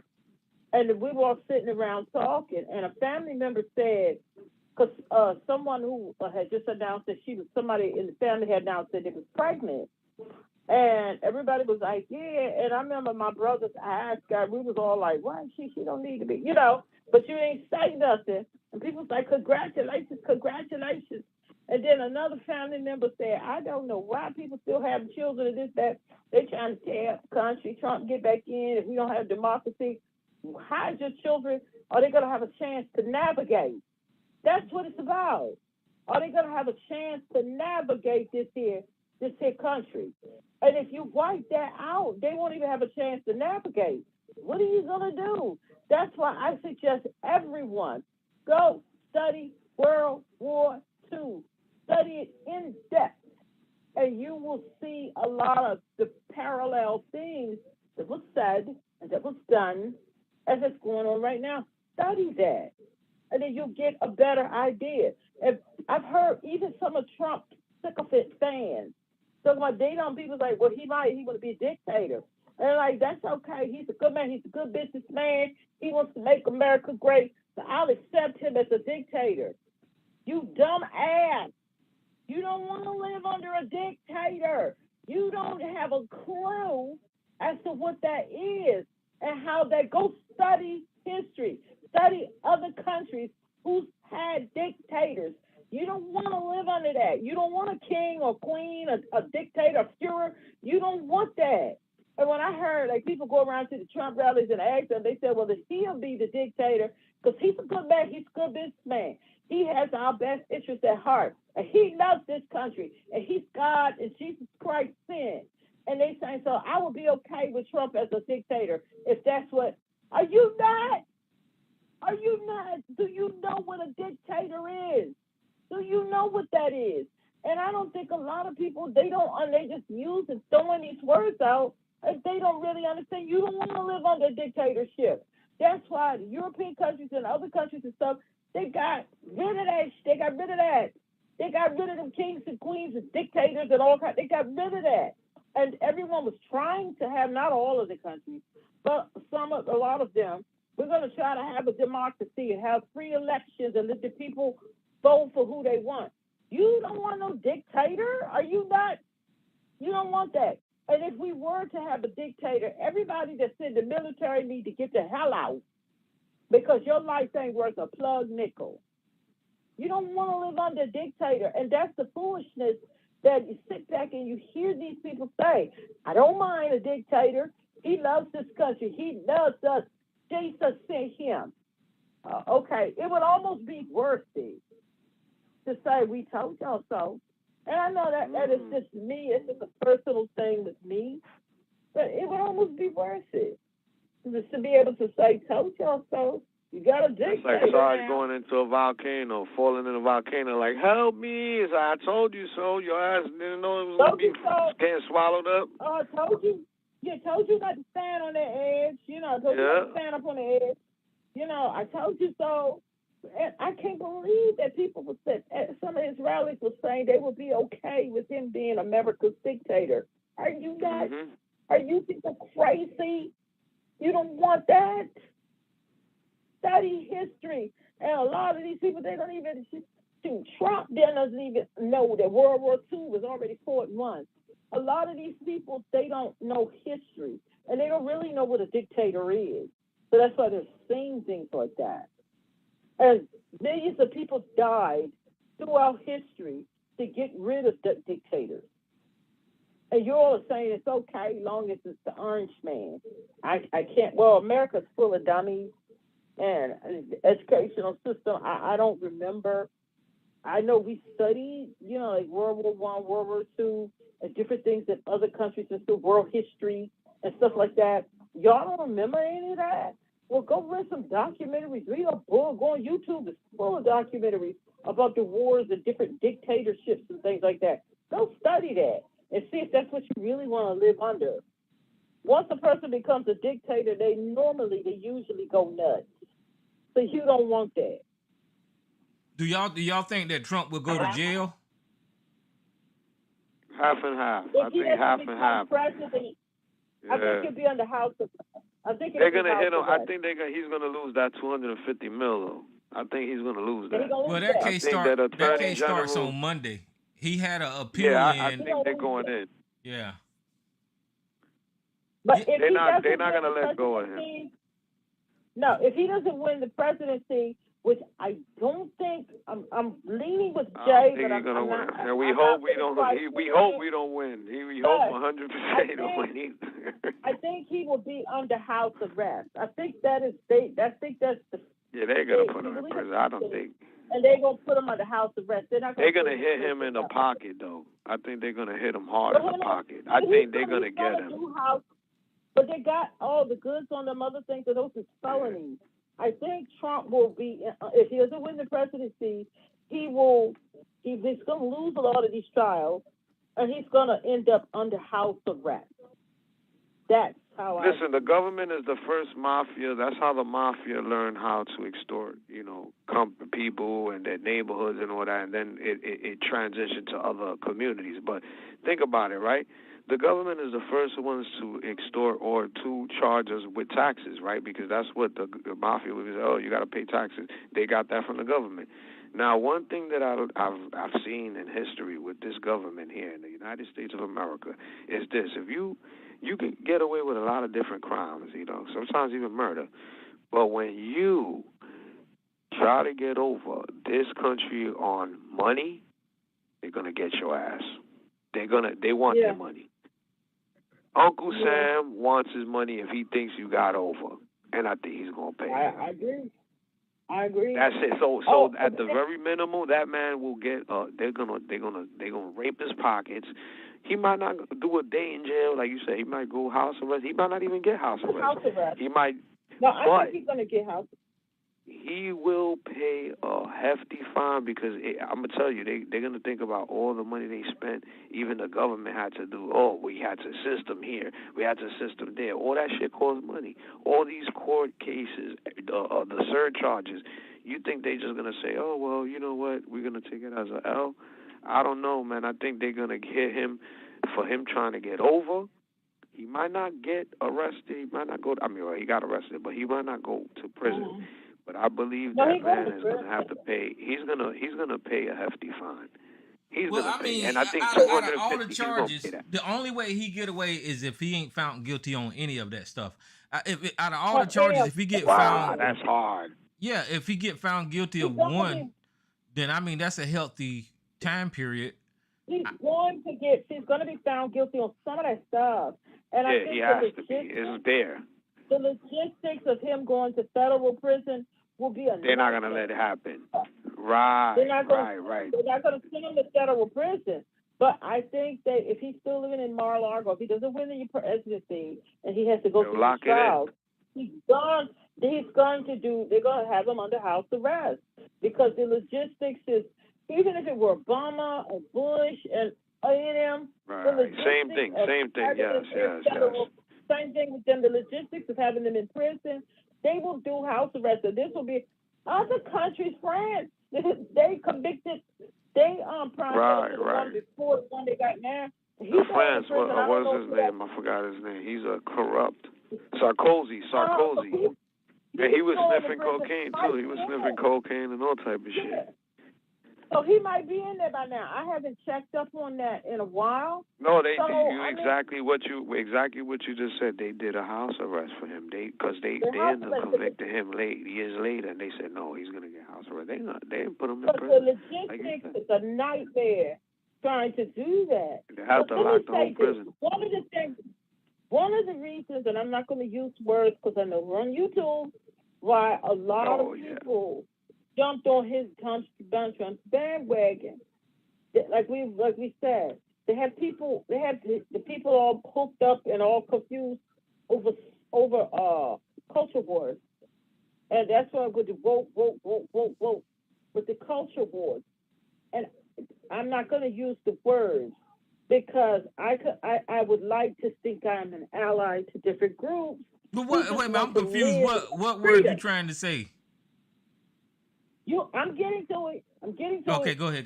And we were all sitting around talking, and a family member said, because someone who had just announced that somebody in the family had announced that they was pregnant. And everybody was like, yeah. And I remember my brother's eyes got, we was all like, why? She don't need to be, but you ain't say nothing. And people was like, congratulations, congratulations. And then another family member said, I don't know why people still have children and this, that. They trying to tear up the country, Trump get back in. If we don't have democracy, how's your children, are they going to have a chance to navigate? That's what it's about. Are they going to have a chance to navigate this here country? And if you wipe that out, they won't even have a chance to navigate. What are you going to do? That's why I suggest everyone go study World War II. Study it in depth, and you will see a lot of the parallel things that was said and that was done as it's going on right now. Study that, and then you'll get a better idea. If I've heard even some of Trump's sycophant fans talking about they don't, people like, well, he want to be a dictator. And they're like, that's okay. He's a good man. He's a good businessman. He wants to make America great. So I'll accept him as a dictator. You dumb ass. You don't want to live under a dictator. You don't have a clue as to what that is and how that. Go study history. Study other countries who's had dictators. You don't want to live under that. You don't want a king or queen, a dictator, a Führer. You don't want that. And when I heard like people go around to the Trump rallies and ask them, they said, well, he'll be the dictator because he's a good man. He's a good businessman. He has our best interests at heart. And he loves this country. And he's God and Jesus Christ sent. And they say, so I would be okay with Trump as a dictator if that's what. Are you not? Are you not? Do you know what a dictator is? Do you know what that is? And I don't think a lot of people, they just use and throwing these words out, and they don't really understand. You don't want to live under a dictatorship. That's why the European countries and other countries and stuff, they got rid of that. They got rid of that. They got rid of them kings and queens and dictators and all kinds. They got rid of that. And everyone was trying to have, not all of the countries, but a lot of them, we're going to try to have a democracy and have free elections and let the people vote for who they want. You don't want no dictator? Are you not? You don't want that. And if we were to have a dictator, everybody that's in the military need to get the hell out because your life ain't worth a plug nickel. You don't want to live under a dictator. And that's the foolishness that you sit back and you hear these people say, I don't mind a dictator. He loves this country. He loves us. Jesus sent him. Okay, it would almost be worth it to say, we told y'all so. And I know that is just me. It's just a personal thing with me. But it would almost be worth it just to be able to say, told y'all so. You got a dictator. It's like Sarge going into a volcano, falling in a volcano, like, help me. It's like, I told you so. Your ass didn't know it was going to be getting swallowed up. I told you. Yeah, told you not to stand on that edge. I told you not to stand up on the edge. I told you so. And I can't believe that people would say, some of his rallies were saying they would be okay with him being America's dictator. Are you not? Are you people crazy? You don't want that? Study history. And a lot of these people, they don't even, Trump doesn't even know that World War II was already fought and won. A lot of these people, they don't know history. And they don't really know what a dictator is. So that's why they're saying things like that. And millions of people died throughout history to get rid of the dictators. And you're all saying it's okay long as it's the orange man. I can't, America's full of dummies and the educational system. I don't remember. I know we studied, like World War I, World War II, and different things in other countries and still world history and stuff like that. Y'all don't remember any of that? Well, go read some documentaries, read a book, go on YouTube. It's full of documentaries about the wars and different dictatorships and things like that. Go study that and see if that's what you really want to live under. Once a person becomes a dictator, they usually go nuts. So you don't want that. Do y'all think that Trump will go to jail? Half and half. If I think half and half. President, I think he'll be under house I think They're it'll be gonna hit him. house I arrest. think he's gonna lose that 250 mil though. I think he's gonna lose And he that. gonna Well, lose that that. I case think that Attorney starts General. on Monday. He had an appeal Yeah, I in. He think gonna they're lose going that. in. Yeah. But Yeah. if They're he not. They're doesn't not win the gonna let go of him. presidency, no, if he doesn't win the presidency, which I don't think, I'm leaning with I Jay, don't think but he's gonna I'm win. not. And we I'm hope not we gonna don't. try We to hope win. we don't win. We hope But 100% he don't I win either. I think he will be under house arrest. I think that's the. Yeah, they're gonna put him in prison. I don't think And they're gonna put him under house arrest. They're not they're put gonna hit him in the no. pocket though. I think they're gonna hit him hard But in the hold on. pocket. I But think they're he's gonna get him. do house. But they got all the goods on them other things, and those are felonies. I think Trump will be, if he doesn't win the presidency, he's going to lose a lot of these trials, and he's going to end up under house arrest. That's how Listen, the government is the first mafia. That's how the mafia learned how to extort, people and their neighborhoods and all that, and then it transitioned to other communities. But think about it, right? The government is the first ones to extort or to charge us with taxes, right? Because that's what the mafia would say. Oh, you got to pay taxes. They got that from the government. Now, one thing that I've seen in history with this government here in the United States of America is this: if you can get away with a lot of different crimes, sometimes even murder, but when you try to get over this country on money, they're gonna get your ass. They want their money. Uncle Sam wants his money if he thinks you got over, and I think he's gonna pay. I agree. I agree. That's it. So at the very minimum, that man will get. They're gonna rape his pockets. He might not do a day in jail, like you said. He might go house arrest. He might not even get house arrest. House arrest. He might. No, I think he's gonna get house. He will pay a hefty fine because I'm gonna tell you, they're gonna think about all the money they spent. Even the government had to do. Oh, we had to system here, we had to system there. All that shit costs money. All these court cases, the surcharges. You think they just gonna say, oh well, you know what, we're gonna take it as a L? I don't know, man. I think they're gonna hit him for him trying to get over. He might not get arrested. He might not go. He got arrested, but he might not go to prison. Mm-hmm. But I believe that man is going to have to pay. He's gonna pay a hefty fine. He's gonna pay, and I think out of all the charges, the only way he get away is if he ain't found guilty on any of that stuff. Out of all the charges, if he get found, that's hard. Yeah, if he get found guilty of one, then that's a healthy time period. He's going to be found guilty on some of that stuff, and I think he has to be. It's there. The logistics of him going to federal prison will be a. They're not going to let it happen. Right. They're not going to send him to federal prison. But I think that if he's still living in Mar-a-Lago, if he doesn't win the presidency and he has to go through the trials, they're going to have him under house arrest because the logistics is, even if it were Obama or Bush and A&M, right. Same thing. Yes. Same thing with them. The logistics of having them in prison, they will do house arrest. So this will be other countries, France. They convicted. They right. Before the one they got now. France. What is his name? I forgot his name. He's a corrupt Sarkozy. Yeah, he was sniffing cocaine too. He was sniffing cocaine and all type of shit. So he might be in there by now. I haven't checked up on that in a while. No, exactly what you just said. They did a house arrest for him. Because they ended up convicting him years later, and they said no, he's gonna get house arrest. They didn't put him in prison. The logistics is a nightmare trying to do that. They have to lock the whole prison. One of the reasons, and I'm not going to use words because I know we're on YouTube, why a lot of people jumped on his Trump's bandwagon. Like we said, they had the people all hooked up and all confused over culture wars, and that's why with the vote with the culture wars. And I'm not going to use the words because I would like to think I'm an ally to different groups. But wait a minute, I'm confused. What word are you trying to say? I'm getting to it. Okay, go ahead.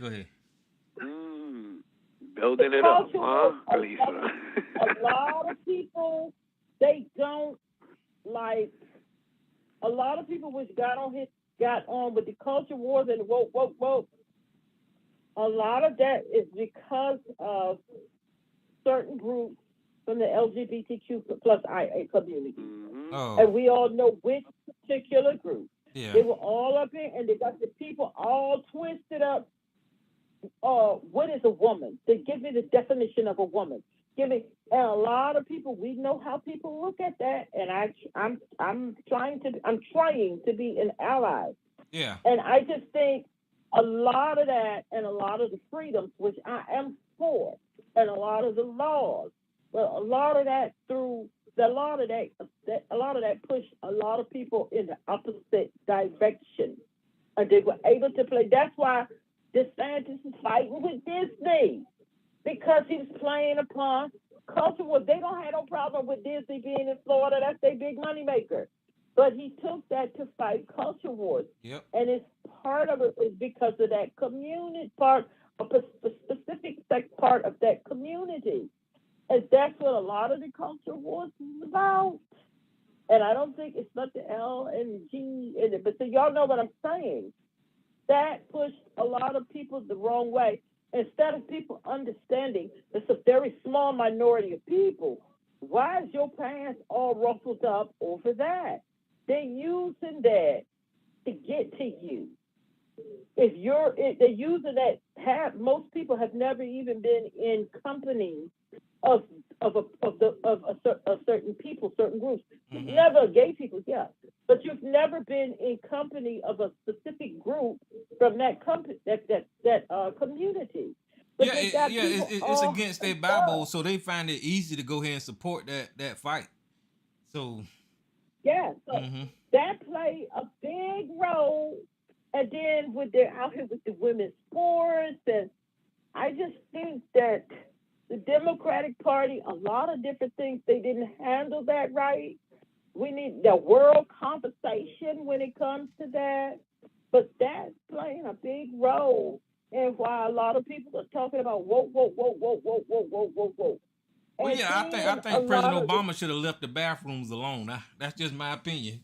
Building it up, huh, Lisa? A lot of people, they don't like a lot of people which got on with the culture wars and woke. A lot of that is because of certain groups from the LGBTQ plus IA community. Mm-hmm. Oh, And we all know which particular group. yeah. They were all up in, and they got the people all twisted up. What is a woman? They give me the definition of a woman. Give me, and a lot of people, we know how people look at that, and I'm trying to be an ally, Yeah. and I just think a lot of that and a lot of the freedoms, which I am for, and a lot of the laws, but a lot of that a lot of that pushed a lot of people in the opposite direction, and they were able to play. That's why DeSantis is fighting with Disney because he's playing upon culture. Well, they don't have no problem with Disney being in Florida. That's their big money maker. But he took that to fight culture wars. Yep. And it's part of it is because of that community part, a specific part of that community. And that's what a lot of the culture wars is about. And I don't think it's not the L and G in it. But so y'all know what I'm saying. That pushed a lot of people the wrong way. Instead of people understanding it's a very small minority of people, why is your pants all ruffled up over that? They're using that to get to you. They're using that. Most people have never even been in company of a certain people, certain groups. Mm-hmm. Never gay people, yeah, but you've never been in company of a specific group from that community. But Yeah, they got people it's all against their hyped Bible, up. so they find it easy to go ahead and support that fight. So, Yeah, so mm-hmm. that played a big role. And then with their out here with the women's sports, and I just think that the Democratic Party, a lot of different things, they didn't handle that right. We need the world conversation when it comes to that. But that's playing a big role in why a lot of people are talking about whoa. Well, And yeah, I then a think President lot of the Obama should have left the bathrooms alone. That's just my opinion.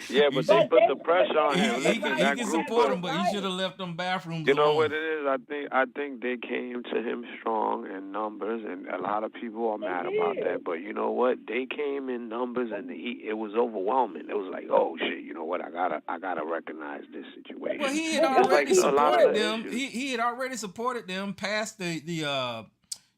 Yeah, You but they should. but put the pressure on they him. had the Listen, right. He that can They group had support the of, them, but he should right. have left them bathrooms you know what alone. it is? I think they came to him strong in numbers, and a lot of people are They mad about did. that. But you know what? They came in numbers, and it was overwhelming. It was like, oh shit, you know what? I gotta recognize this Well, situation. he had Just like already a lot of supported the them. issues. He had already supported them past the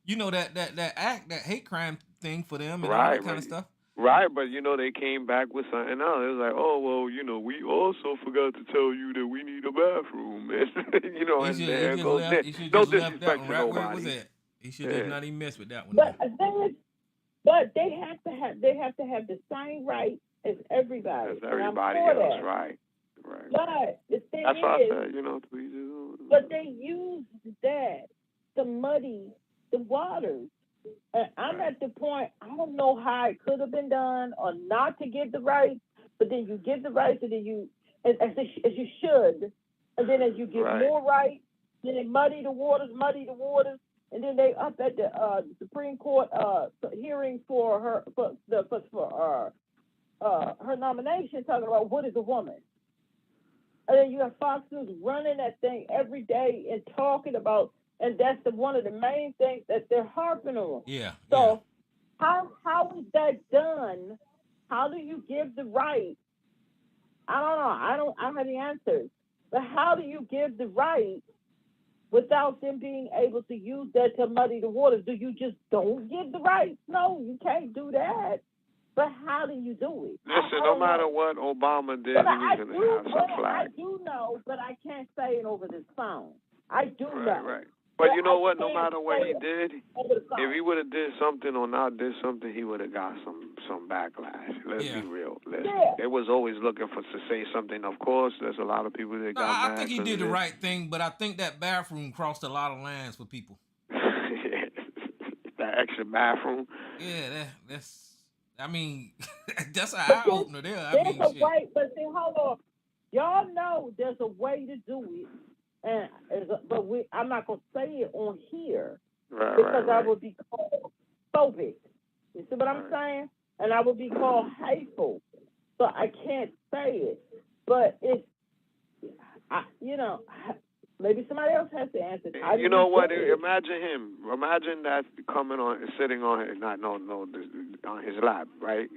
that act, that hate crime thing for them and all Right, that kind but of stuff. right, but they came back with something else. It was like, oh well, we also forgot to tell you that we need a bathroom, and and He there just goes left. that. He should No just left that disrespect one to right where it was nobody. at. He should just Yeah. not even mess with that one But there. they have to have the same rights as everybody, That's and I'm everybody for else, that. right? Right. But the thing That's why I is, said, to each his own. but they use that to muddy the waters. And I'm Right. at the point I don't know how it could have been done or not to give the rights, but then you give the rights and then as you should, and then as you give Right. more rights, then they muddy the waters, and then they up at the Supreme Court hearing for her nomination, talking about what is a woman. And then you have Fox News running that thing every day and talking about, and that's one of the main things that they're harping on. Yeah, yeah. So how is that done? How do you give the right? I don't know. I don't have the answers. But how do you give the right without them being able to use that to muddy the waters? Do you just don't give the right? No, you can't do that. But how do you do it? Listen, I no don't matter know. what Obama did, But he was gonna have some I flack. do know, but I can't say it over this phone. I do Right, know. right. But you know what? No can't matter what say he it did, over the phone. if he would have did something or not did something, he would have got some backlash. Let's Yeah. be real. Listen, Yeah. they was always looking for to say something. Of course, there's a lot of people that No, got I mad think he because did of the this. right thing, but I think that bathroom crossed a lot of lines for people. That extra bathroom. Yeah, that's. I mean, that's an But eye opener there. I there's mean, a shit. way. But see, hold on. Y'all know there's a way to do it, but I'm not gonna say it on here Right, because I right, would be called phobic. You see what I'm right. saying? and I would be called hateful. So I can't say it. But it's, maybe somebody else has to answer. How do You know you what? do it? Imagine him. Imagine that coming on, sitting on, not no, on his lap, right?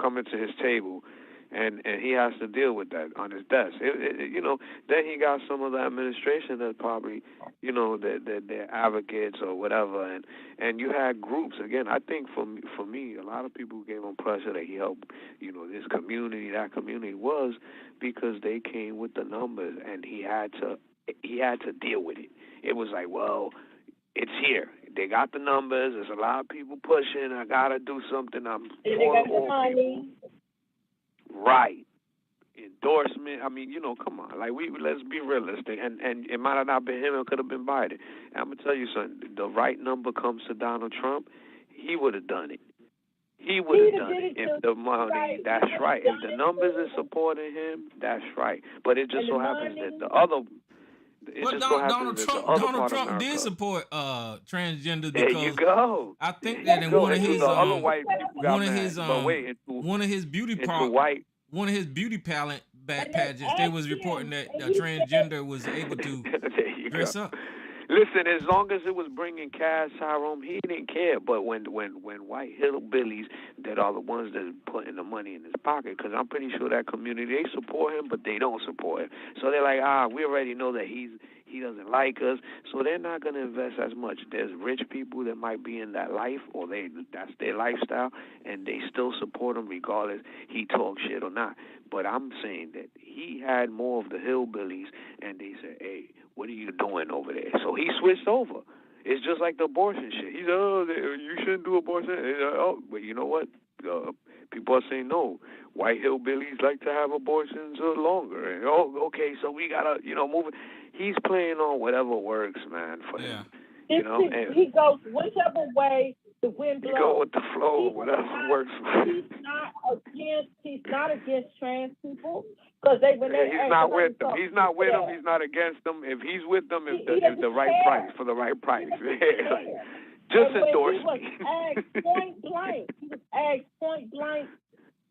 Coming to his table, and he has to deal with that on his desk. Then he got some of the administration that probably, that they're advocates or whatever, and you had groups. Again, I think for me, a lot of people gave him pressure that he helped, this community, that community was because they came with the numbers, and he had to deal with it. It was like, well, it's here. They got the numbers. There's a lot of people pushing. I gotta do something. I'm And they for got the all money. people. Right. Endorsement. I mean, come on. Like let's be realistic. And it might have not been him. It could have been Biden. And I'm gonna tell you something. The right number comes to Donald Trump. He would have done it. He would have done it if the money. Right. That's right. If the numbers is supporting him, that's right. But it just so happens that the other. It But just so happens that the other Donald part of Trump America. did support transgender There you because go. I think There that you in go. one of Until his the other white people got one of mad. his But wait, one of his beauty white. one of his beauty pageants, they was reporting that a and he transgender was able to There you dress go. up. Listen, as long as it was bringing cash, Tyrone, he didn't care. But when white hillbillies that are the ones that are putting the money in his pocket, because I'm pretty sure that community, they support him, but they don't support him. So they're like, we already know that he doesn't like us, so they're not going to invest as much. There's rich people that might be in that life, or that's their lifestyle, and they still support him regardless he talks shit or not. But I'm saying that he had more of the hillbillies, and they said, hey, what are you doing over there? So he switched over. It's just like the abortion shit. He said, you shouldn't do abortion. But you know what? People are saying no. White hillbillies like to have abortions longer. And, okay, so we got to, move it. He's playing on whatever works, man, for him. He goes whichever way the wind blows. You go with the flow, whatever works for him. He's not against trans people. Because he's not with them. He's not with them. He's not against them. If he's with them, if the right price, for the right price. Just endorse me. He was asked point blank,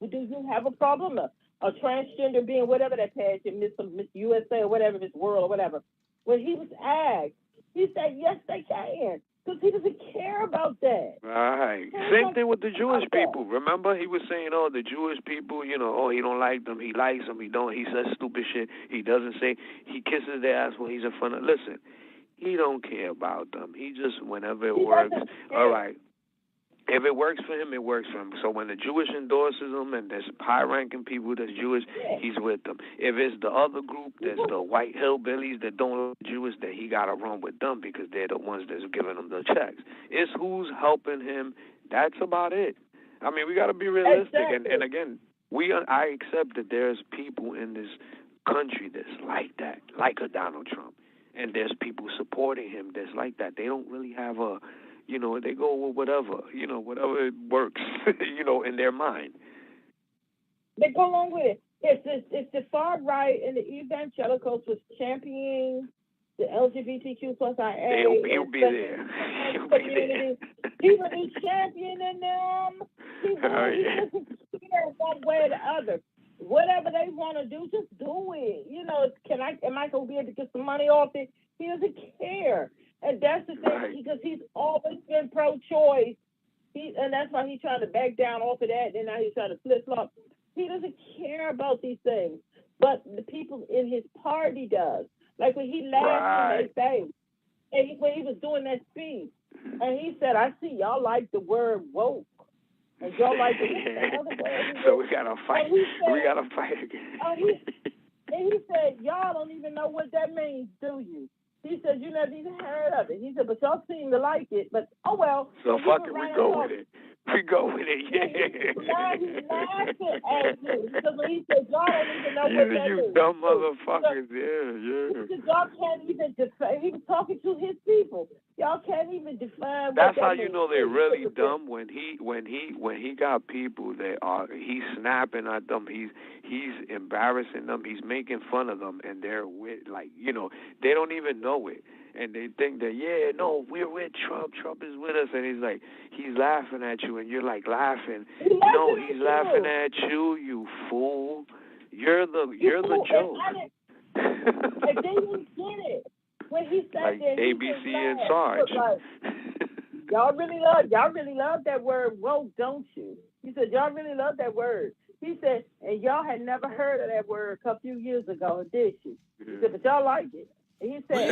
do you have a problem? A transgender being whatever that pageant, Miss USA or whatever, Miss World or whatever. When he was asked, he said, yes, they can. Because he doesn't care about that. Right. Same thing with the Jewish people. Remember, he was saying, the Jewish people, he don't like them. He likes them. He don't. He says stupid shit. He doesn't say. He kisses their ass when he's in front of. Listen, he don't care about them. He just, whenever it works, all right. If it works for him, it works for him. So when the Jewish endorses him and there's high-ranking people that's Jewish, he's with them. If it's the other group, that's the white hillbillies that don't look Jewish, that he got to run with them because they're the ones that's giving him the checks. It's who's helping him. That's about it. I mean, we got to be realistic. Exactly. And again, I accept that there's people in this country that's like that, like a Donald Trump. And there's people supporting him that's like that. They don't really have a... they go with whatever, whatever it works, in their mind. They go along with it. If the far right and the evangelicals was championing the LGBTQ plus IA, he'll be there. He would be championing them. He doesn't care one way or the other. Whatever they want to do, just do it. Am I going to be able to get some money off it? He doesn't care. And that's the thing, because he's always been pro-choice. And that's why he's trying to back down off of that, and now he's trying to flip-flop. He doesn't care about these things, but the people in his party does. Like when he laughed in their face, and when he was doing that speech, and he said, I see y'all like the word woke. And y'all like the other word. So we got to fight. We got to fight again. And he said, y'all don't even know what that means, do you? He said, you never even heard of it. He said, but y'all seem to like it. But, oh, well. So fuck it. We go with it. We go with it, yeah. Now he's laughing at you. Because when he said, y'all don't even know what that means. You dumb motherfuckers, yeah. He said, y'all can't even define. He was talking to his people. Y'all can't even define That's what how that you means. know they're really dumb when he got people that are he's snapping at them, he's embarrassing them, he's making fun of them, and they're with they don't even know it. and they think that, yeah, no, we're with Trump. Trump is with us, and he's laughing at you, and you're like laughing. No, he's laughing at you, you fool. You're the joke. And they didn't get it when he said like that. ABC in Sarge. Y'all really love that word woke, don't you? He said, y'all really love that word. He said, and y'all had never heard of that word a few years ago, did you? He said, but y'all like it. And he said,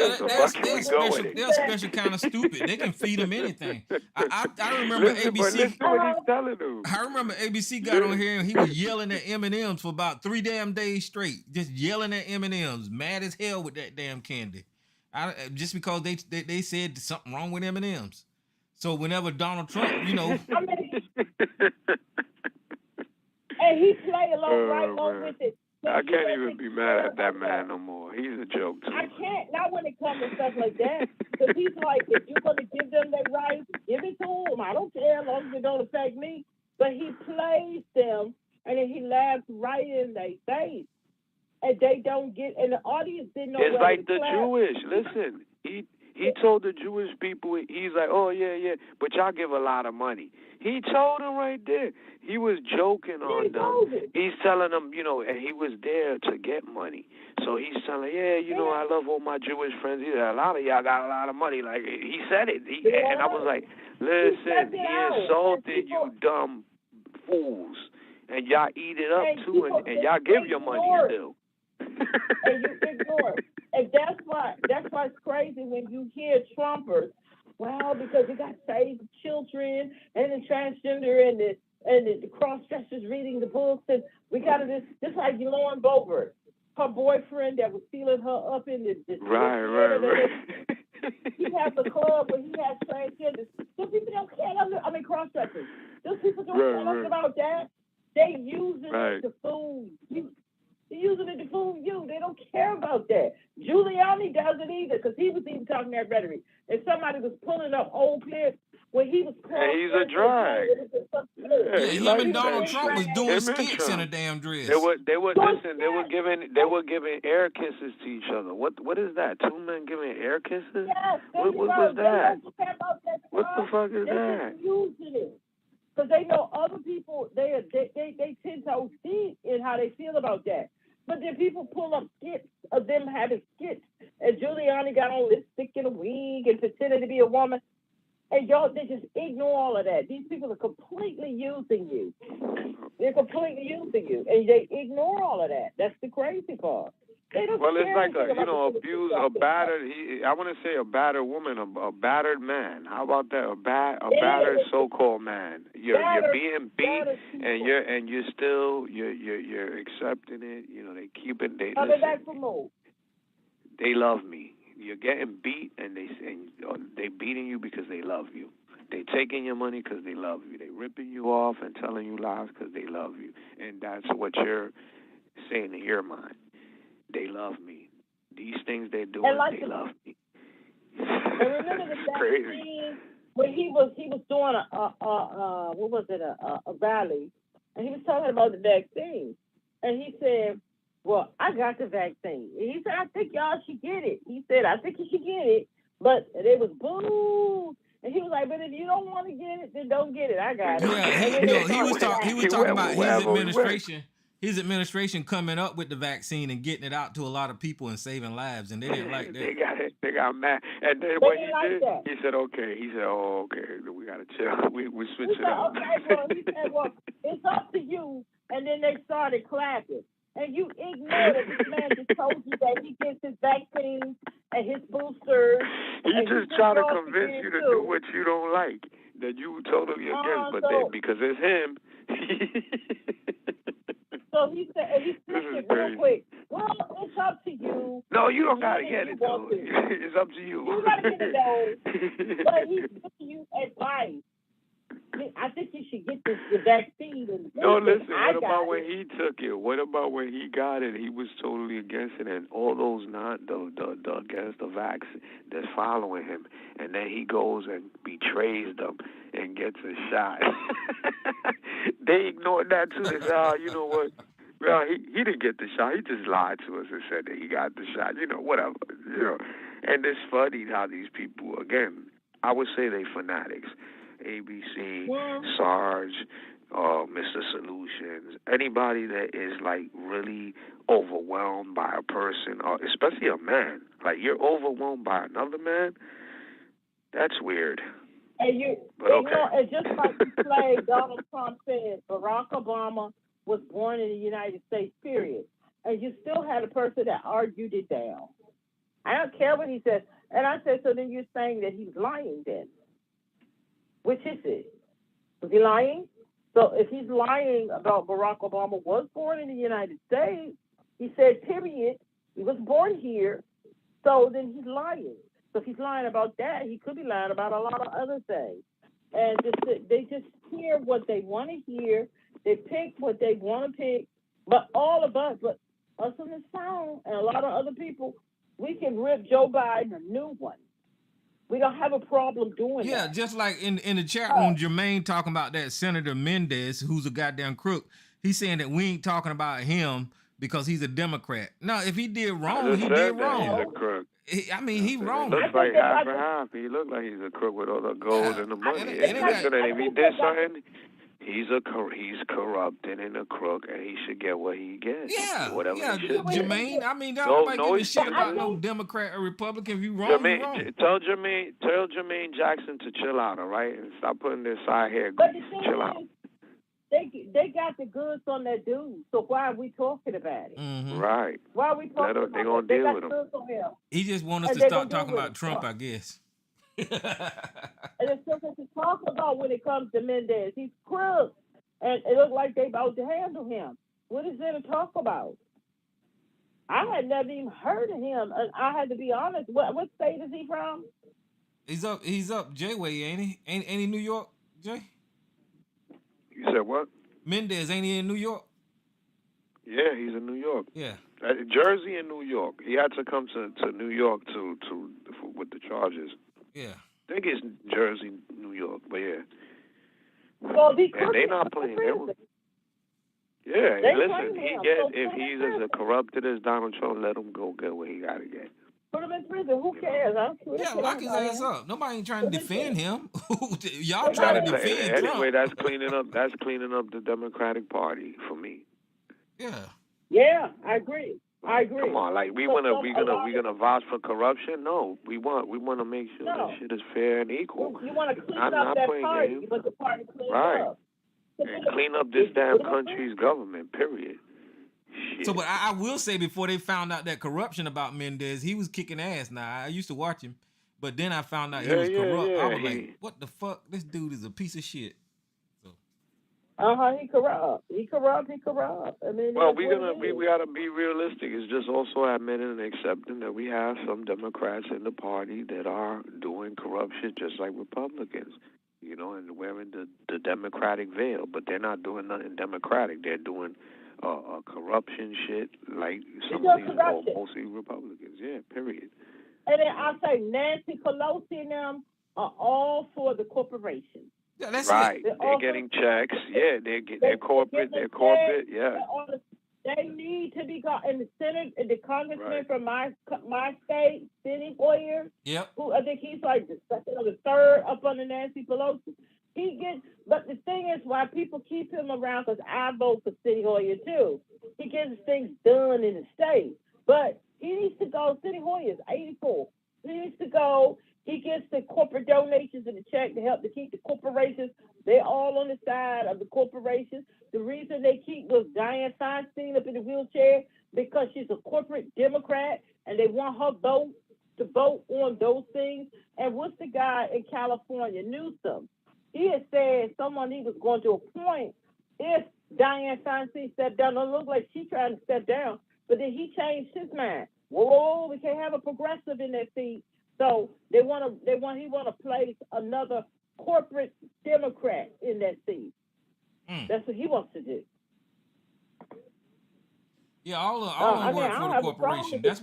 they're special kind of stupid. They can feed them anything. I remember listen, ABC. But listen what he's telling them. I remember ABC got on here and he was yelling at M&M's for about 3 damn days straight, just yelling at M&M's, mad as hell with that damn candy. Just because they said something wrong with M&M's. So whenever Donald Trump, and he played along with it. I can't even be mad at that man no more. He's a joke too. I can't, not when it comes to stuff like that. Because he's like, if you're going to give them their rights, give it to them. I don't care as long as it don't affect me. But he plays them, and then he laughs right in their face. And they don't get, and the audience didn't know. It's like the Jewish. Listen, he told the Jewish people, he's like, oh yeah, but y'all give a lot of money. He told them right there. He was joking on them. He's telling them, and he was there to get money. So he's telling, I love all my Jewish friends. He said, a lot of y'all got a lot of money. Like, he said it. And I was like, listen, he insulted you dumb fools. And y'all eat it up too, and y'all give your money still. And you ignore it. And that's why it's crazy when you hear Trumpers, well, because you got saved children and the transgender and the cross-dressers reading the books, and we got this just like Lauren Boebert, her boyfriend that was sealing her up in the right. He has a club where he has transgenders. Those people don't care. Cross-dressers. Those people don't care about that. They using it to fool you. They're using it to fool you. They don't care about that. Giuliani doesn't either, because he was even talking that rhetoric. And somebody was pulling up old clips when he was. And he's a drag. Him and Donald Trump was doing skits in a damn dress. They were giving air kisses to each other. What is that? Two men giving air kisses? Yes, what was that? What the fuck is that? Using it. Because they know other people, they 10 toes deep in how they feel about that. But then people pull up skits of them having skits. And Giuliani got on lipstick and a wig and pretended to be a woman. And y'all, they just ignore all of that. These people are completely using you. They're completely using you. And they ignore all of that. That's the crazy part. Well, it's like a battered. I want to say a battered woman, a battered man. How about that? A battered so-called man. You're being beat, and you're still accepting it. They keep it. They love me. You're getting beat, and they beating you because they love you. They taking your money because they love you. They ripping you off and telling you lies because they love you, and that's what you're saying in your mind. They love me. These things they're doing, they love me. And remember the vaccine when he was doing a rally, and he was talking about the vaccine, and he said, "Well, I got the vaccine." And he said, "I think y'all should get it." He said, "I think you should get it," but they was boo. And he was like, "But if you don't want to get it, then don't get it. I got it." Yeah, he was talking about his administration. His administration coming up with the vaccine and getting it out to a lot of people and saving lives, and they didn't like that. They got mad, and then what he did, he said, "Okay." He said, "Oh, okay, we gotta chill. We switch it up." He said, "Well, it's up to you." And then they started clapping, and you ignored it. This man just told you that he gets his vaccine and his boosters. He just trying to convince you to do what you don't like, that you totally against, but because it's him. So he said, and he flipped it real quick. Well, it's up to you. No, you don't gotta get it though. It's up to you. You gotta get it though. But he's giving you advice. I think you should get the vaccine. No, listen. What about when he took it? What about when he got it? He was totally against it, and all those the against the vax that's following him, and then he goes and betrays them and gets a shot. They ignored that too. They said, you know what? Well, he didn't get the shot. He just lied to us and said that he got the shot. Whatever. And it's funny how these people, again, I would say they fanatics. ABC, Yeah. Sarge, Mr. Solutions, anybody that is like really overwhelmed by a person, or especially a man, like you're overwhelmed by another man, that's weird. And you, But and, you know, okay. and just like you played, Donald Trump said, Barack Obama was born in the United States, period. And you still had a person that argued it down. I don't care what he said. And I said, so then you're saying that he's lying then? Which is it? Was he lying? So if he's lying about Barack Obama was born in the United States, he said, period, he was born here, so then he's lying. So if he's lying about that, he could be lying about a lot of other things. And they just hear what they want to hear. They pick what they want to pick. But all of us, but us on this phone and a lot of other people, we can rip Joe Biden a new one. We don't have a problem doing Yeah, that. just like in the chat room, Jermaine talking about that Senator Mendez, who's a goddamn crook. He's saying that we ain't talking about him because he's a Democrat. No, if he did I wrong, just he did said that he's wrong. a crook. I mean, I he said it wrong. looks I like think that half I, and half. He looked like he's a crook with all the gold Yeah, and the I money. it think ain't got. So that I if he think did that something, he's corrupted and a crook, and he should get what he gets, Yeah, whatever yeah, he should get. Jermaine. I mean, don't No, nobody no give a shit but I about excuses. no think Democrat or Republican. If you wrong, you wrong. Tell Jermaine Jackson to chill out, all right, and stop putting this side hair but grease. the thing Chill out. is, they got the goods on that dude. So why are we talking about it? Mm-hmm. Right. Why are we Let talking her. They about gonna it? They deal got with the him. goods on him, He just want us and to they're start gonna deal talking with about him. Trump, I guess. And there's something to talk about when it comes to Mendez. He's crook, and it looks like they about to handle him. What is there to talk about? I had never even heard of him, and I had to be honest. What state is he from? He's up J-Way, ain't he? Ain't he New York, Jay? You said what? Mendez, ain't he in New York? Yeah, he's in New York. Yeah. Jersey and New York. He had to come to New York with the charges. Yeah. I think it's Jersey, New York, but yeah. Well, he And could they be not in playing. prison. Yeah, They listen, claim he him. gets So if put him in he's prison. as corrupted as Donald Trump, let him go get what he gotta get. Put him in prison. Who cares? I don't Yeah, care lock his about ass him. up. Nobody ain't trying to Put him in defend prison. him. Y'all trying to Nobody. defend Anyway, Trump. that's cleaning up. That's cleaning up the Democratic Party for me. Yeah. Yeah, I agree. I agree. Come on, like we So gonna vouch for corruption? No, we want to make sure No. that shit is fair and equal. You want to clean I'm up not that playing party, games. but the party cleaned Right. up. And clean up this damn country's government. Period. Shit. So, but I will say before they found out that corruption about Mendez, he was kicking ass. Now I used to watch him, but then I found out he was corrupt. I was like, what the fuck? This dude is a piece of shit. So. He corrupt. He corrupt. I mean, Well, we gotta be realistic. It's just also admitting and accepting that we have some Democrats in the party that are doing corruption just like Republicans, you know, and wearing the Democratic veil, but they're not doing nothing Democratic. They're doing corruption shit like some of these mostly Republicans. Yeah, period. And then I'll say Nancy Pelosi and them are all for the corporations. Yeah, that's right. it. They're getting checks. Yeah, they're corporate. They're corporate. Yeah. They need to be got in the Senate, the congressman from my state, Steny Hoyer. Yep. Who I think he's like the second or the third up under Nancy Pelosi. But the thing is, why people keep him around, because I vote for Steny Hoyer too. He gets things done in the state, but he needs to go. Steny Hoyer's 84. He needs to go. He gets the corporate donations and the check to help to keep the corporations. They're all on the side of the corporations. The reason they keep was Dianne Feinstein up in the wheelchair because she's a corporate Democrat and they want her vote to vote on those things. And what's the guy in California, Newsom? He had said someone he was going to appoint if Dianne Feinstein stepped down. It looked like she's trying to step down, but then he changed his mind. Whoa, we can't have a progressive in that seat. So he want to place another corporate Democrat in that seat. That's what he wants to do. Yeah, all of them work for the corporation. That's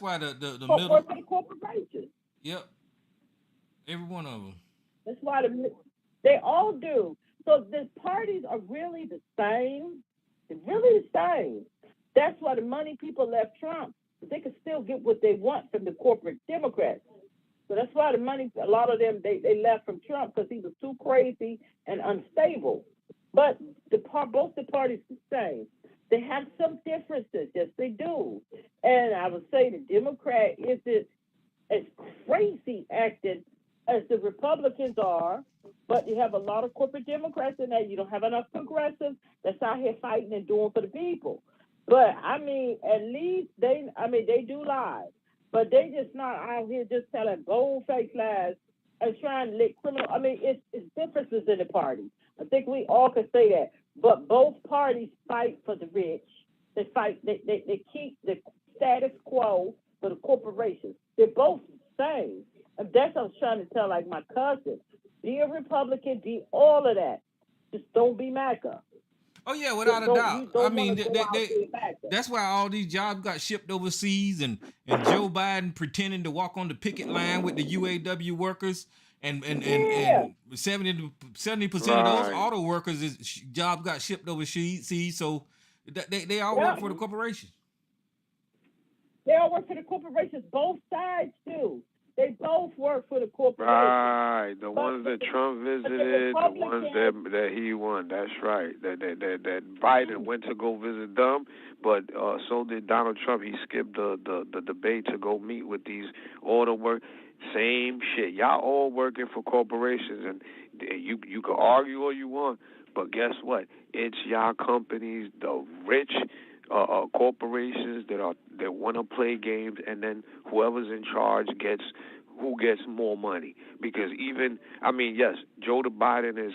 why the middle corporation. Yep. Every one of them. That's why they all do. So the parties are really the same. They're really the same. That's why the money people left Trump. but they can still get what they want from the corporate Democrats. So that's why the money, a lot of them, they left from Trump because he was too crazy and unstable. But both the parties the same. They have some differences, yes, they do. And I would say the Democrat isn't as crazy acting as the Republicans are, but you have a lot of corporate Democrats in there. You don't have enough progressives that's out here fighting and doing for the people. But I mean, at least they do lies, but they just not out here just telling bold faced lies and trying to let criminal. I mean, it's differences in the party. I think we all can say that. But both parties fight for the rich. They fight. They keep the status quo for the corporations. They're both the same. And that's what I was trying to tell like my cousin. Be a Republican, be all of that. Just don't be MAGA. Oh yeah, without a doubt. You I don't mean, want to go out there MAGA. that's why all these jobs got shipped overseas, and Joe Biden pretending to walk on the picket line with the UAW workers, and 70% of those Right. auto workers jobs got shipped overseas. So they all work for the corporation. They all work for the corporations. Both sides do. They both work for the corporations. Right, the ones that Trump visited, the ones that he won. That's right. That Biden went to go visit them, but so did Donald Trump. He skipped the debate to go meet with these auto work. Same shit. Y'all all working for corporations, and you can argue all you want, but guess what? It's y'all companies, the rich corporations that want to play games, and then whoever's in charge gets more money. Because even, I mean, yes, Joe Biden is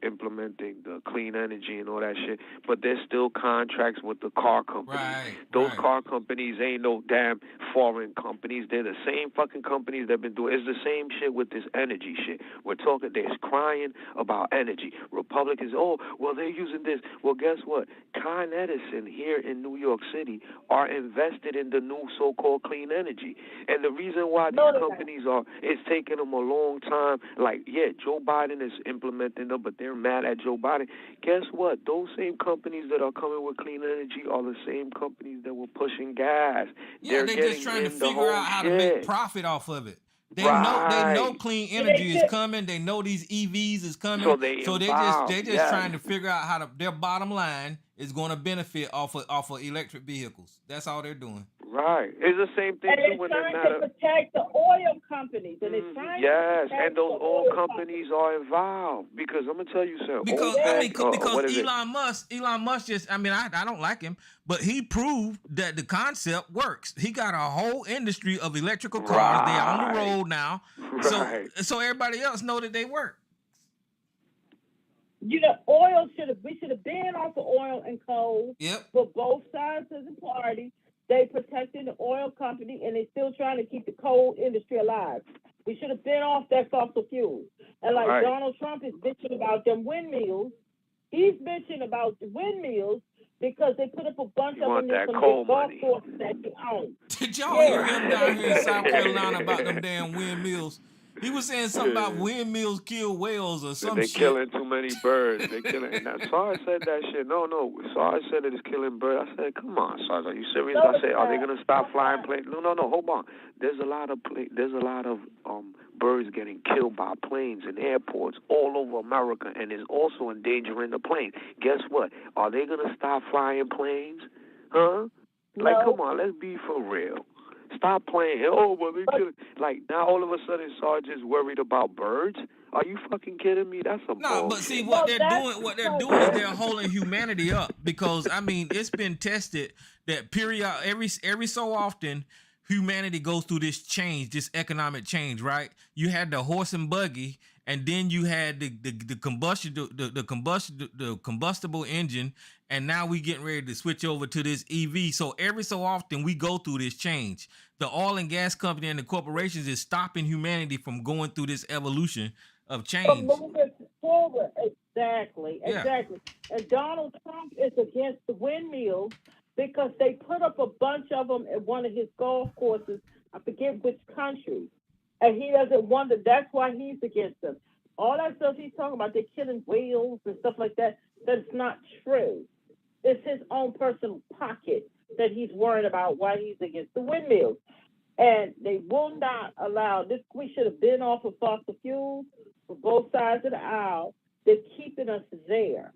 implementing the clean energy and all that shit, but there's still contracts with the car companies. Right. Those car companies ain't no damn foreign companies. They're the same fucking companies that been doing. It's the same shit with this energy shit. We're talking. They're crying about energy. Republicans, oh, well, they're using this. Well, guess what? Con Edison here in New York City are invested in the new so-called clean energy, and the reason why these companies are, it's taking them a long time. Like, yeah, Joe Biden is implementing them, but they're mad at Joe Biden. Guess what? Those same companies that are coming with clean energy are the same companies that were pushing gas. Yeah, they're just trying to figure out how to make profit off of it. They know clean energy is coming. They know these EVs is coming. So they just trying to figure out how their bottom line is going to benefit off of electric vehicles. That's all they're doing. Right. It's the same thing too when they're trying to protect the oil companies. And they're trying yes, to and those oil companies are involved. Because I'm gonna tell you something. Because Elon Musk just, I mean, I don't like him, but he proved that the concept works. He got a whole industry of electrical cars. They're on the road now. So everybody else know that they work. You know, we should have been off of oil and coal. Yep. But both sides of the party, they protecting the oil company, and they still trying to keep the coal industry alive. We should have been off that fossil fuel. And like Donald Trump is bitching about them windmills. He's bitching about the windmills because they put up a bunch of them in some golf courses that he owns. Did y'all hear him down here in South Carolina about them damn windmills? He was saying something about windmills kill whales or some shit. They're killing too many birds. They're killing. Now, Sarge said that shit. No. Sarge said it is killing birds. I said, come on, Sarge, are you serious? I said, are they gonna stop flying planes? No. Hold on. There's a lot of birds getting killed by planes in airports all over America, and is also endangering the plane. Guess what? Are they gonna stop flying planes? Huh? No. Like, come on, let's be for real. Stop playing. Oh, well, they killing. Like, now all of a sudden, Sarge is worried about birds? Are you fucking kidding me? That's some bullshit. But see, what they're doing is they're holding humanity up, because, I mean, it's been tested that every so often, humanity goes through this change, this economic change, right? You had the horse and buggy, and then you had the combustible engine, and now we getting ready to switch over to this EV. So every so often we go through this change. The oil and gas company and the corporations is stopping humanity from going through this evolution of change. From moving forward, exactly. And Donald Trump is against the windmills because they put up a bunch of them at one of his golf courses. I forget which country. And he doesn't wonder. That's why he's against them. All that stuff he's talking about, they're killing whales and stuff like that, that's not true. It's his own personal pocket. that he's worrying about why he's against the windmills. And they will not allow this. We should have been off of fossil fuels for both sides of the aisle. They're keeping us there.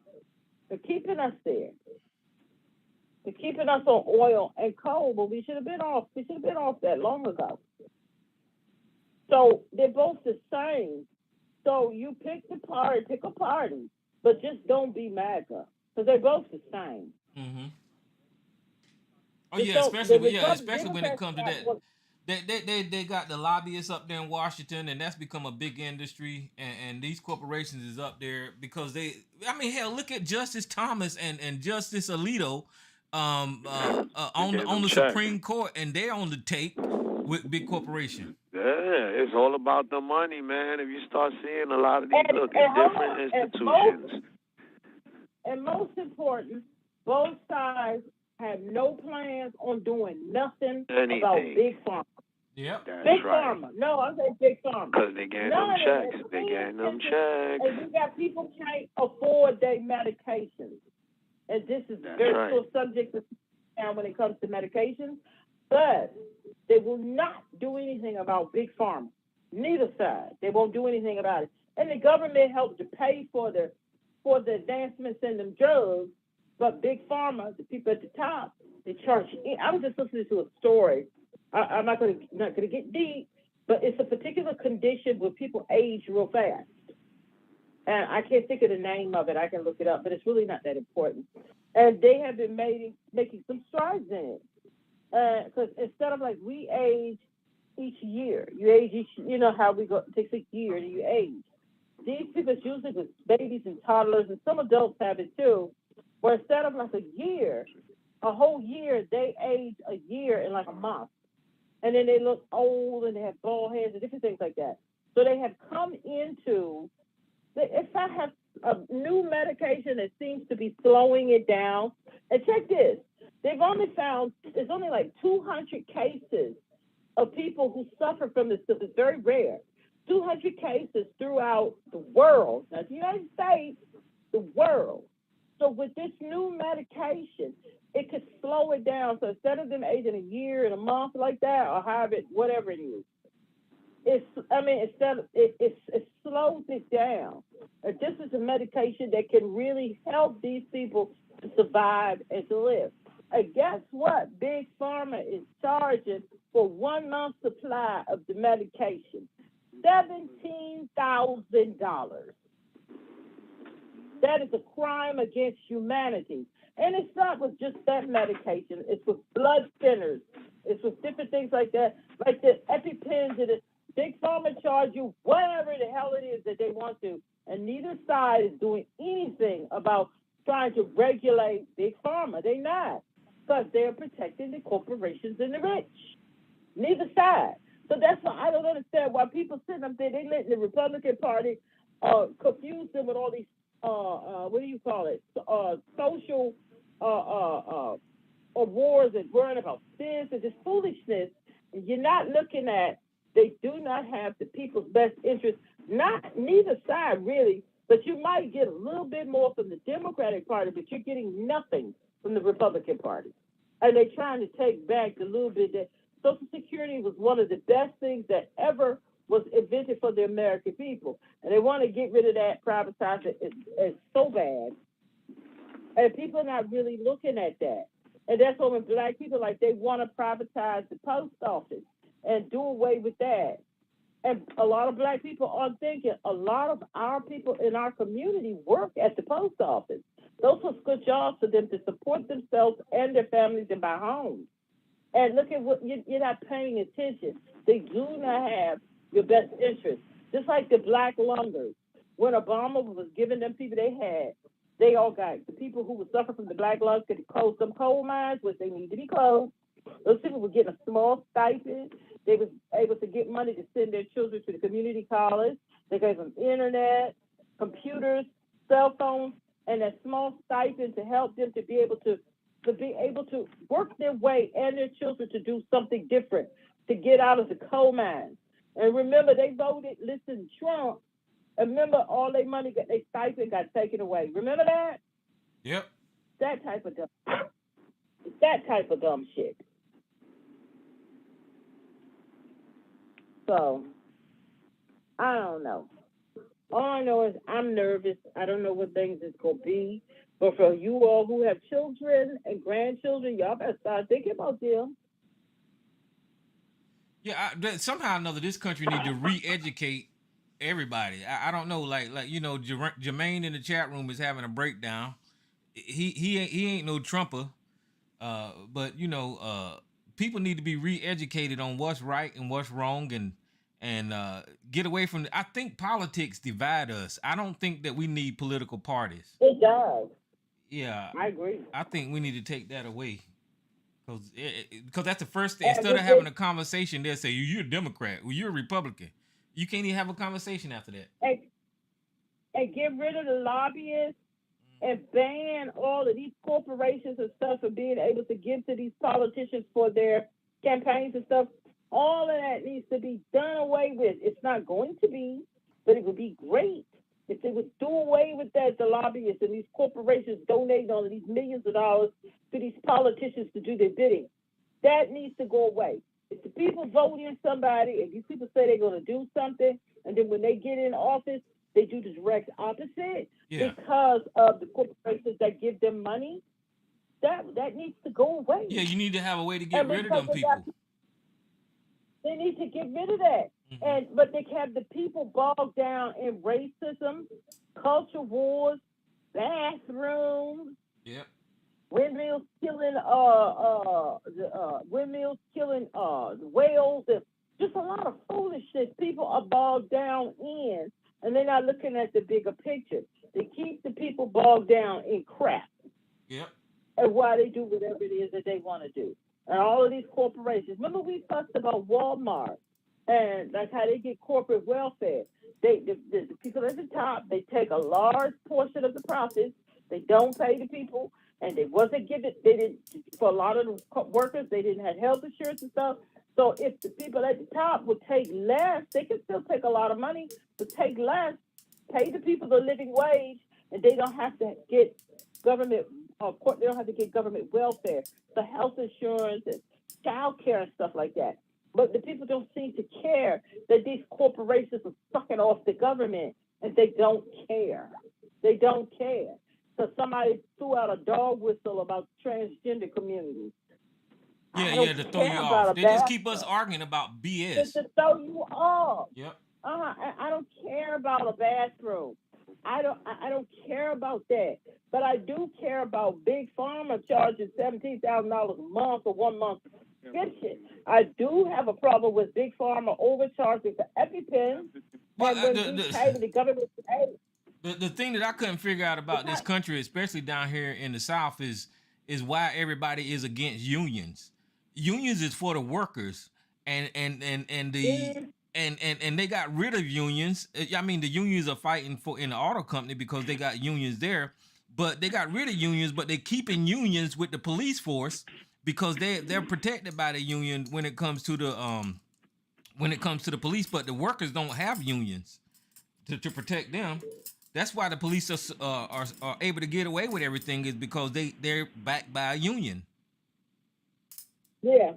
They're keeping us there. They're keeping us on oil and coal, but we should have been off. We should have been off that long ago. So they're both the same. So you pick a party, but just don't be MAGA because they're both the same. Mm-hmm. Oh And yeah, so the especially when it Democrats comes to got that. what They got the lobbyists up there in Washington, and that's become a big industry. And these corporations is up there because they. I mean, hell, look at Justice Thomas and Justice Alito, They're on getting them the checks. Supreme Court, and they're on the take with big corporation. Yeah, it's all about the money, man. If you start seeing a lot of these, look, in and hold different on, institutions. and most important, both sides have no plans on doing nothing about Anything. big pharma. Yep. That's Big right. pharma. No, I say big pharma. Because they getting them None of checks. it. They getting them And checks. you got people can't afford their medications. And this is That's very right. sore subject to now when it comes to medications. But they will not do anything about big pharma. Neither side. They won't do anything about it. And the government helps to pay for the advancements in them drugs, but big pharma, the people at the top, they charge. I was just listening to a story. I'm not gonna get deep, but it's a particular condition where people age real fast. And I can't think of the name of it. I can look it up, but it's really not that important. And they have been making some strides in it. Because instead of like we age each year, you age each, you know how we go, it takes a year and you age. These people, it's usually with babies and toddlers, and some adults have it too, where instead of like a whole year, they age a year in like a month. And then they look old and they have bald heads and different things like that. So they have come into, if I have a new medication that seems to be slowing it down, and check this, they've only found, there's only like 200 cases of people who suffer from this stuff. It's very rare. 200 cases throughout the world, not the United States, the world. So with this new medication, it could slow it down. So instead of them aging a year and a month like that, or however whatever it is, it slows it down. This is a medication that can really help these people to survive and to live. And guess what? Big Pharma is charging for 1 month supply of the medication, $17,000. That is a crime against humanity. And it's not with just that medication. It's with blood thinners. It's with different things like that, like the EpiPens and the Big Pharma charge you whatever the hell it is that they want to. And neither side is doing anything about trying to regulate Big Pharma. They're not, because they're protecting the corporations and the rich. Neither side. So that's why I don't understand why people sitting up there, they letting the Republican Party confuse them with all these what do you call it? Social awards and worrying about this and this foolishness. You're not looking at, they do not have the people's best interest, neither side really, but you might get a little bit more from the Democratic Party, but you're getting nothing from the Republican Party. And they're trying to take back the little bit that Social Security was one of the best things that ever was invented for the American people. And they want to get rid of that, privatize it. It's so bad. And people are not really looking at that. And that's why when black people, like, they want to privatize the post office and do away with that. And a lot of black people are thinking, a lot of our people in our community work at the post office. Those were good jobs for them to support themselves and their families and buy homes. And look at what, you're not paying attention. They do not have your best interest. Just like the black lungers. When Obama was giving them people they all got, the people who would suffer from the black lungs could close some coal mines, which they need to be closed. Those people were getting a small stipend. They was able to get money to send their children to the community college. They gave them internet, computers, cell phones, and a small stipend to help them to be able to work their way and their children to do something different, to get out of the coal mines. And remember, they voted, listen, Trump, and remember all their money, their stipend got taken away. Remember that? Yep. That type of stuff. That type of dumb shit. So I don't know. All I know is I'm nervous. I don't know what things it's gonna be. But for you all who have children and grandchildren, y'all better start thinking about them. Yeah, somehow or another, this country need to re-educate everybody. I don't know, like Jermaine in the chat room is having a breakdown. He ain't no Trumper, but people need to be re-educated on what's right and what's wrong, and get away from. I think politics divide us. I don't think that we need political parties. It does. Yeah, I agree. I think we need to take that away. Because that's the first thing. And Instead of with having this, a conversation, they'll say, you're a Democrat. Well, you're a Republican. You can't even have a conversation after that. and, and get rid of the lobbyists and ban all of these corporations and stuff from being able to give to these politicians for their campaigns and stuff. All of that needs to be done away with. It's not going to be, but it would be great if they would do away with that, the lobbyists and these corporations donating all of these millions of dollars to these politicians to do their bidding. That needs to go away. If the people vote in somebody and these people say they're going to do something, and then when they get in office, they do the direct opposite Yeah. because of the corporations that give them money, that needs to go away. Yeah, you need to have a way to get And rid of because them of that, people. they need to get rid of that. Mm-hmm. But they have the people bogged down in racism, culture wars, bathrooms, Yep. windmills killing the whales, and just a lot of foolishness people are bogged down in, and they're not looking at the bigger picture. They keep the people bogged down in crap Yep. and why they do whatever it is that they want to do. And all of these corporations. Remember we fussed about Walmart and like how they get corporate welfare. The people at the top, they take a large portion of the profits. They don't pay the people, and they wasn't given. They didn't for a lot of the workers. They didn't have health insurance and stuff. So if the people at the top would take less, they can still take a lot of money, but take less, pay the people the living wage, and they don't have to get government. They don't have to get government welfare, the health insurance and child care and stuff like that. But the people don't seem to care that these corporations are sucking off the government, and they don't care. They don't care. So somebody threw out a dog whistle about the transgender community. Yeah, I yeah, don't to throw you care about off. a They just keep us bathroom. arguing about Just BS. to throw you off. Yep. I don't care about a bathroom. I don't care about that. But I do care about Big Pharma charging $17,000 a month for 1 month subscription. I do have a problem with Big Pharma overcharging for EpiPen, Well, and when we pay the government pay. the thing that I couldn't figure out about this country, especially down here in the South, is why everybody is against unions. Unions is for the workers, and the and they got rid of unions. I mean, the unions are fighting for in the auto company because they got unions there, but they got rid of unions, but they're keeping unions with the police force because they're protected by the union when it comes to the police, but the workers don't have unions to protect them. That's why the police are able to get away with everything is because they're backed by a union. Yeah.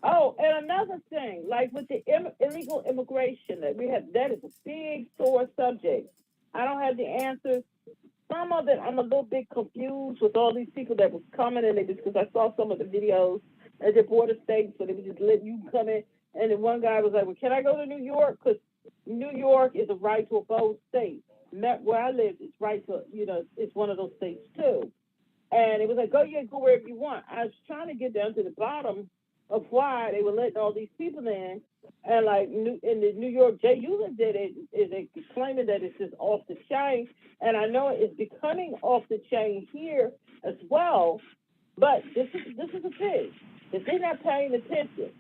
Oh, and another thing, like with the illegal immigration that we have, that is a big sore subject. I don't have the answers. Some of it, I'm a little bit confused with all these people that was coming in, because I saw some of the videos at the border states, so they would just let you come in. And then one guy was like, "Well, can I go to New York? Because New York is a right to a bold state. Where I live, it's right to, it's one of those states too." And it was like, "Go, yeah, go wherever you want." I was trying to get down to the bottom of why they were letting all these people in. And like in the New York, Jay Euler did it, is claiming that it's just off the chain. And I know it's becoming off the chain here as well. But this is the thing. If they're not paying attention,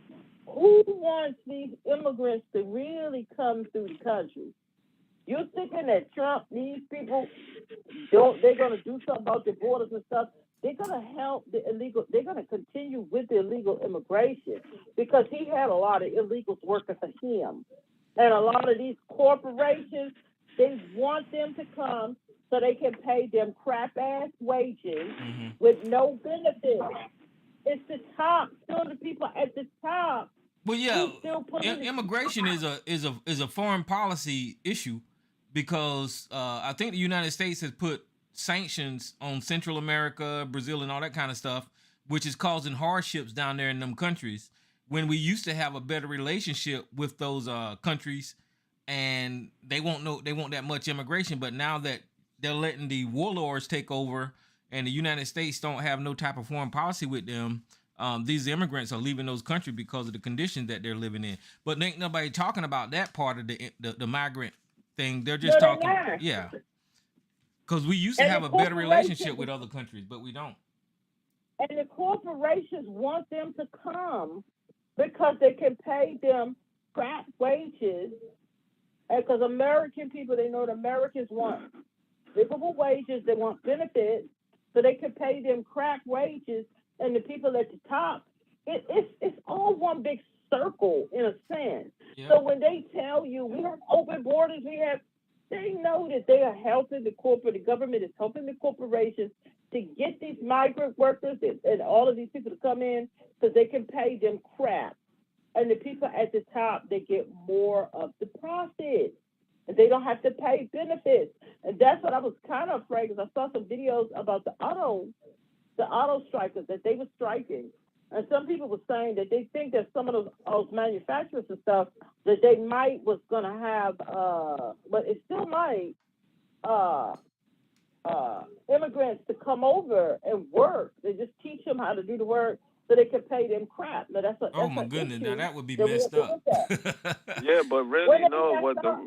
who wants these immigrants to really come through the country? You're thinking that Trump, these people, they're going to do something about the borders and stuff. They're going to help the illegal. They're going to continue with the illegal immigration because he had a lot of illegals working for him. And a lot of these corporations, they want them to come so they can pay them crap ass wages Mm-hmm. with no benefits. It's the top, still the people at the top Well, yeah, who still putting immigration is a foreign policy issue because I think the United States has put sanctions on Central America, Brazil, and all that kind of stuff, which is causing hardships down there in them countries. When we used to have a better relationship with those countries, and they want that much immigration, but now that they're letting the warlords take over, and the United States don't have no type of foreign policy with them, these immigrants are leaving those countries because of the conditions that they're living in. But ain't nobody talking about that part of the migrant thing. They're just no, they're talking, not. yeah, because we used to And have the a better relationship corporations with other countries, but we don't. and the corporations want them to come because they can pay them crap wages. And because American people, they know the Americans want livable wages, they want benefits, so they can pay them crap wages. And the people at the top, it's all one big circle in a sense. Yeah. So when they tell you we have open borders, they know that they are helping the government is helping the corporations to get these migrant workers and all of these people to come in because they can pay them crap. And the people at the top, they get more of the profit. And they don't have to pay benefits. And that's what I was kind of afraid because I saw some videos about the auto strikers that they were striking. And some people were saying that they think that some of those manufacturers and stuff that they might was going to have, but it still might, immigrants to come over and work. They just teach them how to do the work so they can pay them crap. Now Oh my an goodness, now issue that would be that we have messed to up. look at. Yeah, but When really, they no. mess What up,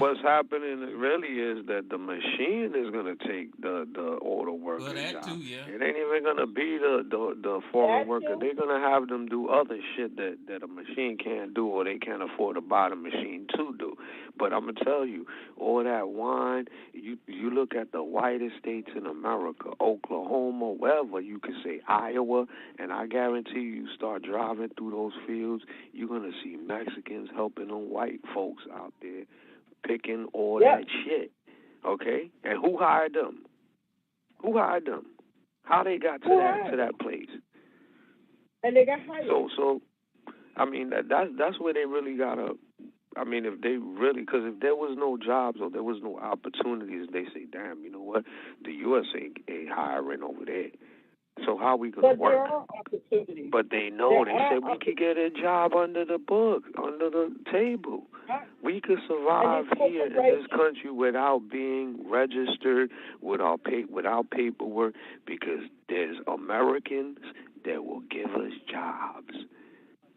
what's happening really is that the machine is gonna take the auto Well, worker that job. too, yeah. It ain't even gonna be the foreign that worker. too. They're gonna have them do other shit that a machine can't do, or they can't afford to buy the machine to do. But I'm gonna tell you, all that wine. You look at the whitest states in America, Oklahoma, wherever you could say Iowa, and I guarantee you start driving through those fields, you're gonna see Mexicans helping them white folks out there picking all that shit. Okay? And who hired them? Who hired them? How they got to that place? And they got hired. So I mean that's where they really gotta. I mean, if they really, because if there was no jobs or there was no opportunities, they say, damn, you know what? The U.S. ain't hiring over there. So how we gonna But work? there are opportunities. But they know. They said we could get a job under the book, under the table. We could survive here in this country without being registered, without paperwork, because there's Americans that will give us jobs.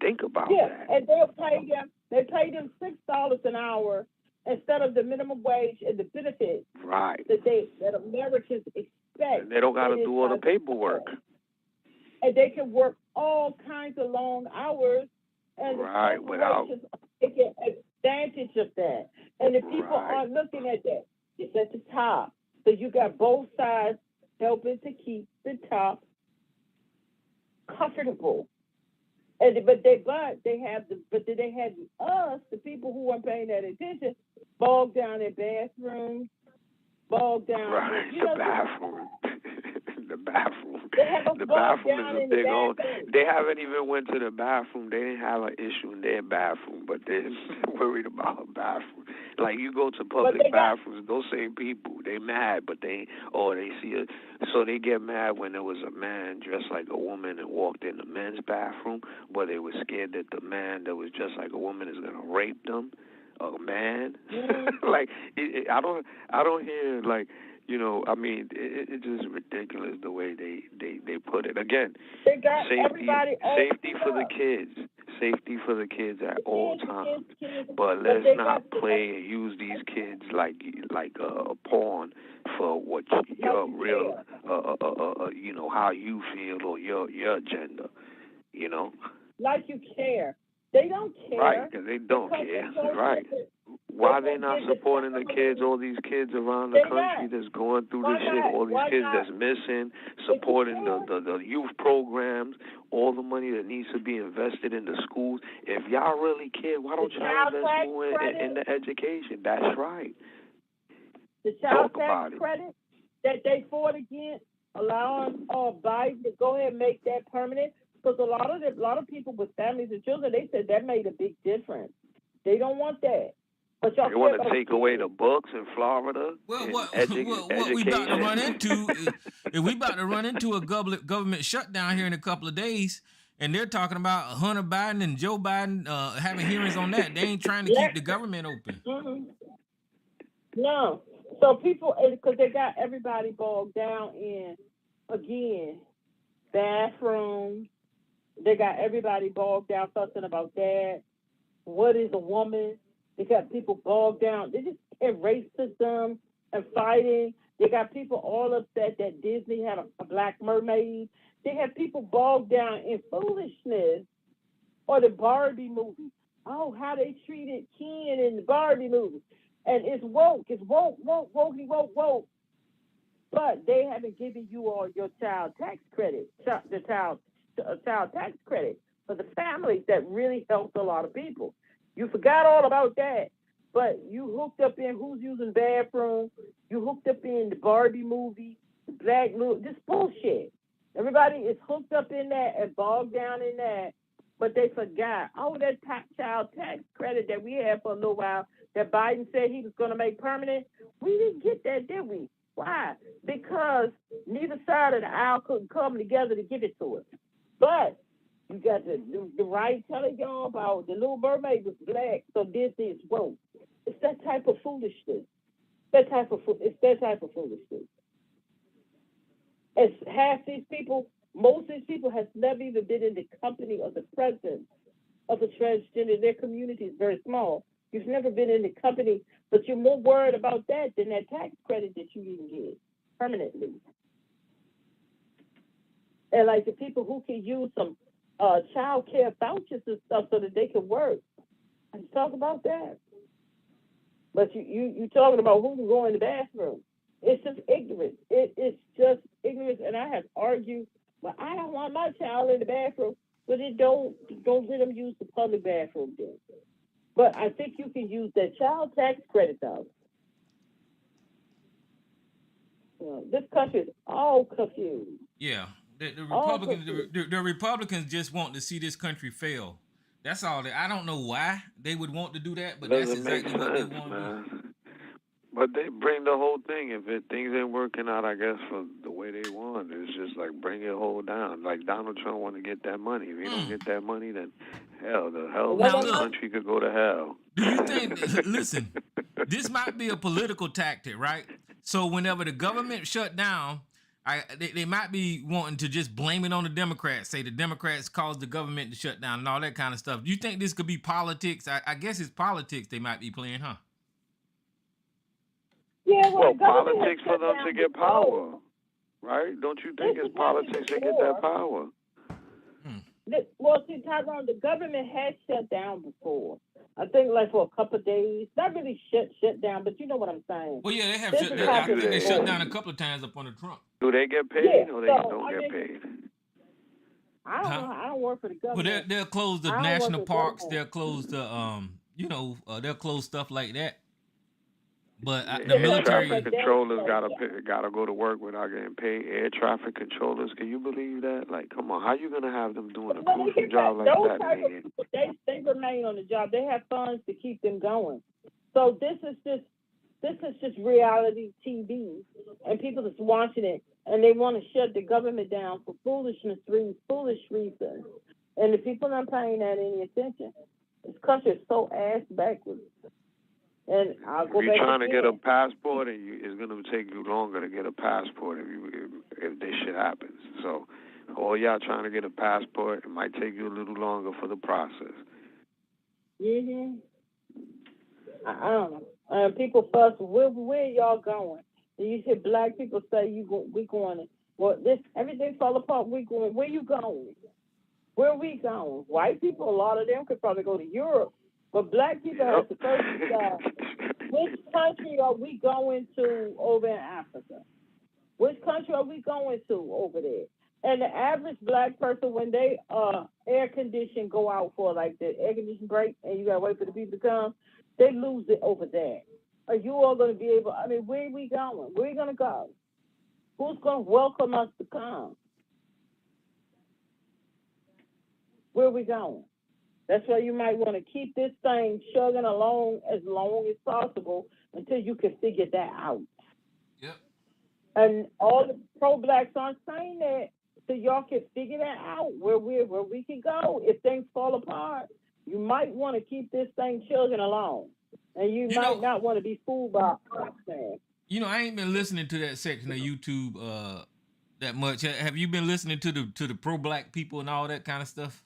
Think about that. And they'll pay them. They pay them $6 an hour instead of the minimum wage and the benefits that Americans expect. And they don't got to do all the paperwork. And they can work all kinds of long hours, and the corporations take advantage of that. And the people aren't looking at that. It's at the top. So you got both sides helping to keep the top comfortable. And but they have us, the people who weren't paying that attention, bogged down in bathrooms, bogged down the bathroom. The bathroom. The bathroom is a big old. They haven't even went to the bathroom. They didn't have an issue in their bathroom, but they're worried about a bathroom. Like you go to public bathrooms, those same people, they mad, but they see it, so they get mad when there was a man dressed like a woman and walked in the men's bathroom, but they were scared that the man that was dressed like a woman is gonna rape them. A man, like I don't hear like. You know, I mean, it's just ridiculous the way they put it. Again, safety for the kids at all times. But let's not play and use these kids like a pawn for what your real, you know, how you feel or your agenda. You know, like you care. They don't care. Right, because they don't care. Right. Why they not supporting the kids, all these kids around the country that's going through this shit, all these kids that's missing, supporting the youth programs, all the money that needs to be invested in the schools. If y'all really care, why don't y'all invest more in the education? That's right. the child Talk about tax it. credit that they fought against, allowing Biden to go ahead and make that permanent. Because a lot of people with families and children, they said that made a big difference. They don't want that. But y'all They want care to about take away kids. the books in Florida Well, and what we about to run education. into? If we about to run into a government shutdown here in a couple of days, and they're talking about Hunter Biden and Joe Biden having hearings on that. They ain't trying to keep the government open. Mm-hmm. No. So people, because they got everybody bogged down in, again, bathrooms. They got everybody bogged down fussing about that. What is a woman? They got people bogged down. They just in racism and fighting. They got people all upset that Disney had a black mermaid. They have people bogged down in foolishness. Or the Barbie movie. Oh, how they treated Ken in the Barbie movie. And it's woke. It's woke, woke. But they haven't given you all your child tax credit, the child tax credit for the families that really helped a lot of people. You forgot all about that. But you hooked up in who's using bathroom. You hooked up in the Barbie movie, the black movie, this bullshit. Everybody is hooked up in that and bogged down in that. But they forgot, that child tax credit that we had for a little while that Biden said he was going to make permanent, we didn't get that, did we? Why? Because neither side of the aisle couldn't come together to give it to us. But you got the right telling y'all about the Little Mermaid was black, so Disney is woke. It's that type of foolishness. It's that type of foolishness. It's half these people, most of these people has never even been in the company of the presence of a transgender. Their community is very small. You've never been in the company, but you're more worried about that than that tax credit that you even get permanently. And like the people who can use some child care vouchers and stuff so that they can work. Let's talk about that. But you talking about who can go in the bathroom. It's just ignorance. It's just ignorance. And I have argued, but I don't want my child in the bathroom. But don't let them use the public bathroom then. But I think you can use that child tax credit though. This country is all confused. Yeah, the All Republicans, confused. the Republicans just want to see this country fail. That's all. I don't know why they would want to do that, but that's Doesn't make exactly what they sense, want to do. man. But they bring the whole thing. If things ain't working out, I guess for the way they want, it's just like bring it whole down. Like Donald Trump want to get that money. If he don't get that money, then the hell Now the look, country could go to hell. do you think? Listen, this might be a political tactic, right? So whenever the government shut down, they might be wanting to just blame it on the Democrats, say the Democrats caused the government to shut down and all that kind of stuff. Do you think this could be politics? I guess it's politics they might be playing, huh? Yeah, Well, the government politics has for shut them down to get before. power, right? Don't you think This it's is happened politics to get that before. power? Well, see, Tyrone, the government has shut down before. I think like for a couple of days. Not really shut down, but you know what I'm saying. Well, yeah, they have This shut has down. I happened think they shut before. down a couple of times up under Trump. Do they get paid Yeah, or they so, don't I get mean, paid? I don't Huh? know. I don't work for the Well, government. they'll close the I don't work national for the parks. government. They'll close the they'll close stuff like that. But the Air Because military, traffic they controllers shut gotta go to work without getting paid. Air traffic controllers, can you believe that? Like, come on, how you gonna have them doing a Well, they crucial get job like those that? type of people, they remain on the job. They have funds to keep them going. So this is just reality TV, and people just watching it, and they want to shut the government down for foolish reasons. And the people not paying that any attention. This country is so ass backwards. And I'll go If you're back trying to get a again. passport, it's gonna take you longer to get a passport if this shit happens. So, all y'all trying to get a passport, it might take you a little longer for the process. I don't know. People fuss. Where y'all going? And you hear black people say we going. Well, everything fall apart. We going. Where you going? Where are we going? White people, a lot of them could probably go to Europe, but black people have to first decide which country are we going to over in Africa? Which country are we going to over there? And the average black person, when they air condition go out for like the air condition break, and you gotta wait for the people to come, they lose it over that. are you all going to be able? I mean, where are we going? Where are we going to go? Who's going to welcome us to come? Where are we going? That's why you might want to keep this thing chugging along as long as possible until you can figure that out. Yep. And all the pro-blacks aren't saying that, so y'all can figure that out where we can go if things fall apart. You might want to keep this thing chugging along, and you You might know, not want to be fooled by a process. I ain't been listening to that section of YouTube that much. Have you been listening to the pro black people and all that kind of stuff?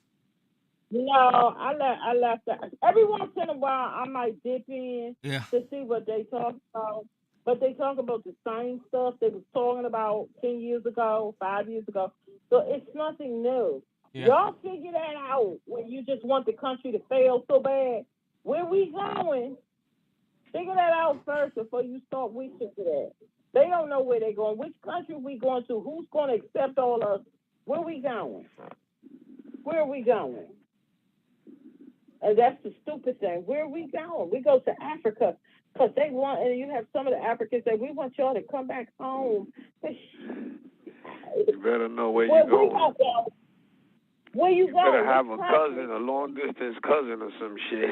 No, I left that. Every once in a while, I might dip in Yeah. to see what they talk about. But they talk about the same stuff they was talking about 10 years ago, 5 years ago. So it's nothing new. Yeah. Y'all figure that out when you just want the country to fail so bad. Where we going? Figure that out first before you start wishing for that. They don't know where they're going. Which country we going to? Who's going to accept all of us? Where we going? Where are we going? And that's the stupid thing. Where are we going? We go to Africa because they want, and you have some of the Africans say, we want y'all to come back home. You better know where Where you're going. go? Where you going? Better have a Which cousin, country? a long distance cousin or some shit.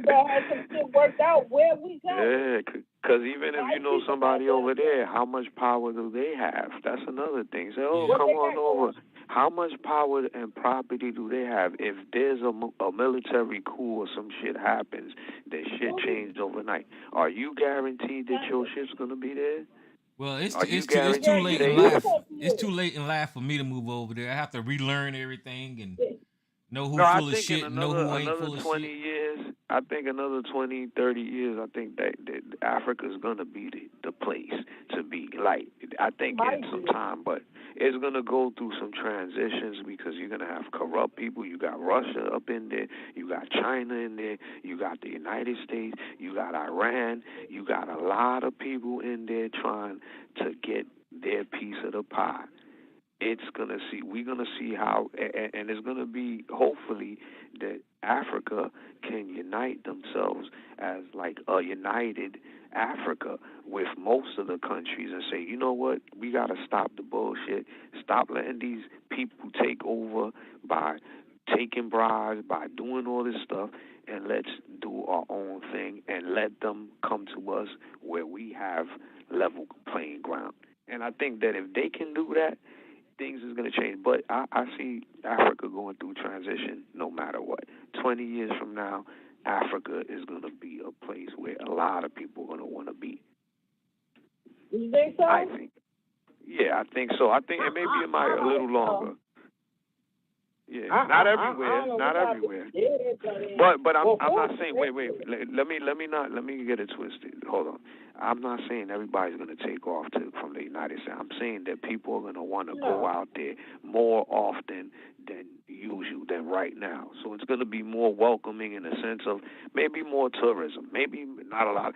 That has some shit worked out. Where we going? Yeah, because even if you White know people somebody got over that. there, how much power do they have? That's another thing. Say, oh, Yeah. What come they on got over. going? How much power and property do they have? If there's a military coup or some shit happens, that shit changed overnight. Are you guaranteed that your shit's gonna be there? Well, it's Are too, you it's too it's too Yeah, guaranteed late you in they? you life. supposed to It's do too late in life for me to move over there. I have to relearn everything and it. know No, who I full of think in shit and know who ain't another full of 20 shit. years, I think another 20, 30 years, I think that Africa's going to be the place to be. Like, I think in Might some be. time, but it's going to go through some transitions because you're going to have corrupt people. You got Russia up in there. You got China in there. You got the United States. You got Iran. You got a lot of people in there trying to get their piece of the pie. We're gonna see how, and it's gonna be hopefully that Africa can unite themselves as like a united Africa with most of the countries and say, you know what, we gotta stop the bullshit, stop letting these people take over by taking bribes, by doing all this stuff, and let's do our own thing and let them come to us where we have level playing ground. And I think that if they can do that, things is going to change. But I see Africa going through transition no matter what. 20 years from now, Africa is going to be a place where a lot of people are going to want to be. You think so? I think. Yeah, I think so. I think, and maybe it might a little longer. Yeah, not everywhere, not everywhere. But I'm not saying. Wait. Let me get it twisted. Hold on. I'm not saying everybody's gonna take off from the United States. I'm saying that people are gonna want to go out there more often than usual than right now. So it's gonna be more welcoming in the sense of maybe more tourism, maybe not a lot,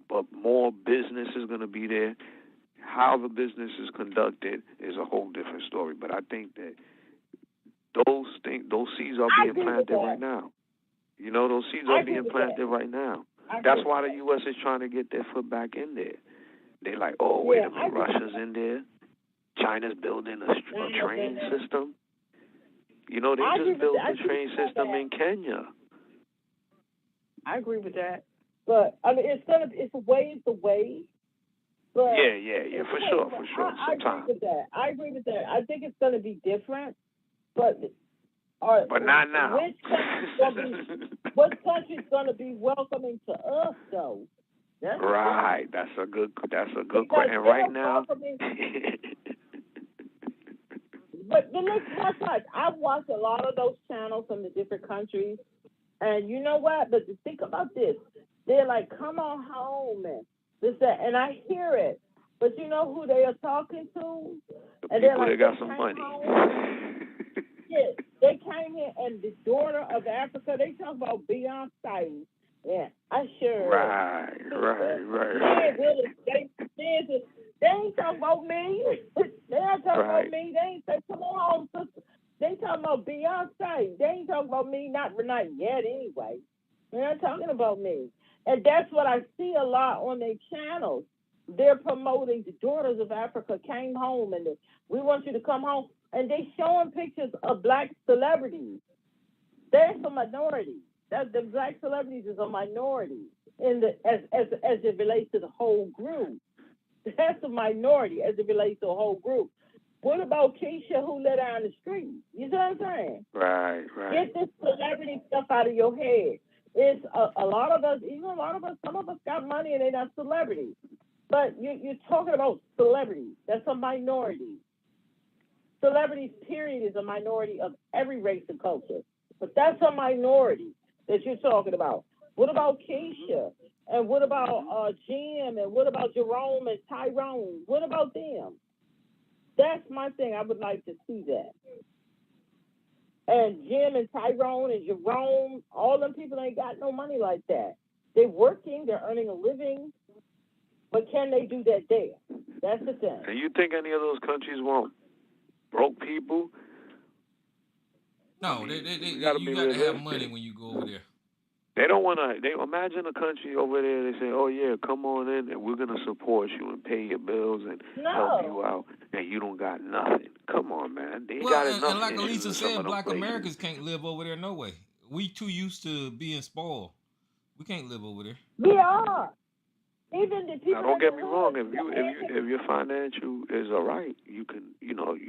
but more business is gonna be there. How the business is conducted is a whole different story. But I think that those seeds are being planted right now. You know, those seeds are being planted right now. That's why the U.S. is trying to get their foot back in there. They're like, oh, wait a minute, Russia's in there. China's building a train system. You know, they just built a train system in Kenya. I agree with that. But I mean, it's ways to ways. But yeah, for sure. I agree with that. I think it's going to be different, but not now. Which country's going to be welcoming to us, though? Right. That's a good question. And right now. But the next much, I've watched a lot of those channels from the different countries, and you know what? But to think about this, they're like, "Come on home," and this, that, and I hear it. But you know who they are talking to? The people that got some money. Yeah, they came here, and the daughter of Africa. They talk about Beyonce. Yeah, I sure. Right. They ain't talking about me. They ain't talking about me. They ain't say, come on home, sister. They talking about Beyonce. They ain't talking about me, not yet anyway. They're not talking about me. And that's what I see a lot on their channels. They're promoting the Daughters of Africa came home and we want you to come home. And they showing pictures of black celebrities. There's a minority. That the black celebrities is a minority in the as it relates to the whole group. That's a minority as it relates to a whole group. What about Keisha who let out in the street? You see what I'm saying? Right. Get this celebrity stuff out of your head. It's a lot of us, even a lot of us, some of us got money and they're not celebrities. But you're talking about celebrities. That's a minority. Celebrities, period, is a minority of every race and culture. But that's a minority that you're talking about. What about Keisha? And what about Jim? And what about Jerome and Tyrone? What about them? That's my thing. I would like to see that. And Jim and Tyrone and Jerome, all them people ain't got no money like that. They're working, they're earning a living, but can they do that there? That's the thing. And you think any of those countries want broke people? No, You gotta you be got to have realistic. money when you go over there. They don't want to. They imagine a country over there. They say, "Oh yeah, come on in, and we're gonna support you and pay your bills and help you out." And you don't got nothing. Come on, man. They got Well, enough and like issues Elisa in some said, of them black places. Americans can't live over there no way. We too used to being spoiled. We can't live over there. We are. Even the people. Now, don't get me in the wrong. hood, If your financial is all right, you can. You know, if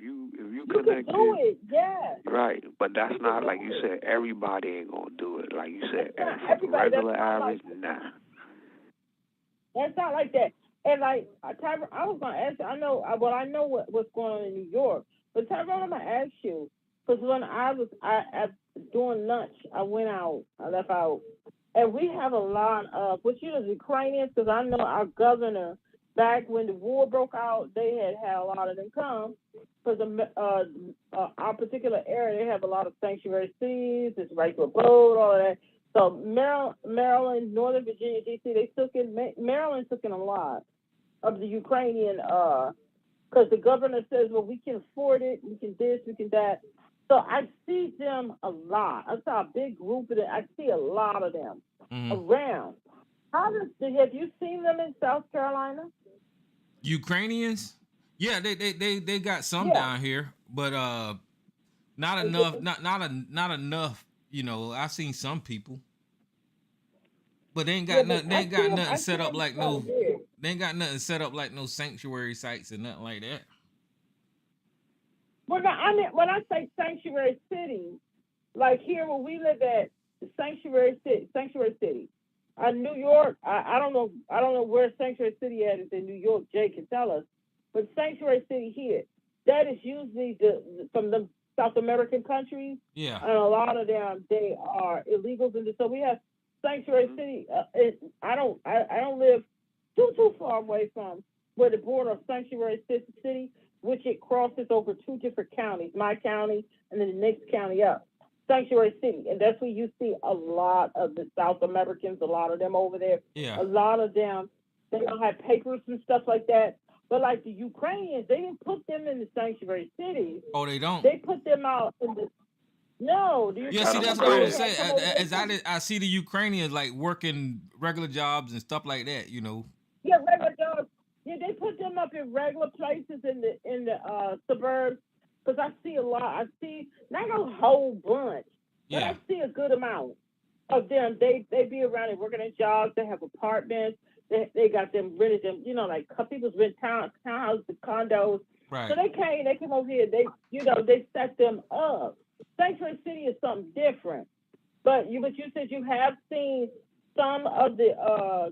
you you connected, can do it. Yes. right. But that's not like you said. Everybody ain't gonna do it. Like you said, It's not for the everybody. regular That's not average, like nah. that's not like that. And like Tyrone, I was gonna ask you. I know. Well, I know what's going on in New York. But Tyrone, I'm gonna ask you because when I was doing lunch, I went out. I left out, and we have a lot of what you know Ukrainians. Because I know our governor back when the war broke out, they had a lot of them come. Because our particular area, they have a lot of sanctuary cities. It's right to a boat, all of that. So Maryland, Northern Virginia, D.C., they took in Maryland took in a lot of the Ukrainian because the governor says, well, we can afford it, we can this, we can that. So I see them a lot. I saw a big group of them. I see a lot of them around. Have you seen them in South Carolina? Ukrainians, yeah, they got some Yeah. down here, but not enough. Not enough. You know, I've seen some people, but they ain't got nothing. They ain't got nothing set up like no. They ain't got nothing set up like no sanctuary sites and nothing like that. Well, no, I mean when I say sanctuary city, like here where we live at, the sanctuary city. New York, I don't know where sanctuary city at is in New York. Jay can tell us, but sanctuary city here, that is usually from the South American countries. Yeah. And a lot of them they are illegals, and so we have sanctuary city. I don't live too far away from where the border of sanctuary city, which it crosses over two different counties, my county and then the next county up. Sanctuary City, and that's where you see a lot of the South Americans, a lot of them over there. Yeah. A lot of them, they don't have papers and stuff like that. But like the Ukrainians, they didn't put them in the sanctuary cities. Oh, they don't. They put them out in the no. Yeah, see, that's what I was saying. As I see the Ukrainians like working regular jobs and stuff like that, you know. Yeah, regular jobs. Yeah, they put them up in regular places in the suburbs. Because I see a lot. I see not a whole bunch, but I see a good amount of them. They be around. They're working at jobs. They have apartments. They got them rented them. You know, like people rent townhouses, condos. Right. So they came over here. They set them up. Sanctuary City is something different. But you said you have seen some of the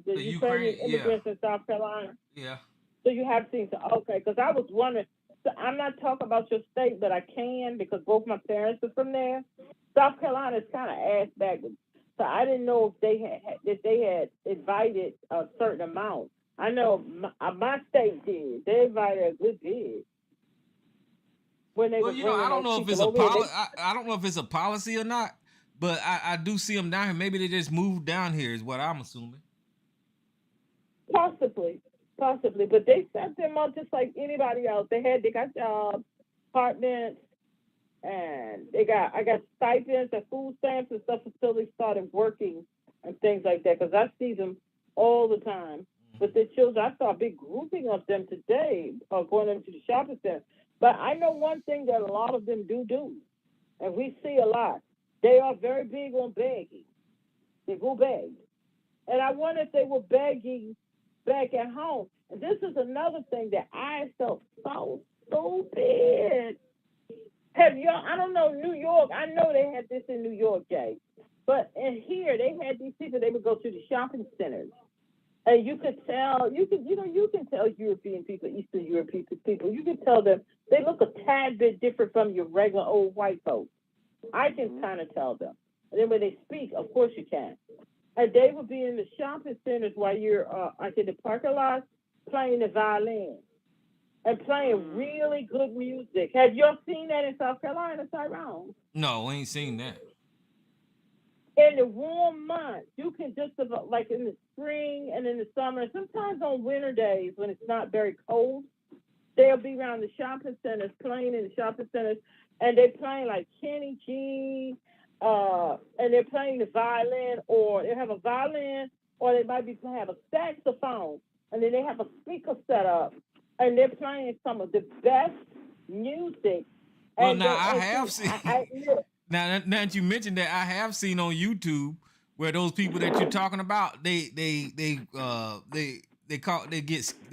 Ukrainian immigrants in South Carolina. Yeah. So you have seen okay, because I was wondering. So I'm not talking about your state, but I can because both my parents are from there. South Carolina is kind of ass backwards, so I didn't know if they had invited a certain amount. I know my state did. They invited a good bit. When they well, you know, I don't know if it's I don't know if it's a policy or not, but I do see them down here. Maybe they just moved down here, is what I'm assuming. Possibly, but they set them up just like anybody else. They got jobs, apartments, and I got stipends and food stamps and stuff until they started working and things like that, because I see them all the time. But the children, I saw a big grouping of them today, going into the shopping center. But I know one thing that a lot of them do, and we see a lot. They are very big on begging. They go beg. And I wonder if they were begging back at home. And this is another thing that I felt so stupid. Have y'all, I don't know, New York, I know they had this in New York, Jay. But in here, they had these people, they would go to the shopping centers. And you could tell, you can tell European people, Eastern European people, you can tell them they look a tad bit different from your regular old white folks. I can kind of tell them. And then when they speak, of course you can. And they would be in the shopping centers while you're like in the parking lot playing the violin and playing really good music. Have y'all seen that in South Carolina, Tyrone? No, we ain't seen that. In the warm months, you can just about, like in the spring and in the summer, and sometimes on winter days when it's not very cold, they'll be around the shopping centers, playing in the shopping centers, and they're playing like Kenny G, and they're playing the violin, or they have a violin, or they might be have a saxophone, and then they have a speaker set up, and they're playing some of the best music. Well, And now they, I and have see, seen. Now that you mentioned that, I have seen on YouTube where those people that you're talking about, they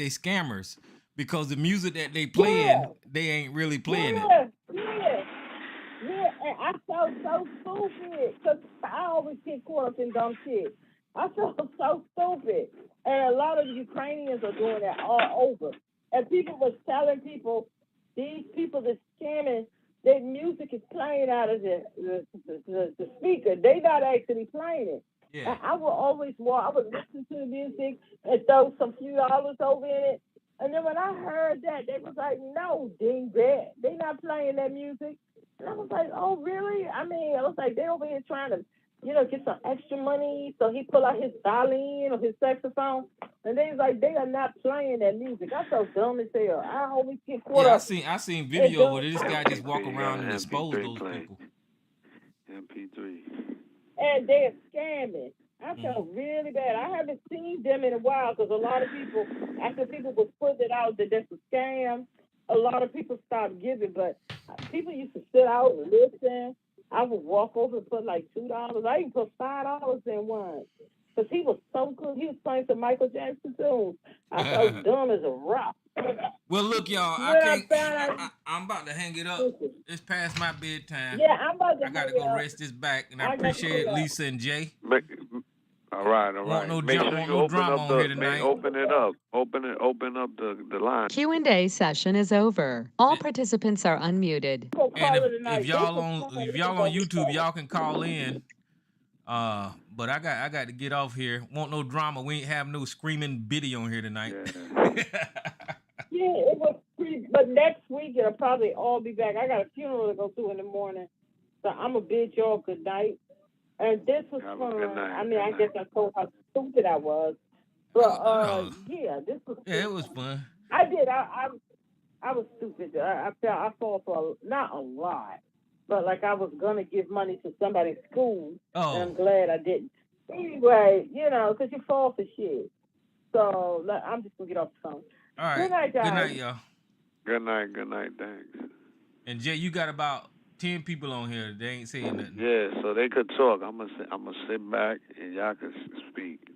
scammers because the music that they playing, they ain't really playing it. Yeah, and I felt so stupid because I always get caught up in dumb shit. I felt so stupid. And a lot of the Ukrainians are doing that all over. And people was telling people, these people that's scamming, their music is playing out of the speaker. They not actually playing it. Yeah. And I would always I would listen to the music and throw some few dollars over in it. And then when I heard that, they was like, no, dingbat, they not playing that music. And I was like, oh, really? I mean, I was like, they over here trying to, get some extra money. So he pull out his violin or his saxophone. And they was like, they are not playing that music. I felt dumb as hell. I always get caught Yeah, up. I seen video where this guy just walk MP, around and expose MP3 those playing. people. MP3. And they're scamming. I felt really bad. I haven't seen them in a while because a lot of people, after people was putting it out that that's a scam, a lot of people stopped giving. But people used to sit out and listen. I would walk over and put like $2. I even put $5 in one because he was so good. He was playing some Michael Jackson tunes. I felt dumb as a rock. Well, look, y'all, Then I found out. I'm about to hang it up. It's past my bedtime. Yeah, I'm about to. I got to go rest this back, and I I gotta appreciate it, get up. Lisa and Jay. All right. Want no Make sure want you no open drama up on here the, tonight. open it up. Open up the line. Q&A session is over. All participants are unmuted. And if y'all on YouTube, y'all can call in. But I got to get off here. Want no drama? We ain't have no screaming Biddy on here tonight. Yeah, it was pretty. But next week it'll probably all be back. I got a funeral to go to in the morning, so I'm gonna bid y'all good night. And this was fun. I mean, I guess I told how stupid I was, but yeah, this was. Yeah, it was fun. I did. I was stupid. I fall for not a lot, but like I was gonna give money to somebody's school, and I'm glad I didn't. Anyway, because you fall for shit. So I'm just gonna get off the phone. All right. Good night, guys. Good night, y'all. Good night. Thanks. And Jay, you got about 10 people on here. They ain't saying nothing. Yeah, so they could talk. I'm gonna sit back and y'all can speak.